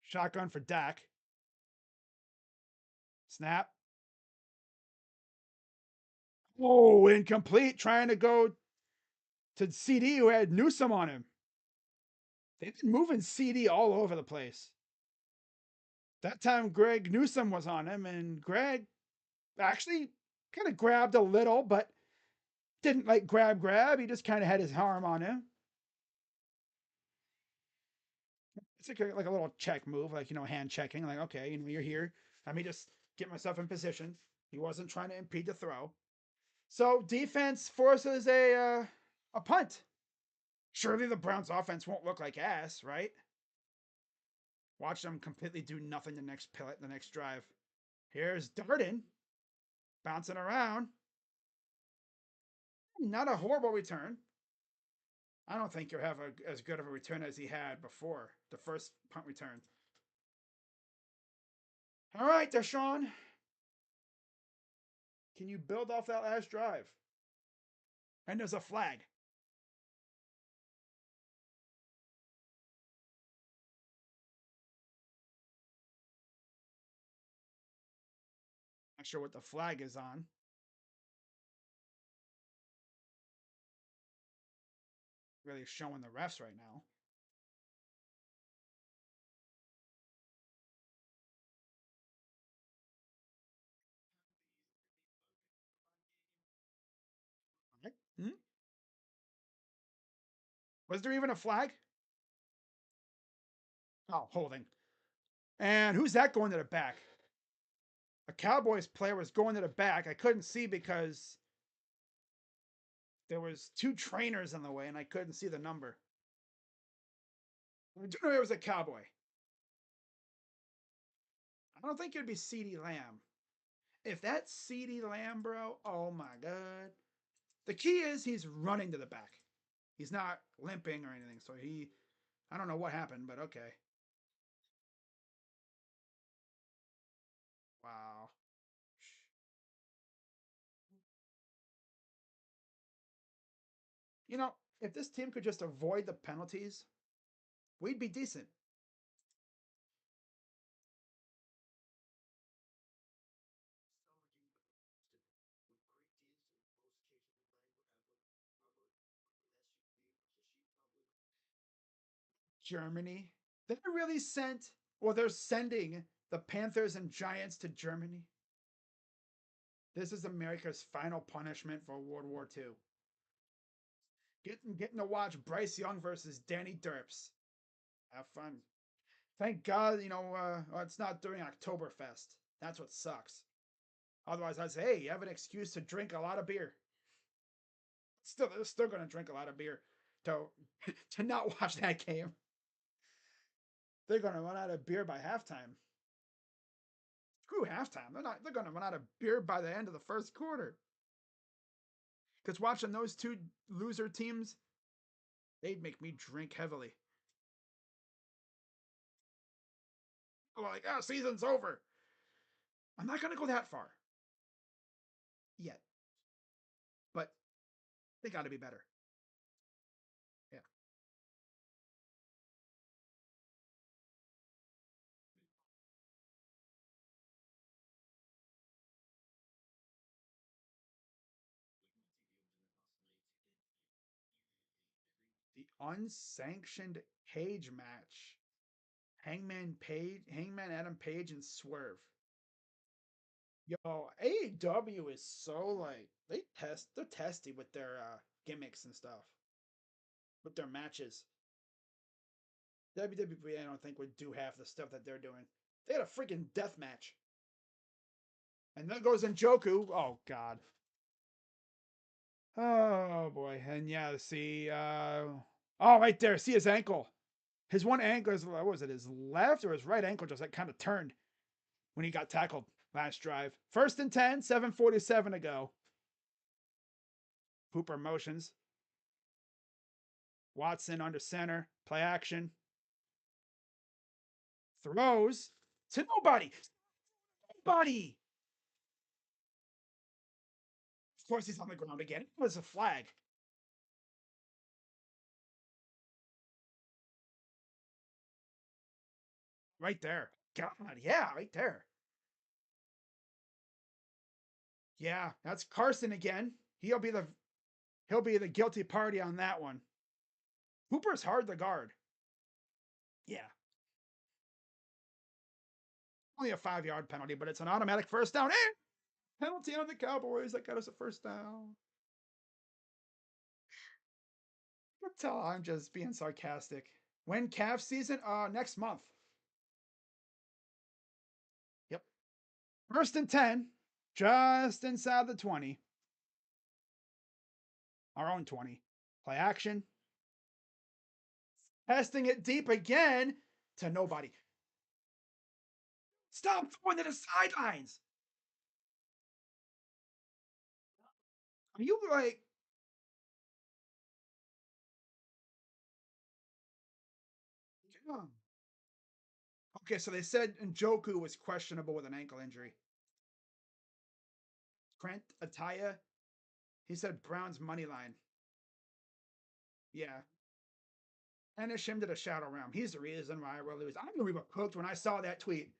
Shotgun for Dak. Snap. Oh, incomplete. Trying to go to CD who had Newsom on him. They've been moving CD all over the place. That time Greg Newsom was on him, and Greg actually kind of grabbed a little, but didn't like grab. He just kind of had his arm on him. It's like a little check move, like, hand checking. Like, okay, you're here. Let me just get myself in position. He wasn't trying to impede the throw. So defense forces a punt. Surely the Browns offense won't look like ass, right? Watch them completely do nothing the next drive. Here's Darden bouncing around. Not a horrible return. I don't think you'll have as good of a return as he had before the first punt return. All right, Deshaun. Can you build off that last drive? And there's a flag. Not sure what the flag is on. really showing the refs right now. Hmm? Was there even a flag? Oh, holding. And who's that going to the back? A Cowboys player was going to the back. I couldn't see because there was two trainers in the way and I couldn't see the number. I do know it was a Cowboy. I don't think it'd be CeeDee Lamb. If that's CeeDee Lamb, bro, oh my god. The key is he's running to the back. He's not limping or anything. So I don't know what happened, but okay. Wow. You know, if this team could just avoid the penalties, we'd be decent. Germany. They really sent, well, they're sending the Panthers and Giants to Germany. This is America's final punishment for World War II. Getting to watch Bryce Young versus Danny Derps. Have fun. Thank God, it's not during Oktoberfest. That's what sucks. Otherwise, I'd say, hey, you have an excuse to drink a lot of beer. They're still going to drink a lot of beer to to not watch that game. They're going to run out of beer by halftime. Screw halftime. They're going to run out of beer by the end of the first quarter. Because watching those two loser teams, they'd make me drink heavily. Like, oh, season's over. I'm not going to go that far yet, but they got to be better. Yeah. The unsanctioned cage match. Hangman Adam Page, and Swerve. Yo, AEW is so like they're testy with their gimmicks and stuff. With their matches. WWE I don't think would do half the stuff that they're doing. They had a freaking death match. And then goes Njoku. Oh god. Oh boy. And yeah, see oh right there, see his ankle. His one ankle is what was it, his left or his right ankle just like kind of turned when he got tackled last drive. 1st and 10, 7:47 to go. Hooper motions. Watson under center. Play action. Throws to nobody. Nobody. Of course, he's on the ground again. It was a flag. Right there. God, yeah, right there. Yeah, that's Carson again. He'll be the guilty party on that one. Hooper's hard to guard. Yeah. Only a 5-yard penalty, but it's an automatic first down. And penalty on the Cowboys. That got us a first down. You can tell I'm just being sarcastic. When calf season? Next month. Yep. 1st and 10. Just inside the 20. Our own 20. Play action. Testing it deep again to nobody. Stop throwing to the sidelines. Are you like. Okay, so they said Njoku was questionable with an ankle injury. Trent Ataya, he said Brown's money line. Yeah. Finish him to the shadow realm. He's the reason why we're losing. I knew we were cooked when I saw that tweet.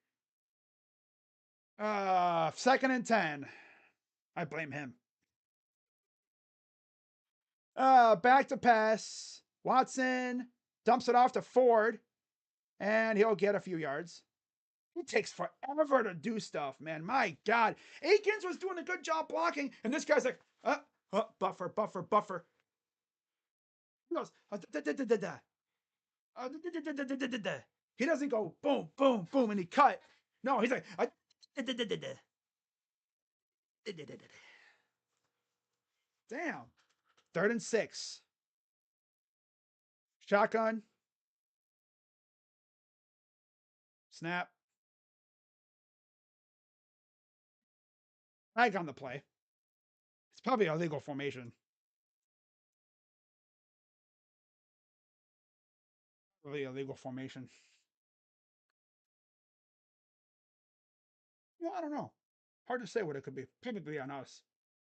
2nd and 10. I blame him. Back to pass. Watson dumps it off to Ford, and he'll get a few yards. It takes forever to do stuff, man. My God. Akins was doing a good job blocking, and this guy's like, buffer, buffer, buffer. He goes, he doesn't go boom, boom, boom, and he cut. No, he's like, damn. 3rd and 6. Shotgun. Snap. Flag on the play. It's probably a legal formation. Really a legal formation. Well, I don't know. Hard to say what it could be. Probably on us.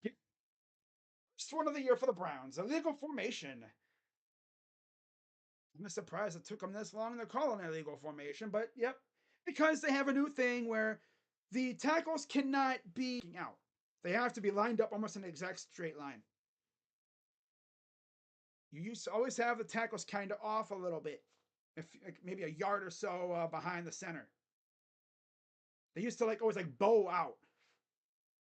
First one of the year for the Browns. A legal formation. I'm surprised it took them this long to call an illegal formation, but yep. Because they have a new thing where the tackles cannot be out. They have to be lined up almost in an exact straight line. You used to always have the tackles kind of off a little bit, if like maybe a yard or so behind the center. They used to always bow out.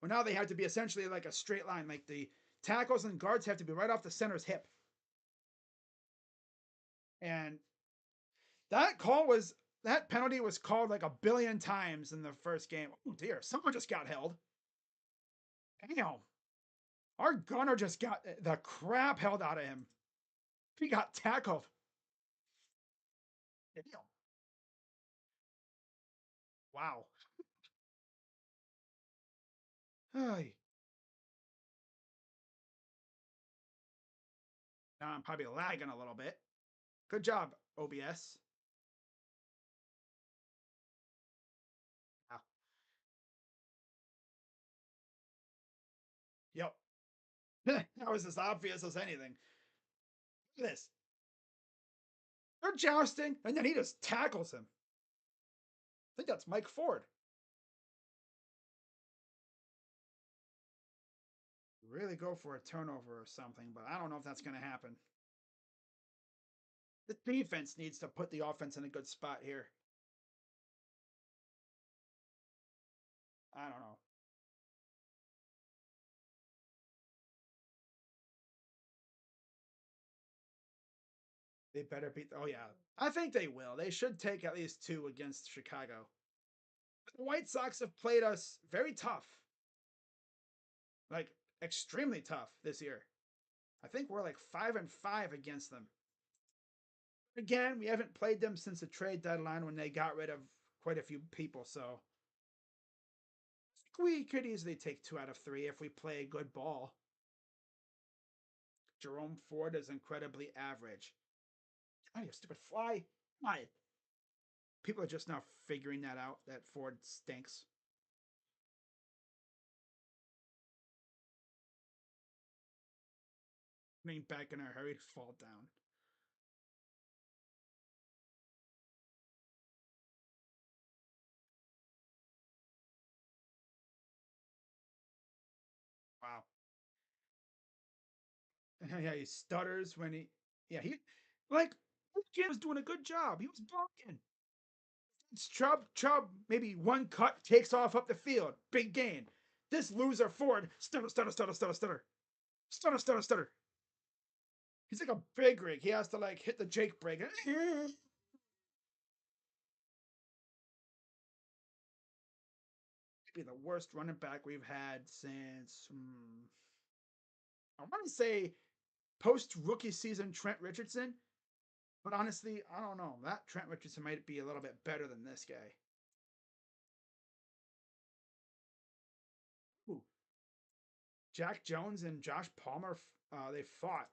Well, now they have to be essentially like a straight line. Like the tackles and guards have to be right off the center's hip. And that penalty was called like a billion times in the first game. Oh dear, someone just got held. Damn. Our gunner just got the crap held out of him. He got tackled. Damn. Wow. Hey. Now I'm probably lagging a little bit. Good job, OBS. Wow. Yep. That was as obvious as anything. Look at this. They're jousting, and then he just tackles him. I think that's Mike Ford. Really go for a turnover or something, but I don't know if that's going to happen. The defense needs to put the offense in a good spot here. I don't know. They better beat. Oh, yeah. I think they will. They should take at least 2 against Chicago. The White Sox have played us very tough. Like, extremely tough this year. I think we're like 5-5 against them. Again, we haven't played them since the trade deadline when they got rid of quite a few people, so we could easily take 2 out of 3 if we play a good ball. Jerome Ford is incredibly average. Oh, you stupid fly. My. People are just now figuring that out, that Ford stinks. Lean back in a hurry, fall down. Wow. Yeah, he stutters when he like kid was doing a good job. He was blocking. It's Chubb, maybe one cut, takes off up the field. Big gain. This loser Ford, stutter, stutter, stutter, stutter, stutter. Stutter, stutter, stutter. He's like a big rig. He has to hit the Jake break. Be the worst running back we've had since I want to say post rookie season Trent Richardson, but honestly, I don't know. That Trent Richardson might be a little bit better than this guy. Ooh. Jack Jones and Josh Palmer, they fought.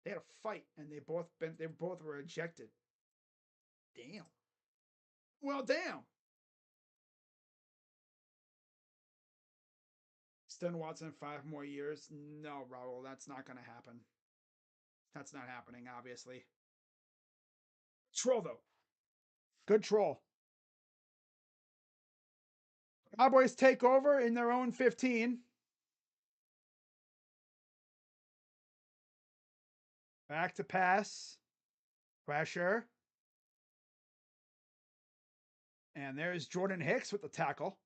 They had a fight, and they both were ejected. Damn. Well, damn. Stan Watson 5 more years. No, Raul, that's not going to happen. That's not happening, obviously. Troll though. Good troll. Cowboys take over in their own 15. Back to pass. Pressure. And there's Jordan Hicks with the tackle.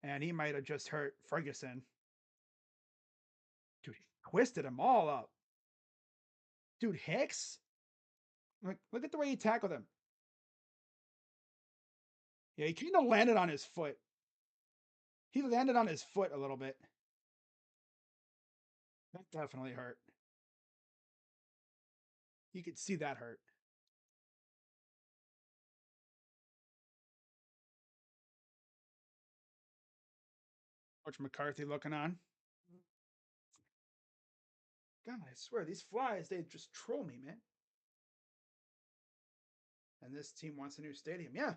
And he might have just hurt Ferguson. Dude, he twisted them all up. Dude, Hicks? Look at the way he tackled him. Yeah, he kind of landed on his foot. He landed on his foot a little bit. That definitely hurt. You could see that hurt. Coach McCarthy looking on. God, I swear, these flies, they just troll me, man. And this team wants a new stadium. Yeah.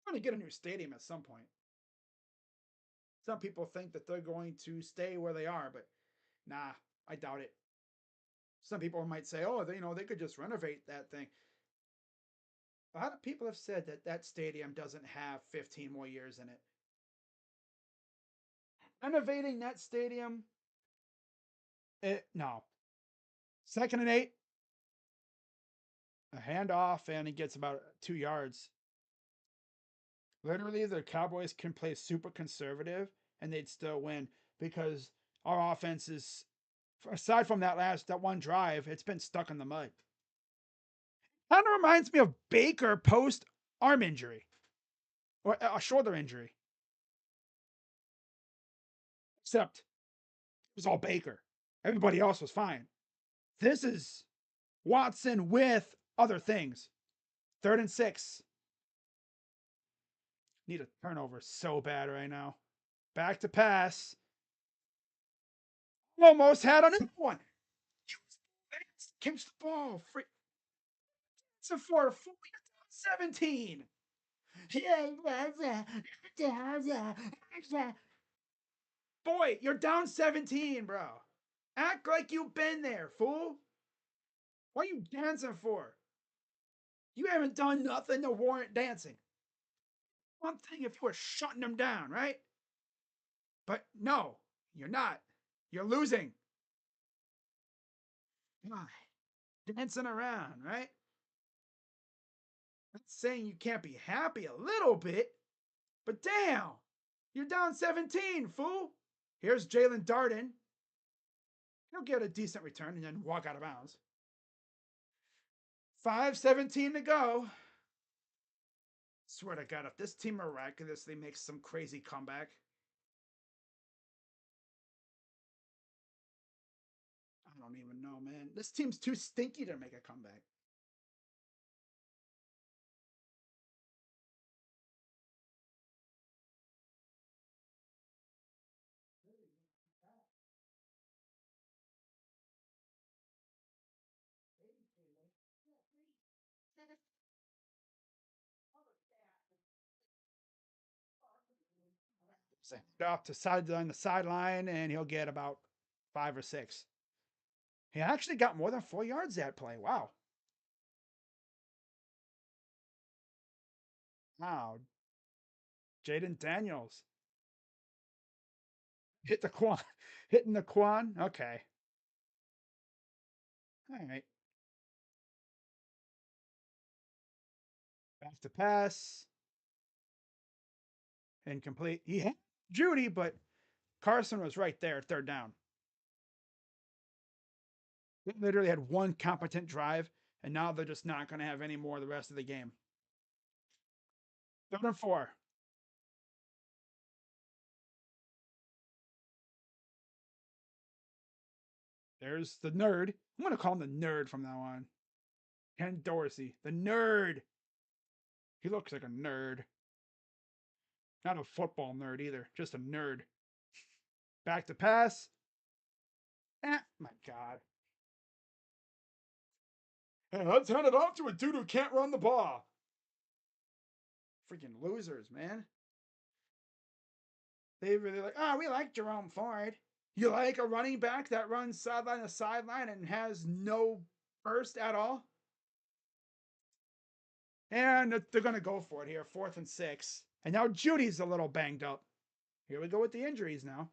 We're going to get a new stadium at some point. Some people think that they're going to stay where they are, but nah, I doubt it. Some people might say, oh, they could just renovate that thing. A lot of people have said that that stadium doesn't have 15 more years in it. Renovating that stadium, no. 2nd and 8, a handoff, and he gets about 2 yards. Literally, the Cowboys can play super conservative and they'd still win because our offense is, aside from that one drive, it's been stuck in the mud. Kind of reminds me of Baker post arm injury or a shoulder injury. Except it was all Baker. Everybody else was fine. This is Watson with other things. 3rd and 6. Need a turnover so bad right now. Back to pass. Almost had another one. Catch the ball. It's a 17. Boy, you're down 17, bro. Act like you've been there, fool. What are you dancing for? You haven't done nothing to warrant dancing. One thing if you were shutting them down, right? But no, you're not. You're losing. God, dancing around, right? Not saying you can't be happy a little bit, but damn, you're down 17, fool. Here's Jalen Darden. He'll get a decent return and then walk out of bounds. 5:17 to go. Swear to God, if this team miraculously makes some crazy comeback, I don't even know, man. This team's too stinky to make a comeback. Off to the sideline, and he'll get about 5 or 6. He actually got more than 4 yards that play. Wow. Wow. Jaden Daniels. Hit the quan. Hitting the quan. Okay. All right. Back to pass. Incomplete. He had Judy, but Carson was right there, 3rd down. They literally had one competent drive, and now they're just not going to have any more the rest of the game. 3rd and 4. There's the nerd. I'm going to call him the nerd from now on. Ken Dorsey, the nerd. He looks like a nerd. Not a football nerd either, just a nerd. Back to pass. My God. Hey, let's hand it off to a dude who can't run the ball. Freaking losers, man. They really we like Jerome Ford. You like a running back that runs sideline to sideline and has no burst at all? And they're going to go for it here, 4th and 6. And now Judy's a little banged up. Here we go with the injuries now.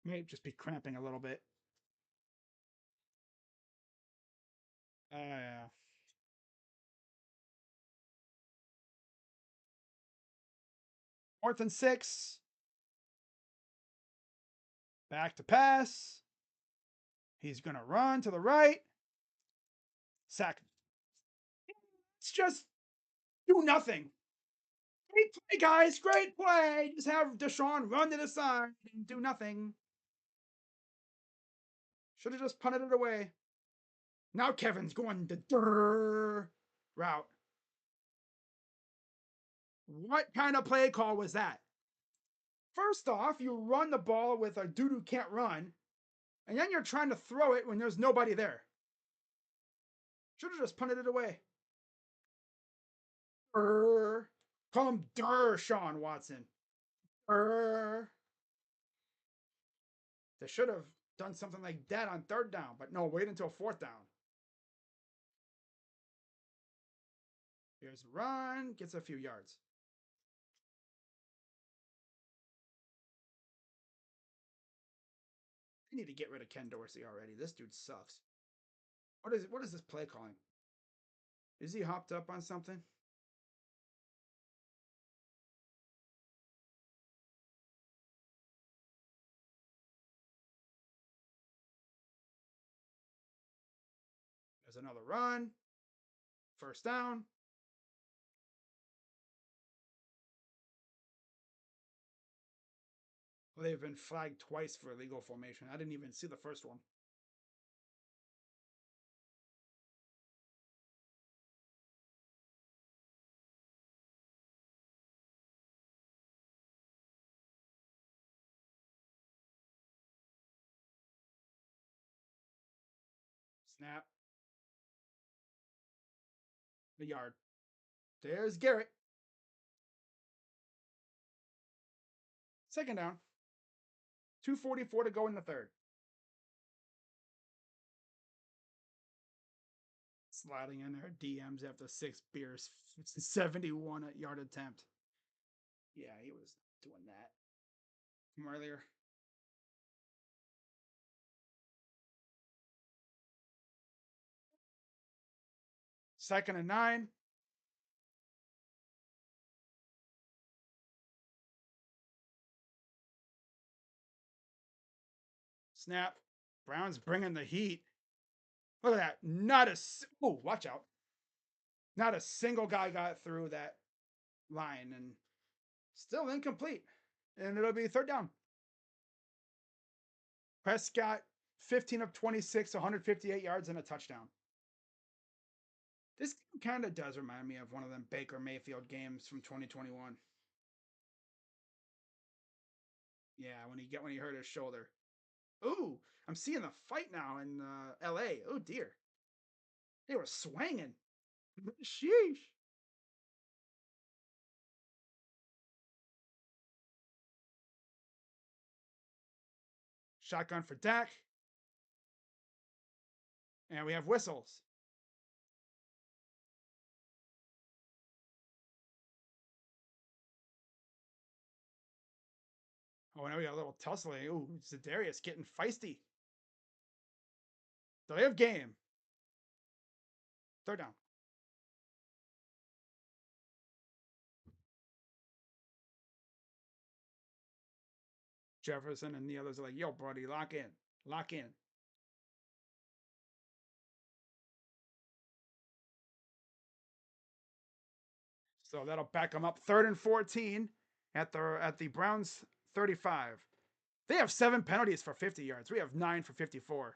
May just be cramping a little bit. Yeah. 4th and 6. Back to pass. He's going to run to the right. Sack. It's just do nothing. Great play, guys. Great play. Just have Deshaun run to the side and do nothing. Should have just punted it away. Now Kevin's going the route. What kind of play call was that? First off, you run the ball with a dude who can't run, and then you're trying to throw it when there's nobody there. Should have just punted it away. Call him Sean Watson. They should have done something like that on 3rd down, but no, wait until 4th down. Here's a run, gets a few yards. They need to get rid of Ken Dorsey already. This dude sucks. What is this play calling? Is he hopped up on something? There's another run. 1st down. Well, they've been flagged twice for illegal formation. I didn't even see the first one. Snap. The yard. There's Garrett. 2nd down. 2:44 to go in the 3rd. Sliding in there DMs after 6 beers. It's a 71-yard attempt. Yeah, he was doing that from earlier. Second and 9. Snap. Browns bringing the heat. Look at that. Not a. Oh, watch out. Not a single guy got through that line, and still incomplete. And it'll be 3rd down. Prescott, 15 of 26, 158 yards and a touchdown. This kind of does remind me of one of them Baker Mayfield games from 2021. Yeah, when he hurt his shoulder. Ooh, I'm seeing a fight now in L.A. Oh dear, they were swinging. Sheesh. Shotgun for Dak, and we have whistles. Oh, now we got a little tussling. Ooh, Za'Darius getting feisty. Delay of game. 3rd down. Jefferson and the others are like, yo, buddy, lock in. Lock in. So that'll back them up 3rd and 14 at the Browns 35. They have 7 penalties for 50 yards. We have 9 for 54.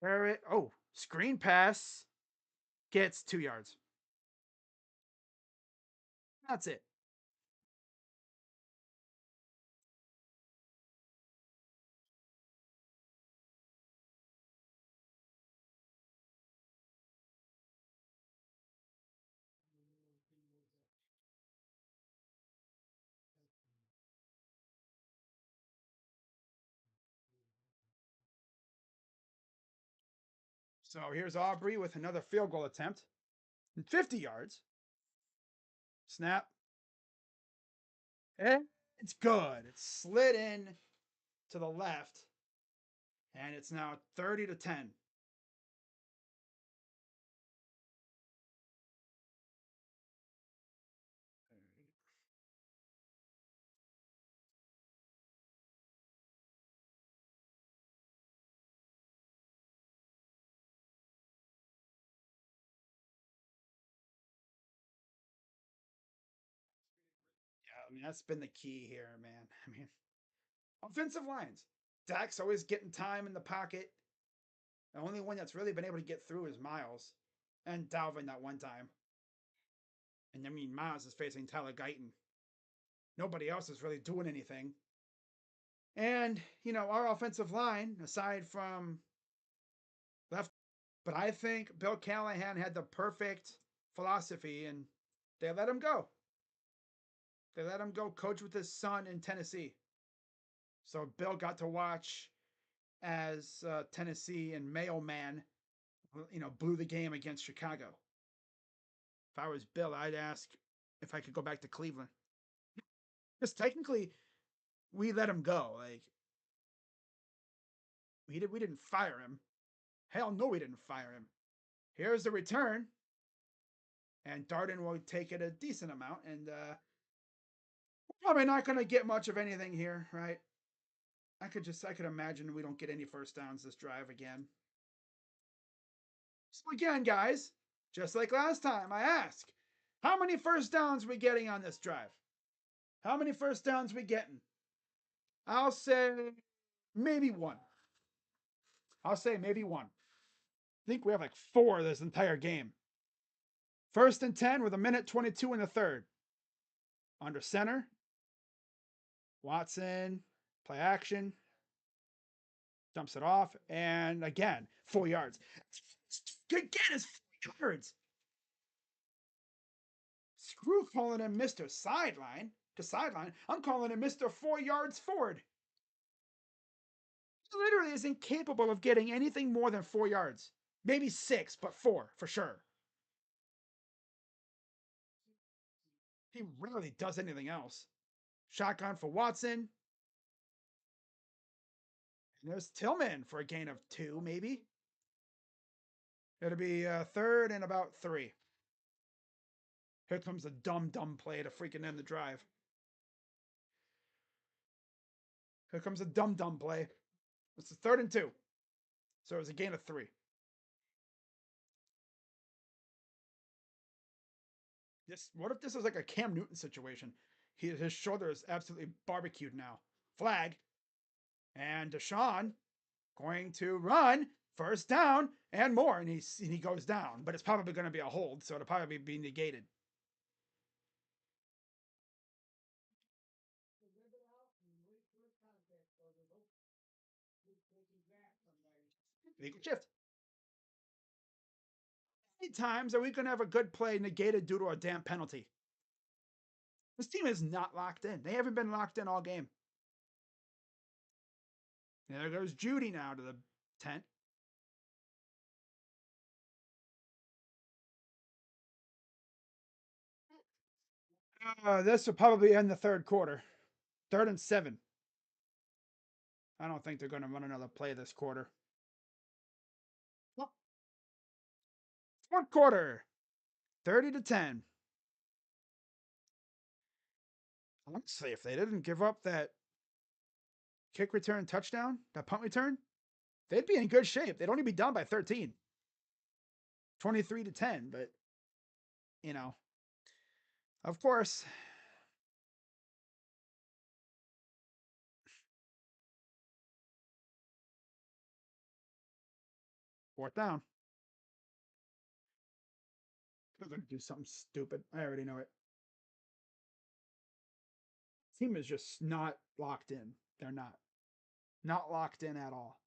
Barrett, screen pass gets 2 yards. That's it. So here's Aubrey with another field goal attempt. 50 yards. Snap. It's good. It's slid in to the left, and it's now 30-10. Yeah, I mean, that's been the key here, man. I mean, offensive lines. Dak's always getting time in the pocket. The only one that's really been able to get through is Miles and Dalvin that one time. And I mean, Miles is facing Tyler Guyton. Nobody else is really doing anything. And, our offensive line, aside from left, but I think Bill Callahan had the perfect philosophy and they let him go. They let him go coach with his son in Tennessee. So Bill got to watch as Tennessee and Mayo Man, blew the game against Chicago. If I was Bill, I'd ask if I could go back to Cleveland. Because technically, we let him go. Like we didn't fire him. Hell no, we didn't fire him. Here's the return, and Darden will take it a decent amount, and we're probably not going to get much of anything here, right? I could imagine we don't get any first downs this drive again. So again, guys, just like last time, I ask, how many first downs we getting on this drive? How many first downs we getting? I'll say maybe one. I'll say maybe one. I think we have like 4 this entire game. 1st and 10 with 1:22 in the third. Under center. Watson, play action. Dumps it off. And again, 4 yards. Again, it's 4 yards. Screw calling him Mr. Sideline to sideline. I'm calling him Mr. 4 yards forward. He literally is incapable of getting anything more than 4 yards. Maybe 6, but 4 for sure. He rarely does anything else. Shotgun for Watson. And there's Tillman for a gain of 2, maybe. It'll be third and about 3. Here comes a dumb play to freaking end the drive. Here comes a dumb play. It's a 3rd and 2. So it was a gain of 3. What if this is like a Cam Newton situation? His shoulder is absolutely barbecued now. Flag. And Deshaun going to run, first down and more, and he goes down. But it's probably going to be a hold, so it'll probably be negated. Legal shift. How many times are we going to have a good play negated due to a damn penalty? This team is not locked in. They haven't been locked in all game. There goes Judy now to the tent. This will probably end the third quarter. 3rd and 7. I don't think they're going to run another play this quarter. Fourth quarter. 30-10. Honestly, if they didn't give up that kick return touchdown, that punt return, they'd be in good shape. They'd only be down by 13. 23-10, but of course. Fourth down. They're going to do something stupid. I already know it. Team is just not locked in. They're not. Not locked in at all.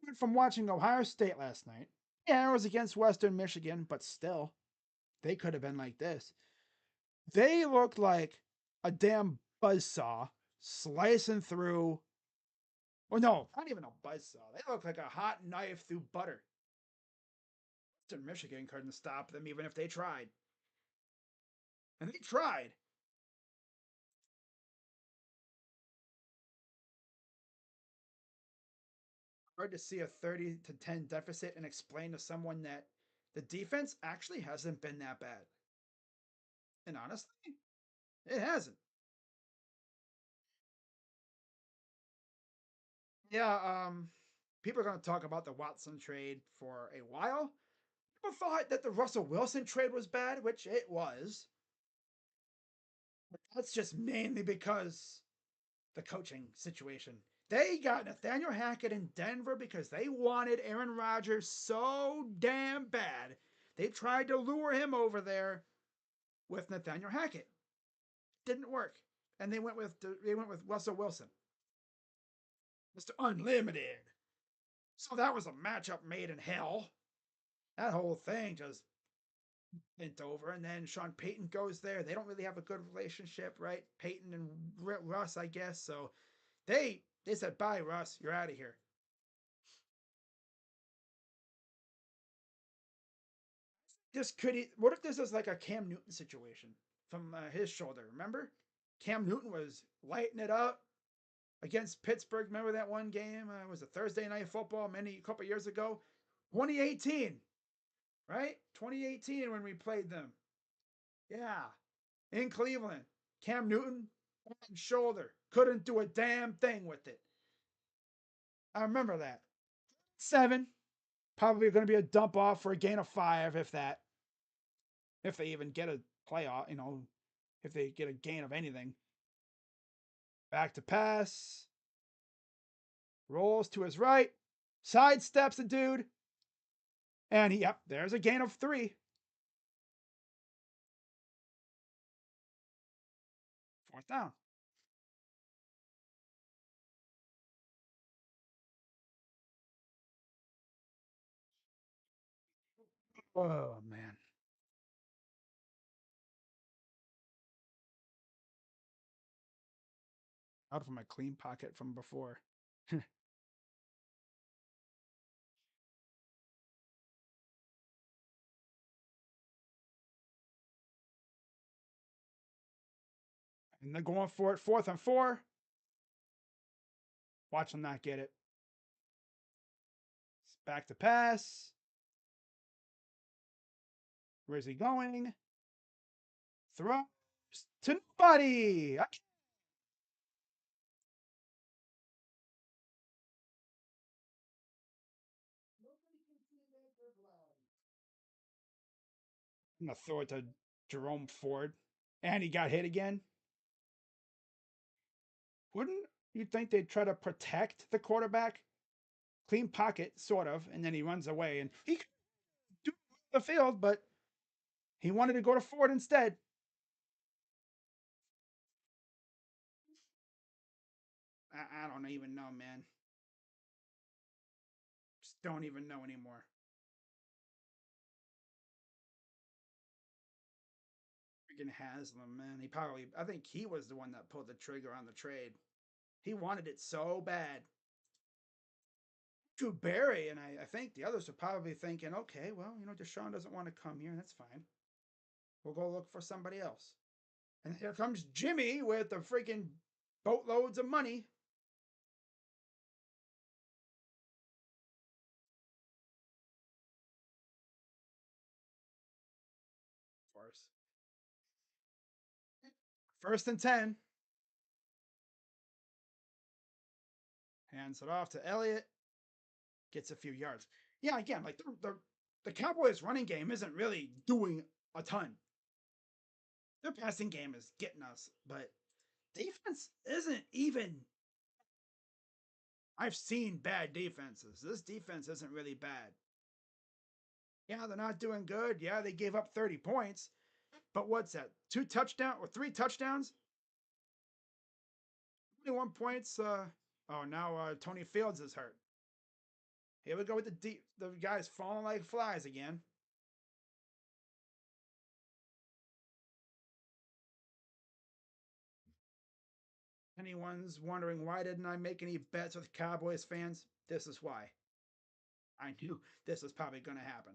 I went from watching Ohio State last night. Yeah, it was against Western Michigan, but still, they could have been like this. They looked like a damn buzzsaw slicing through. Well, no, not even a buzzsaw. They look like a hot knife through butter. Western Michigan couldn't stop them even if they tried. And they tried. Hard to see a 30-10 deficit and explain to someone that the defense actually hasn't been that bad. And honestly, it hasn't. Yeah, people are going to talk about the Watson trade for a while. People thought that the Russell Wilson trade was bad, which it was. But that's just mainly because the coaching situation. They got Nathaniel Hackett in Denver because they wanted Aaron Rodgers so damn bad. They tried to lure him over there with Nathaniel Hackett. Didn't work, and they went with Russell Wilson, Mr. Unlimited. So that was a matchup made in hell. That whole thing just bent over, and then Sean Payton goes there. They don't really have a good relationship, right? Payton and Russ, I guess. So they said, "Bye, Russ. You're out of here." This could. What if this is like a Cam Newton situation from his shoulder? Remember, Cam Newton was lighting it up against Pittsburgh. Remember that one game? It was a Thursday night football a couple years ago, 2018, right? 2018 when we played them. Yeah, in Cleveland. Cam Newton, shoulder, couldn't do a damn thing with it. I remember that. 7, probably going to be a dump off for a gain of 5, if that. If they even get a playoff, if they get a gain of anything. Back to pass. Rolls to his right. Sidesteps a dude. And there's a gain of 3. Fourth down. Oh, man. Out of my clean pocket from before. And they're going for it. 4th and 4. Watch them not get it. Back to pass. Where's he going? Throws to nobody. I'm going to throw it to Jerome Ford. And he got hit again. Wouldn't you think they'd try to protect the quarterback? Clean pocket, sort of, and then he runs away. And he could do the field, but he wanted to go to Ford instead. I don't even know, man. Just don't even know anymore. Freaking Haslam, man. I think he was the one that pulled the trigger on the trade. He wanted it so bad. Drew Barry, and I think the others are probably thinking, okay, well, Deshaun doesn't want to come here. That's fine. We'll go look for somebody else. And here comes Jimmy with the freaking boatloads of money. Of course. 1st and 10. Hands it off to Elliott. Gets a few yards. Yeah, again, like the Cowboys' running game isn't really doing a ton. Their passing game is getting us, but defense isn't even. I've seen bad defenses. This defense isn't really bad. Yeah, they're not doing good. Yeah, they gave up 30 points. But what's that? 3 touchdowns? 21 points. Oh, now Tony Fields is hurt. Here we go with the guys falling like flies again. Anyone's wondering why didn't I make any bets with Cowboys fans? This is why. I knew this was probably going to happen.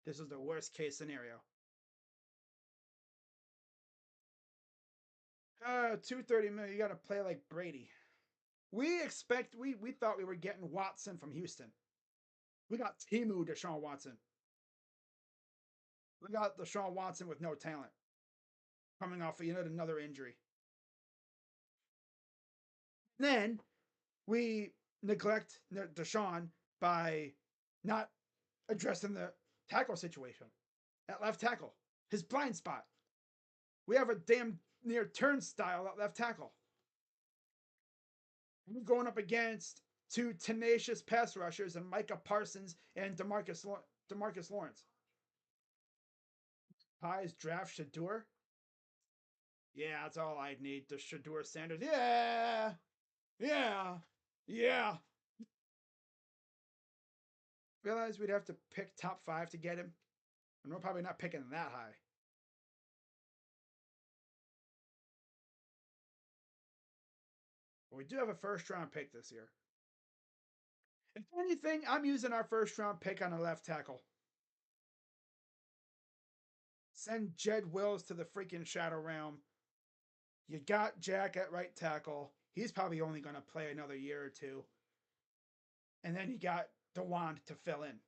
This is the worst case scenario. 230 million. You got to play like Brady. we thought we were getting Watson from Houston. We got Timu Deshaun Watson. We got Deshaun Watson with no talent, coming off of yet another injury. Then we neglect Deshaun by not addressing the tackle situation at left tackle, his blind spot. We have a damn near turnstile at left tackle. We're going up against two tenacious pass rushers and Micah Parsons and Demarcus Lawrence. Pies draft Shadur. Yeah, that's all I need. The Shadur Sanders. Yeah, yeah, yeah. Realize we'd have to pick top 5 to get him, and we're probably not picking that high. But we do have a first round pick this year. If anything, I'm using our first round pick on a left tackle. Send Jed Wills to the freaking Shadow Realm. You got Jack at right tackle. He's probably only going to play another year or two. And then you got DeWand to fill in.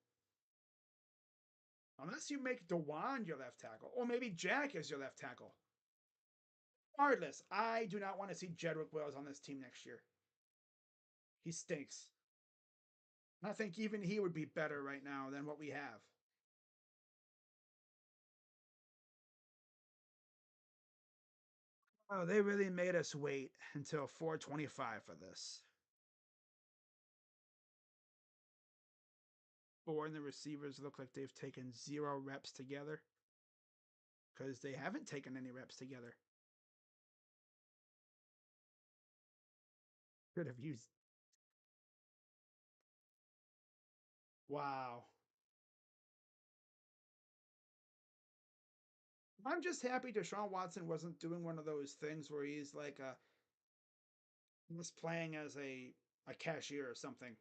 Unless you make DeWand your left tackle. Or maybe Jack is your left tackle. Regardless, I do not want to see Jedrick Wills on this team next year. He stinks. I think even he would be better right now than what we have. Oh, they really made us wait until 425 for this. 4 and the receivers look like they've taken 0 reps together. Because they haven't taken any reps together. Could have used. Wow. I'm just happy Deshaun Watson wasn't doing one of those things where he's like was playing as a cashier or something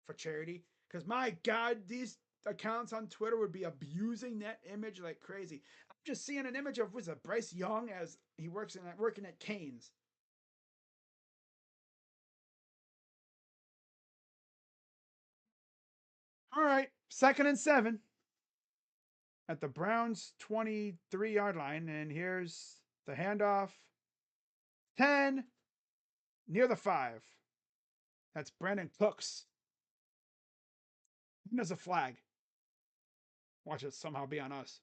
for charity. Because my God, these accounts on Twitter would be abusing that image like crazy. I'm just seeing an image of was it Bryce Young as he working at Canes. All right, 2nd and 7 at the Browns 23-yard line, and here's the handoff. 10 near the 5. That's Brandon Cooks. There's a flag. Watch it somehow be on us.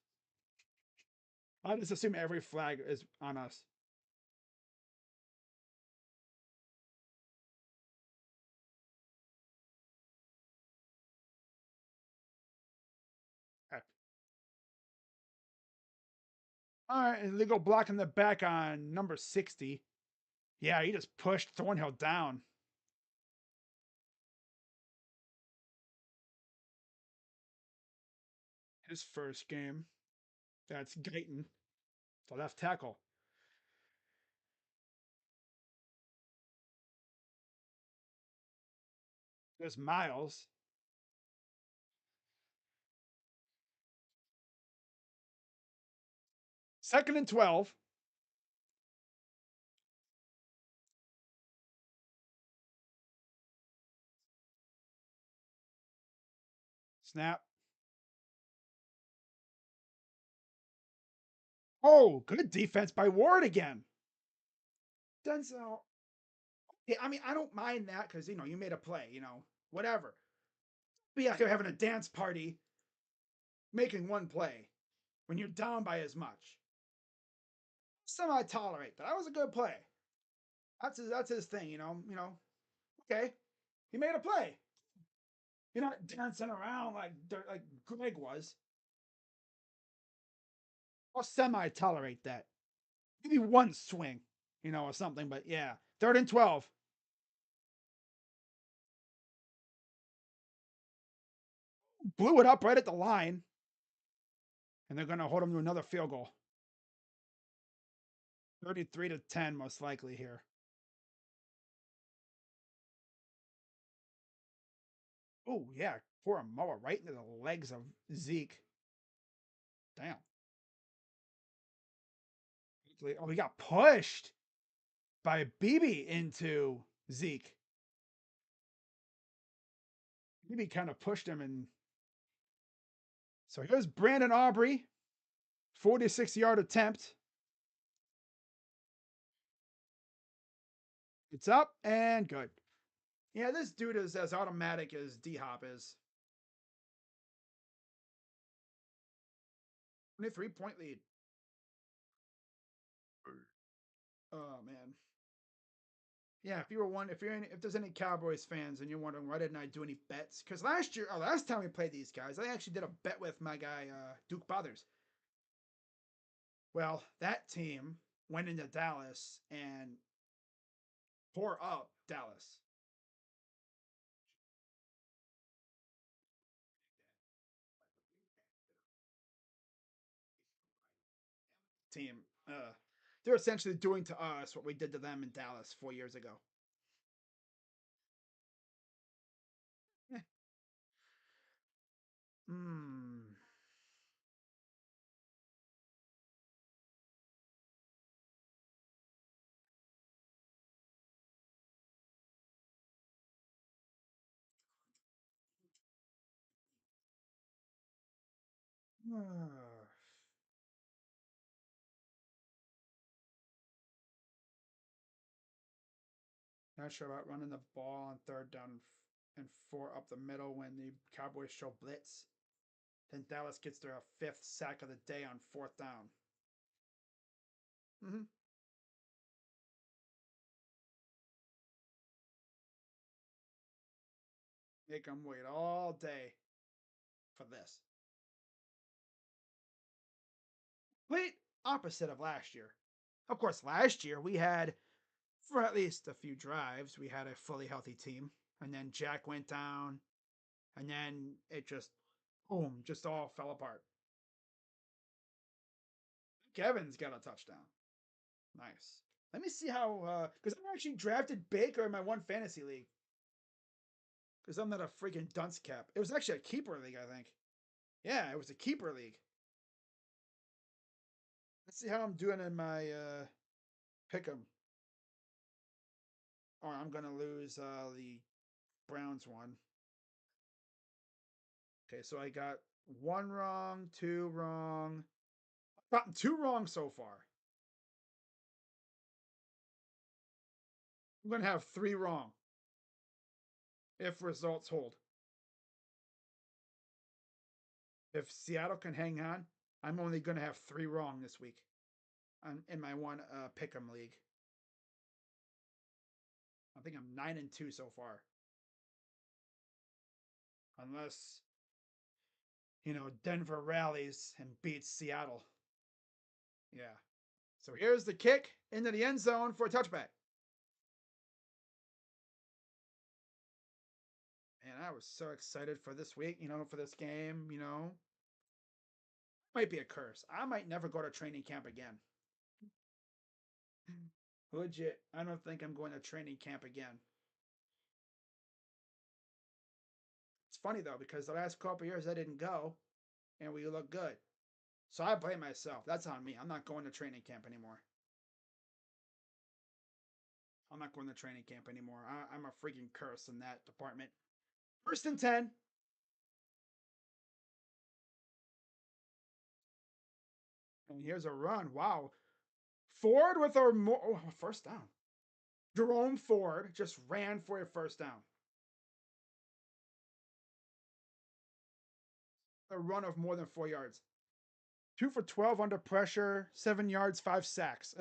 I just assume every flag is on us. Okay. All right, illegal block in the back on number 60. Yeah, he just pushed Thornhill down. His first game. That's Guyton, the left tackle. There's Miles. 2nd and 12. Snap. Oh, good defense by Ward again. Denzel. Yeah, I mean, I don't mind that because, you made a play, whatever. Be like you're having a dance party making one play when you're down by as much. Semi tolerate that. That was a good play. That's his thing, Okay, he made a play. You're not dancing around like Greg was. I'll semi tolerate that. Maybe one swing, or something. But yeah, 3rd and 12. Blew it up right at the line, and they're going to hold him to another field goal. 33-10, most likely here. Oh yeah, pour a mower right into the legs of Zeke. Damn. Oh, he got pushed by BB into Zeke. Maybe kind of pushed him. And so here's Brandon Aubrey, 46-yard attempt. It's up and good. Yeah, this dude is as automatic as D-Hop is. 23-point lead. Oh man. Yeah, if there's any Cowboys fans and you're wondering why didn't I do any bets? Because last time we played these guys, I actually did a bet with my guy Duke Bothers. Well, that team went into Dallas and tore up Dallas. Team, they're essentially doing to us what we did to them in Dallas 4 years ago. Hmm. Not sure about running the ball on third down and four up the middle when the Cowboys show blitz. Then Dallas gets their fifth sack of the day on fourth down. Mm-hmm. Make them wait all day for this. Complete opposite of last year. Of course, last year we had, for at least a few drives, we had a fully healthy team. And then Jack went down. And then it just, boom, just all fell apart. Kevin's got a touchdown. Nice. Let me see how, because I actually drafted Baker in my one fantasy league. Because I'm not a freaking dunce cap. It was actually a keeper league, I think. Yeah, it was a keeper league. Let's see how I'm doing in my pick 'em. Or I'm gonna lose the Browns one. Okay, so I got one wrong, two wrong. I've gotten two wrong so far. I'm gonna have three wrong if results hold. If Seattle can hang on, I'm only gonna have three wrong this week. In my one pick 'em league. I think I'm 9-2 so far. Unless Denver rallies and beats Seattle. Yeah. So here's the kick into the end zone for a touchback. And I was so excited for this week, for this game, Might be a curse. I might never go to training camp again. Legit. I don't think I'm going to training camp again. It's funny though, because the last couple years I didn't go and we look good. So I blame myself. That's on me. I'm not going to training camp anymore. I'm not going to training camp anymore. I'm a freaking curse in that department. First and 10. And here's a run. Wow. Ford with first down. Jerome Ford just ran for a first down. A run of more than 4 yards. 2 for 12 under pressure, 7 yards, 5 sacks.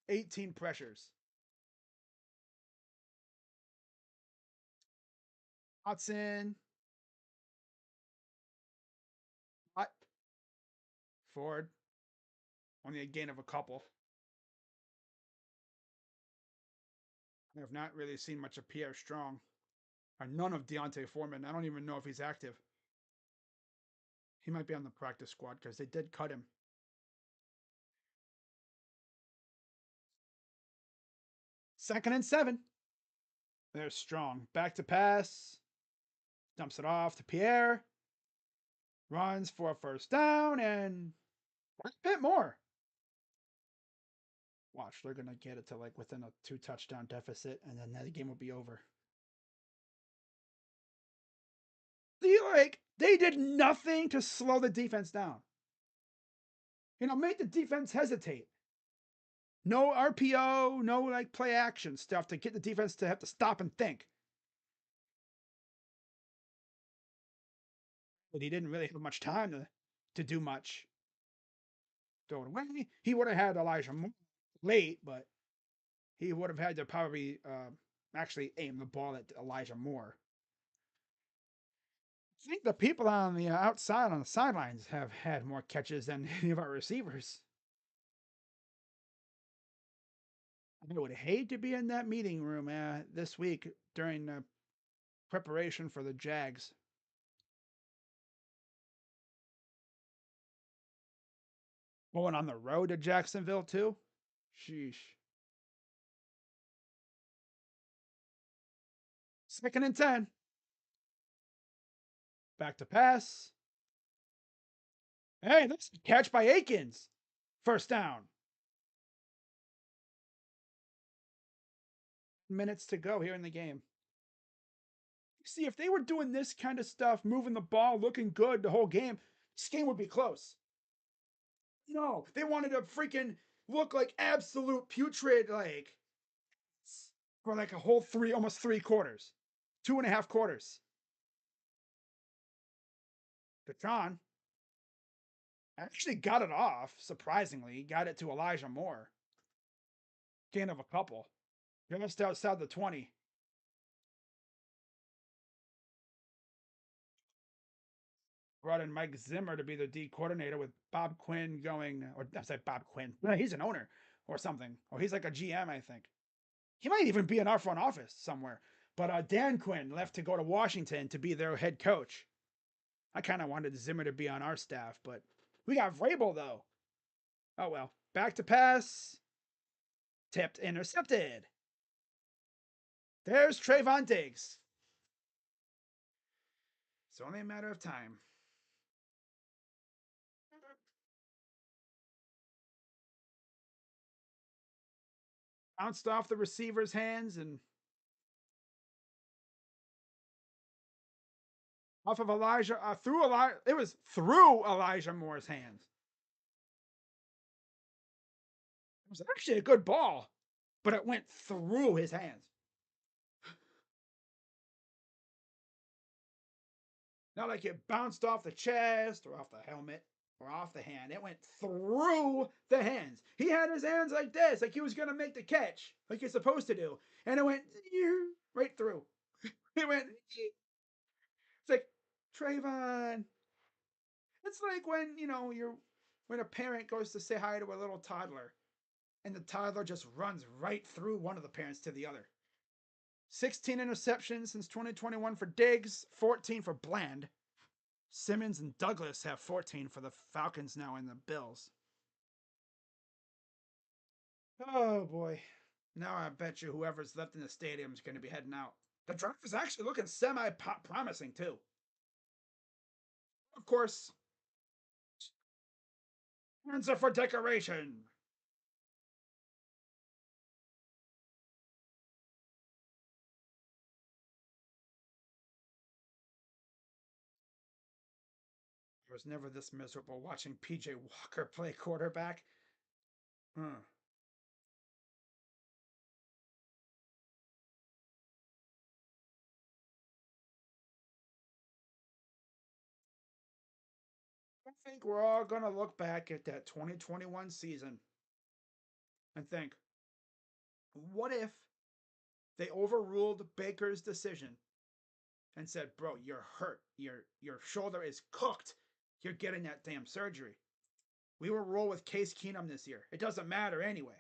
18 pressures. Watson. What? Ford. Only a gain of a couple. I have not really seen much of Pierre Strong. Or none of Deontay Foreman. I don't even know if he's active. He might be on the practice squad because they did cut him. Second and 7. There's Strong. Back to pass. Dumps it off to Pierre. Runs for a first down and a bit more. Watch, they're going to get it to like within a 2 touchdown deficit and then the game will be over. They did nothing to slow the defense down. Make the defense hesitate. No RPO, no like play action stuff to get the defense to have to stop and think. But he didn't really have much time to do much. Throw it away. He would have had Elijah Moore late, but he would have had to probably actually aim the ball at Elijah Moore. I think the people on the outside on the sidelines have had more catches than any of our receivers. I would hate to be in that meeting room this week during preparation for the Jags. Going on the road to Jacksonville too? Sheesh. 2nd and 10. Back to pass. Hey, that's a catch by Akins. First down. Minutes to go here in the game. See, if they were doing this kind of stuff, moving the ball, looking good the whole game, this game would be close. No, they wanted to freaking look like absolute putrid, like for like a whole almost 3 quarters, 2.5 quarters. Deshaun actually got it off, surprisingly. Got it to Elijah Moore. Gain of a couple. Just outside the 20. Brought in Mike Zimmer to be the D coordinator with Bob Quinn going, or I said Bob Quinn. He's an owner or something. Or he's like a GM, I think. He might even be in our front office somewhere. But Dan Quinn left to go to Washington to be their head coach. I kind of wanted Zimmer to be on our staff, but we got Vrabel, though. Oh, well. Back to pass. Tipped, intercepted. There's Trayvon Diggs. It's only a matter of time. Bounced off the receiver's hands and off of Elijah, it was through Elijah Moore's hands. It was actually a good ball, but it went through his hands. Not like it bounced off the chest or off the helmet or off the hand. It went through the hands. He had his hands like this, like he was going to make the catch, like you're supposed to do. And it went right through. It went, it's like, Trayvon. It's like when a parent goes to say hi to a little toddler and the toddler just runs right through one of the parents to the other. 16 interceptions since 2021 for Diggs, 14 for Bland. Simmons and Douglas have 14 for the Falcons now and the Bills. Oh boy. Now I bet you whoever's left in the stadium is going to be heading out. The draft is actually looking semi-promising too. Of course, answer for decoration. I was never this miserable watching PJ Walker play quarterback. Hmm. I think we're all going to look back at that 2021 season and think, what if they overruled Baker's decision and said, "Bro, you're hurt. Your shoulder is cooked. You're getting that damn surgery." We will roll with Case Keenum this year. It doesn't matter anyway.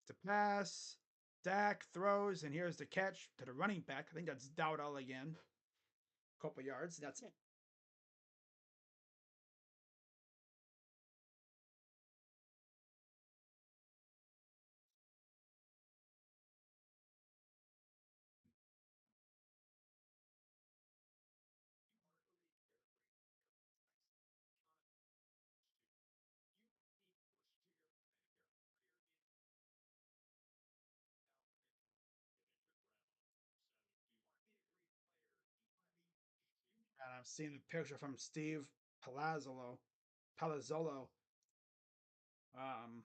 To pass, Dak throws, and here's the catch to the running back. I think that's Dowdle again. Couple yards. That's it. I'm seeing a picture from Steve Palazzolo, um,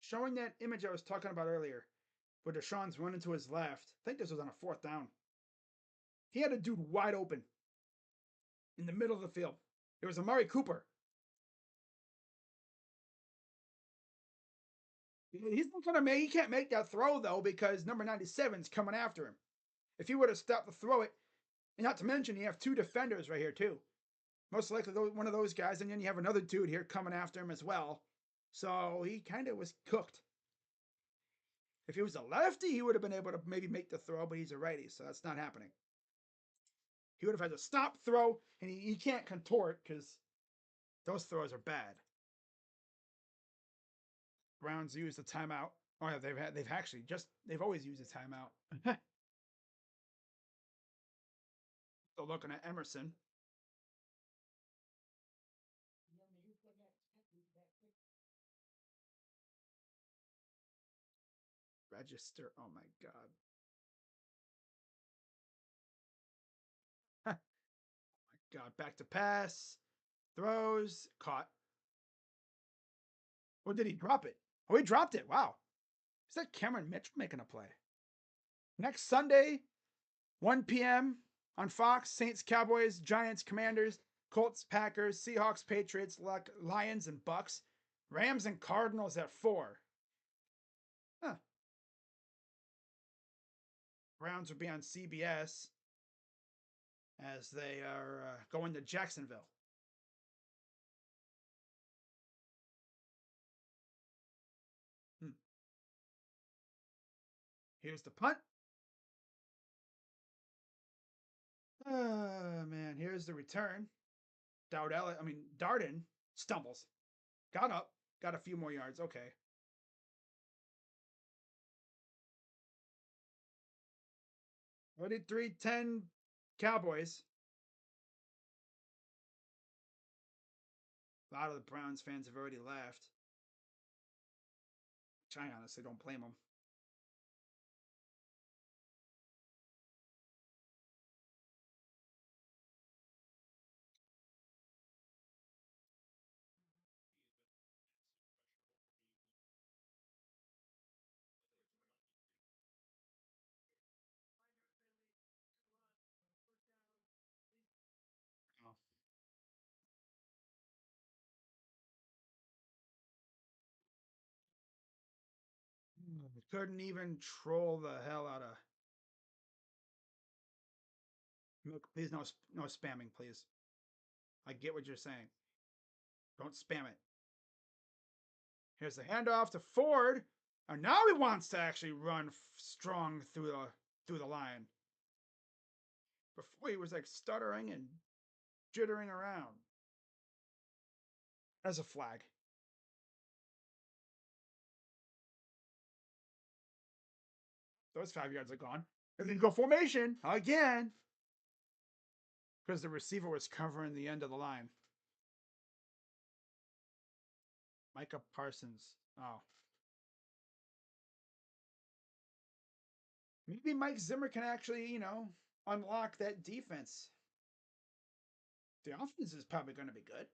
showing that image I was talking about earlier, where Deshaun's running to his left. I think this was on a fourth down. He had a dude wide open in the middle of the field. It was Amari Cooper. He's not gonna make. He can't make that throw though because number 97 is coming after him. If he would have stopped to throw it, and not to mention you have two defenders right here too. Most likely one of those guys, and then you have another dude here coming after him as well. So he kind of was cooked. If he was a lefty, he would have been able to maybe make the throw, but he's a righty, so that's not happening. He would have had to stop, throw, and he can't contort because those throws are bad. Browns used a timeout. Oh yeah, they've always used a timeout. Still looking at Emerson. Register. Oh my god. Oh my god. Back to pass. Throws. Caught. Or did he drop it? Oh, he dropped it. Wow. Is that Cameron Mitchell making a play? Next Sunday, 1 p.m. on Fox, Saints, Cowboys, Giants, Commanders, Colts, Packers, Seahawks, Patriots, Lions, and Bucks, Rams and Cardinals at 4. Huh. Browns will be on CBS as they are going to Jacksonville. Here's the punt. Man, here's the return. Darden stumbles. Got up. Got a few more yards. Okay. 23-10 Cowboys. A lot of the Browns fans have already left. Which I honestly don't blame them. Oh. Couldn't even troll the hell out of. Please, no spamming, please. I get what you're saying. Don't spam it. Here's the handoff to Ford. And now he wants to actually run strong through the line. Before he was like stuttering and jittering around. As a flag. Those 5 yards are gone. And then go formation again. Because the receiver was covering the end of the line. Micah Parsons. Oh. Maybe Mike Zimmer can actually, unlock that defense. The offense is probably going to be good.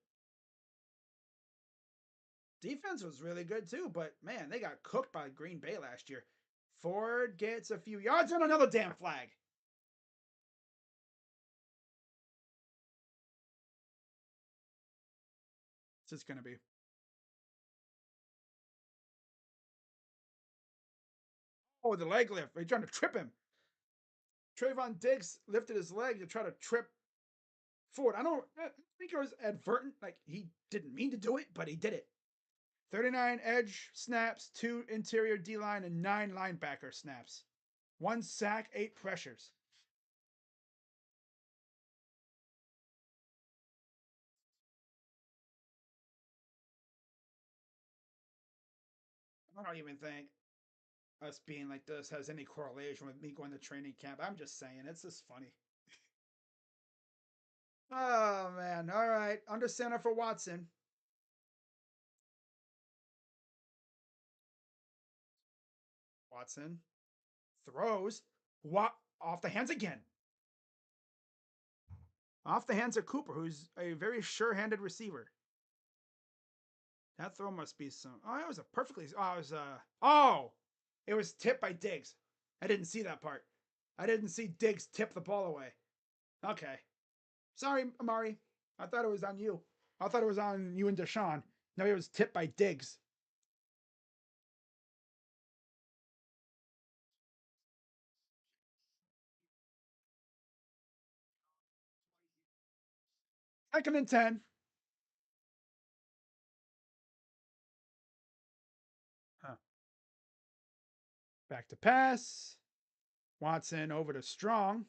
Defense was really good too, but man, they got cooked by Green Bay last year. Ford gets a few yards and another damn flag. What's this going to be? Oh, the leg lift. They're trying to trip him. Trayvon Diggs lifted his leg to try to trip Ford. I think it was advertent. Like, he didn't mean to do it, but he did it. 39 edge snaps, 2 interior D-line, and 9 linebacker snaps. 1 sack, 8 pressures. I don't even think us being like this has any correlation with me going to training camp. I'm just saying, it's just funny. Oh, man. All right. Under center for Watson. Watson throws. What? Off the hands again. Off the hands of Cooper, who's a very sure-handed receiver. That throw must be some. Oh, it was a perfectly. Oh, it was Oh, it was tipped by Diggs. I didn't see that part. I didn't see Diggs tip the ball away. Okay, sorry, Amari. I thought it was on you. I thought it was on you and Deshaun. No, it was tipped by Diggs. Second and 10. Huh. Back to pass. Watson over to Strong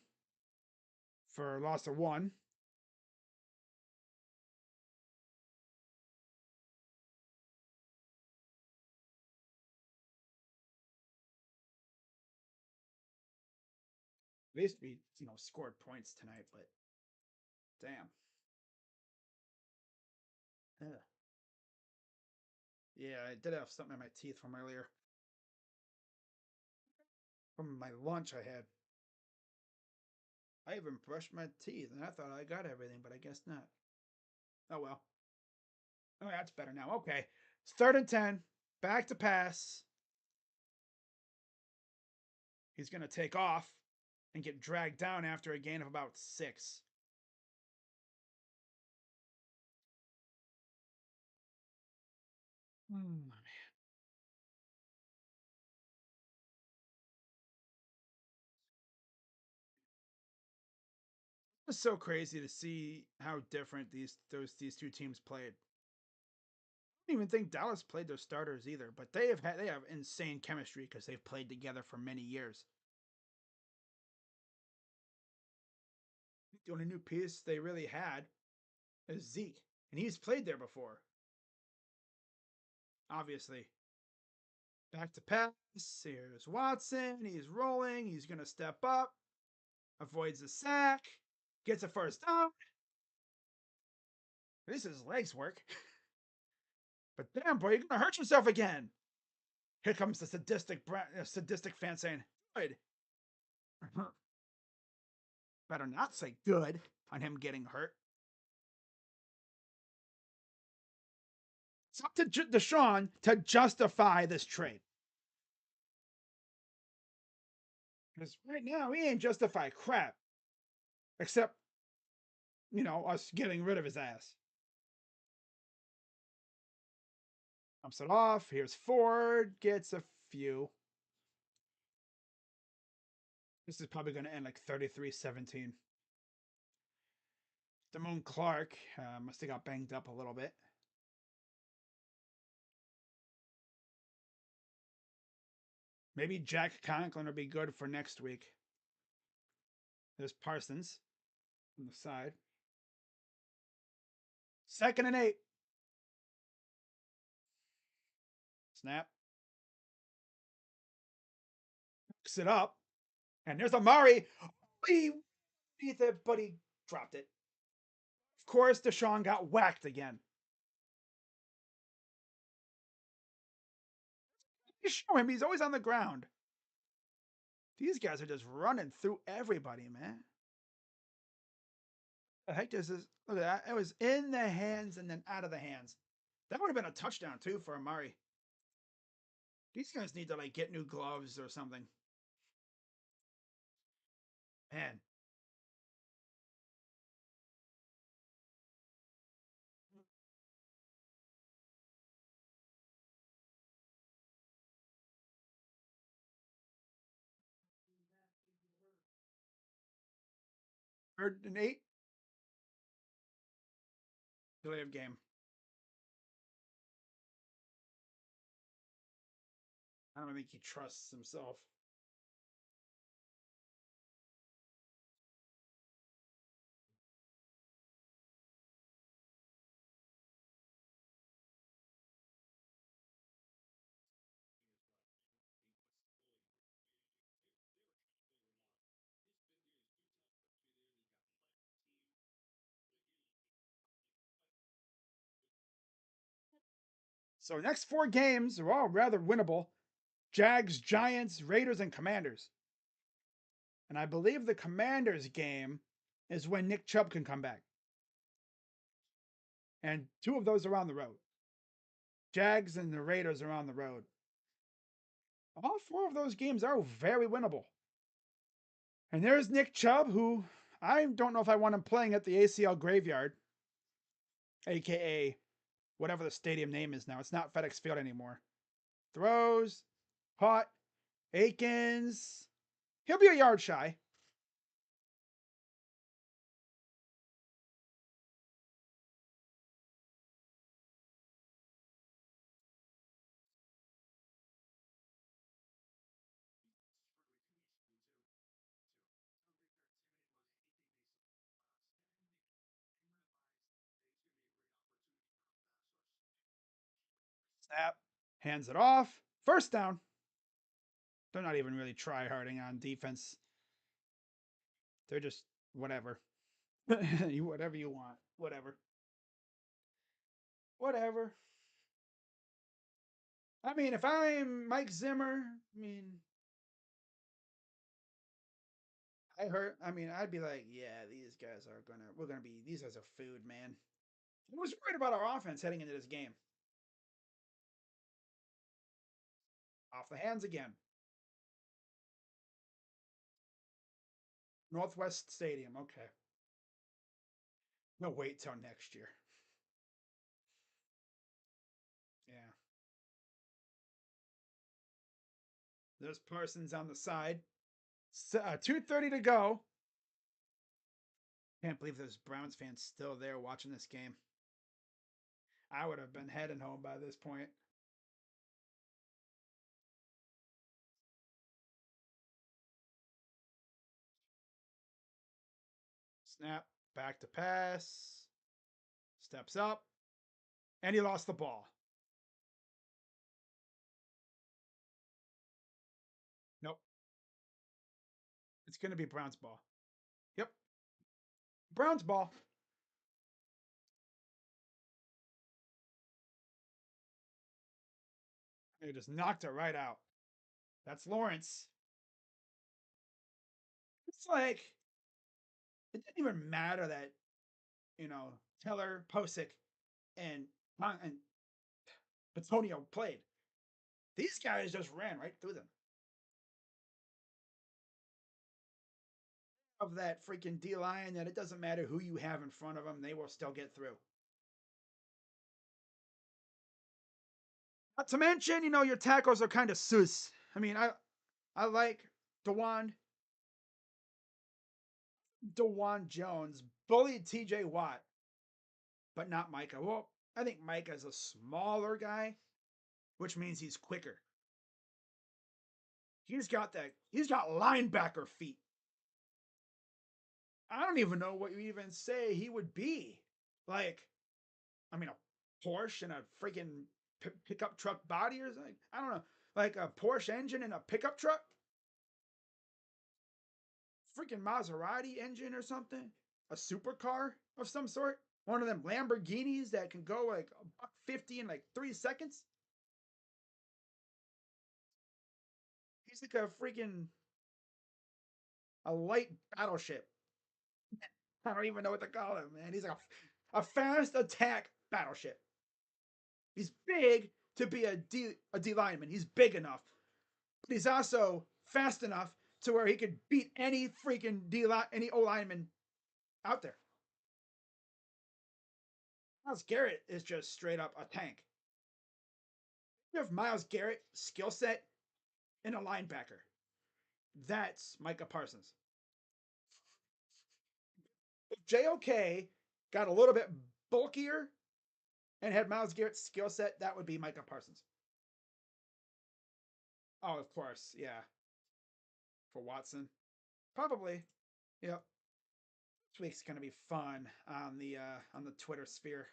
for a loss of 1. At least we, scored points tonight, but damn. Ugh. Yeah, I did have something in my teeth from earlier. From my lunch I had. I even brushed my teeth and I thought I got everything, but I guess not. Oh well. Oh, that's better now. Okay. It's 3rd and 10. Back to pass. He's going to take off and get dragged down after a gain of about 6. Man. It's so crazy to see how different these two teams played. I don't even think Dallas played their starters either, but they have insane chemistry because they've played together for many years. The only new piece they really had is Zeke, and he's played there before. Obviously, back to pass. Here's Watson. He's rolling. He's gonna step up. Avoids the sack. Gets a first down. At least his legs work. But damn, boy, you're gonna hurt yourself again. Here comes the sadistic fan saying, "Good." Better not say good on him getting hurt. It's up to Deshaun to justify this trade. Because right now, he ain't justify crap. Except, us getting rid of his ass. Dumps it off. Here's Ford. Gets a few. This is probably going to end like 33-17. Damone Clark must have got banged up a little bit. Maybe Jack Conklin will be good for next week. There's Parsons on the side. 2nd and 8. Snap. Picks it up. And there's Amari. He beat it, but he dropped it. Of course, Deshaun got whacked again. You show him, he's always on the ground. These guys are just running through everybody, man. The heck does this? Look at that. It was in the hands and then out of the hands. That would have been a touchdown, too, for Amari. These guys need to, get new gloves or something. Man. 3rd and 8. Delay of game. I don't think he trusts himself. So next 4 games are all rather winnable. Jags, Giants, Raiders, and Commanders. And I believe the Commanders game is when Nick Chubb can come back. And two of those are on the road. Jags and the Raiders are on the road. All four of those games are very winnable. And there's Nick Chubb, who I don't know if I want him playing at the ACL graveyard, aka whatever the stadium name is now. It's not FedEx Field anymore. Throws, caught, Akins. He'll be a yard shy. Snap, hands it off. First down. They're not even really try harding on defense. They're just whatever. Whatever you want. Whatever. Whatever. I mean, if I'm Mike Zimmer, I'd be like, yeah, these guys are food, man. I was worried about our offense heading into this game. Off the hands again. Northwest Stadium, okay. No, wait till next year. Yeah. There's Parsons on the side. 2:30 to go. Can't believe there's Browns fans still there watching this game. I would have been heading home by this point. Snap, back to pass. Steps up. And he lost the ball. Nope. It's going to be Browns ball. Yep. Browns ball. They just knocked it right out. That's Lawrence. It's like, it didn't even matter that, Teller, Posick, and Batonio played. These guys just ran right through them. Of that freaking D line that it doesn't matter who you have in front of them, they will still get through. Not to mention, your tackles are kind of sus. I like Dewan Jones bullied TJ Watt, but not Micah. Well, I think Micah's a smaller guy, which means he's quicker. He's got linebacker feet. I don't even know what you even say he would be. Like, a Porsche and a freaking pickup truck body or something. I don't know. Like a Porsche engine in a pickup truck? Freaking Maserati engine or something? A supercar of some sort? One of them Lamborghinis that can go like $150 in like 3 seconds? He's like a light battleship. I don't even know what to call him, man. He's like a fast attack battleship. He's big to be a D lineman. He's big enough, but he's also fast enough to where he could beat any freaking any O lineman out there. Myles Garrett is just straight up a tank. You have Myles Garrett skill set and a linebacker. That's Micah Parsons. If JOK got a little bit bulkier and had Myles Garrett's skill set, that would be Micah Parsons. Oh, of course, yeah. For Watson, probably. Yep. This week's gonna be fun on the Twitter sphere.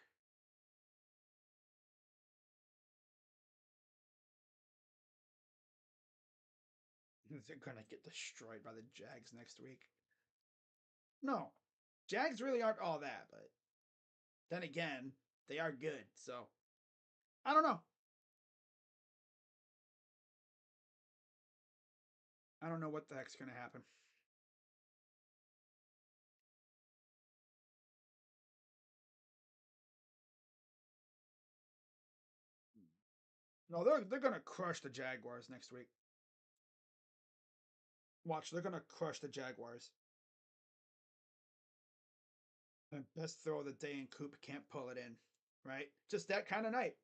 They're gonna get destroyed by the Jags next week. No, Jags really aren't all that, but then again, they are good. So I don't know. I don't know what the heck's gonna happen. No, they're gonna crush the Jaguars next week. Watch, they're gonna crush the Jaguars. And best throw of the day, and Coop can't pull it in, right? Just that kind of night.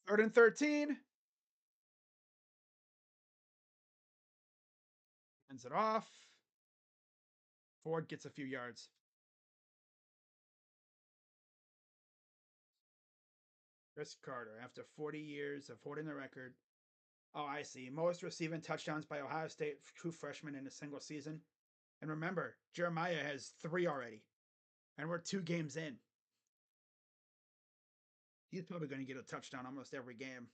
Third and 13. Ends it off. Ford gets a few yards. Chris Carter, after 40 years of holding the record. Oh, I see. Most receiving touchdowns by Ohio State true freshmen in a single season. And remember, Jeremiah has 3 already. And we're 2 games in. He's probably going to get a touchdown almost every game.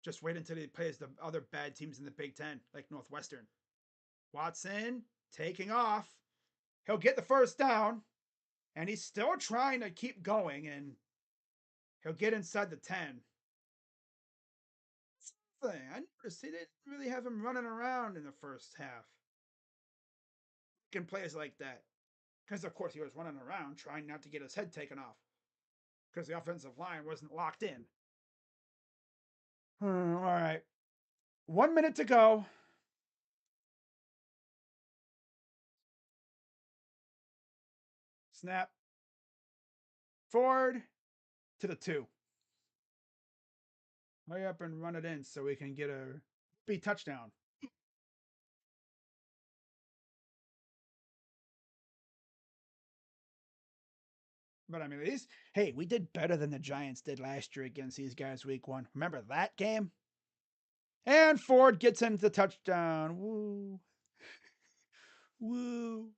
Just wait until he plays the other bad teams in the Big Ten, like Northwestern. Watson taking off. He'll get the first down. And he's still trying to keep going. And he'll get inside the 10. Thing. I noticed they didn't really have him running around in the first half. Can plays like that. Because, of course, he was running around trying not to get his head taken off. Because the offensive line wasn't locked in. All right. 1 minute to go. Snap. Forward to the 2. Hurry up and run it in so we can get a B touchdown. But I mean, at least, hey, we did better than the Giants did last year against these guys week 1. Remember that game? And Ford gets into the touchdown. Woo. Woo.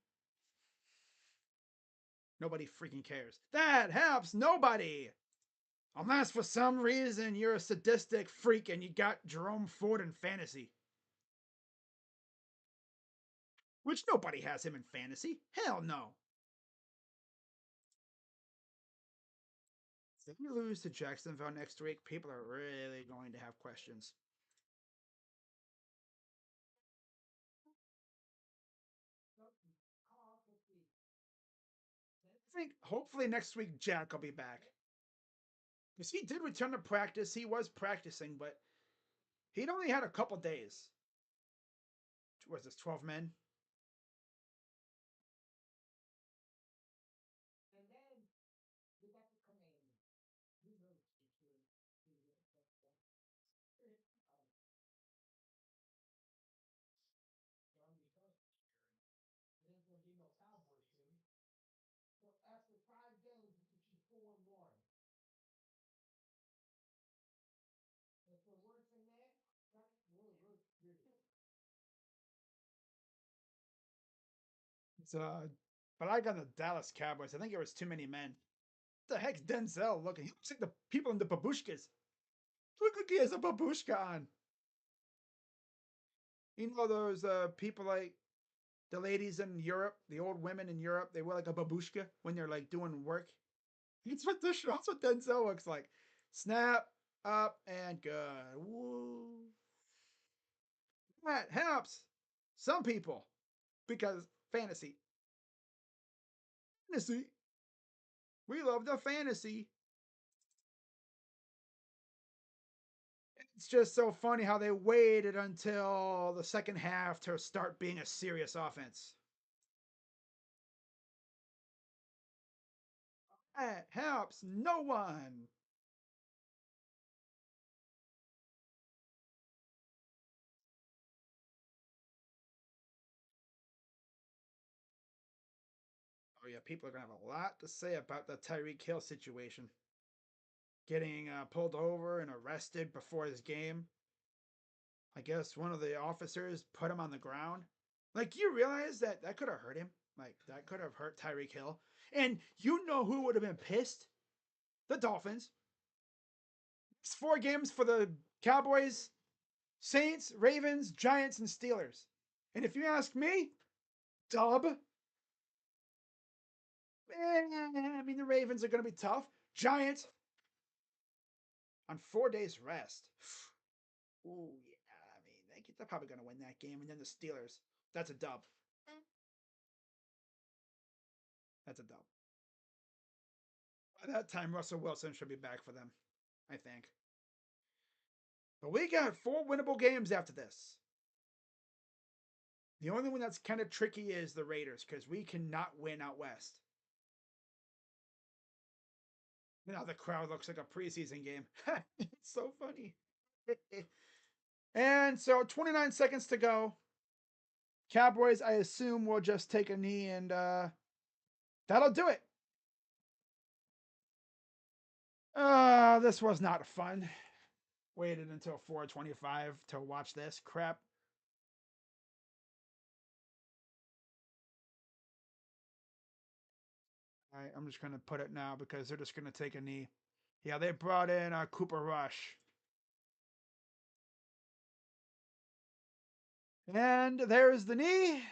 Nobody freaking cares. That helps nobody. Unless for some reason you're a sadistic freak and you got Jerome Ford in fantasy. Which nobody has him in fantasy. Hell no. If we lose to Jacksonville next week, people are really going to have questions. I think hopefully next week Jack will be back. Because he did return to practice. He was practicing, but he'd only had a couple days. Was this 12 men? So, but I got the Dallas Cowboys. I think it was too many men. What the heck's Denzel looking? He looks like the people in the babushkas. Look like he has a babushka on. You know those people like the ladies in Europe, the old women in Europe, they wear like a babushka when they're like doing work. That's what Denzel looks like. Snap, up, and good. Woo. That helps some people because fantasy. Fantasy. We love the fantasy. It's just so funny how they waited until the second half to start being a serious offense. That helps no one. Oh yeah, people are gonna have a lot to say about the Tyreek Hill situation. Getting pulled over and arrested before his game. I guess one of the officers put him on the ground. Like, you realize that that could have hurt him? Like, that could have hurt Tyreek Hill. And you know who would have been pissed? The Dolphins. It's 4 games for the Cowboys, Saints, Ravens, Giants, and Steelers. And if you ask me, dub. I mean, the Ravens are going to be tough. Giants on 4 days rest. Ooh, yeah. I mean, they're probably going to win that game. And then the Steelers. That's a dub. That's a dub. By that time, Russell Wilson should be back for them, I think. But we got 4 winnable games after this. The only one that's kind of tricky is the Raiders because we cannot win out west. Now the crowd looks like a preseason game. It's so funny. And so 29 seconds to go. Cowboys, I assume, will just take a knee and that'll do it. This was not fun. Waited until 4:25 to watch this crap. All right, I'm just gonna put it now because they're just gonna take a knee. Yeah, they brought in Cooper Rush. And there's the knee.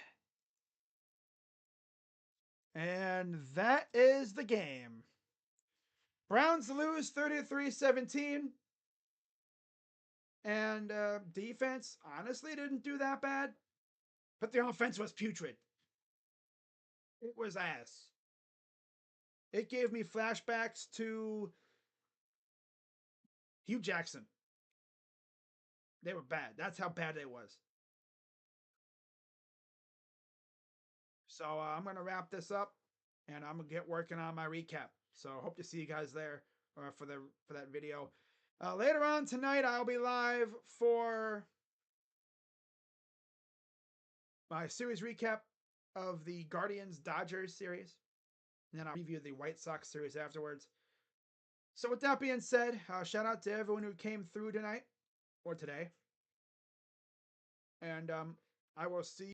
And that is the game. Browns lose 33-17. And defense honestly didn't do that bad. But the offense was putrid. It was ass. It gave me flashbacks to Hugh Jackson. They were bad. That's how bad it was. So I'm going to wrap this up and I'm going to get working on my recap. So hope to see you guys there for that video. Later on tonight, I'll be live for my series recap of the Guardians Dodgers series. And then I'll review the White Sox series afterwards. So with that being said, shout out to everyone who came through tonight or today. And I will see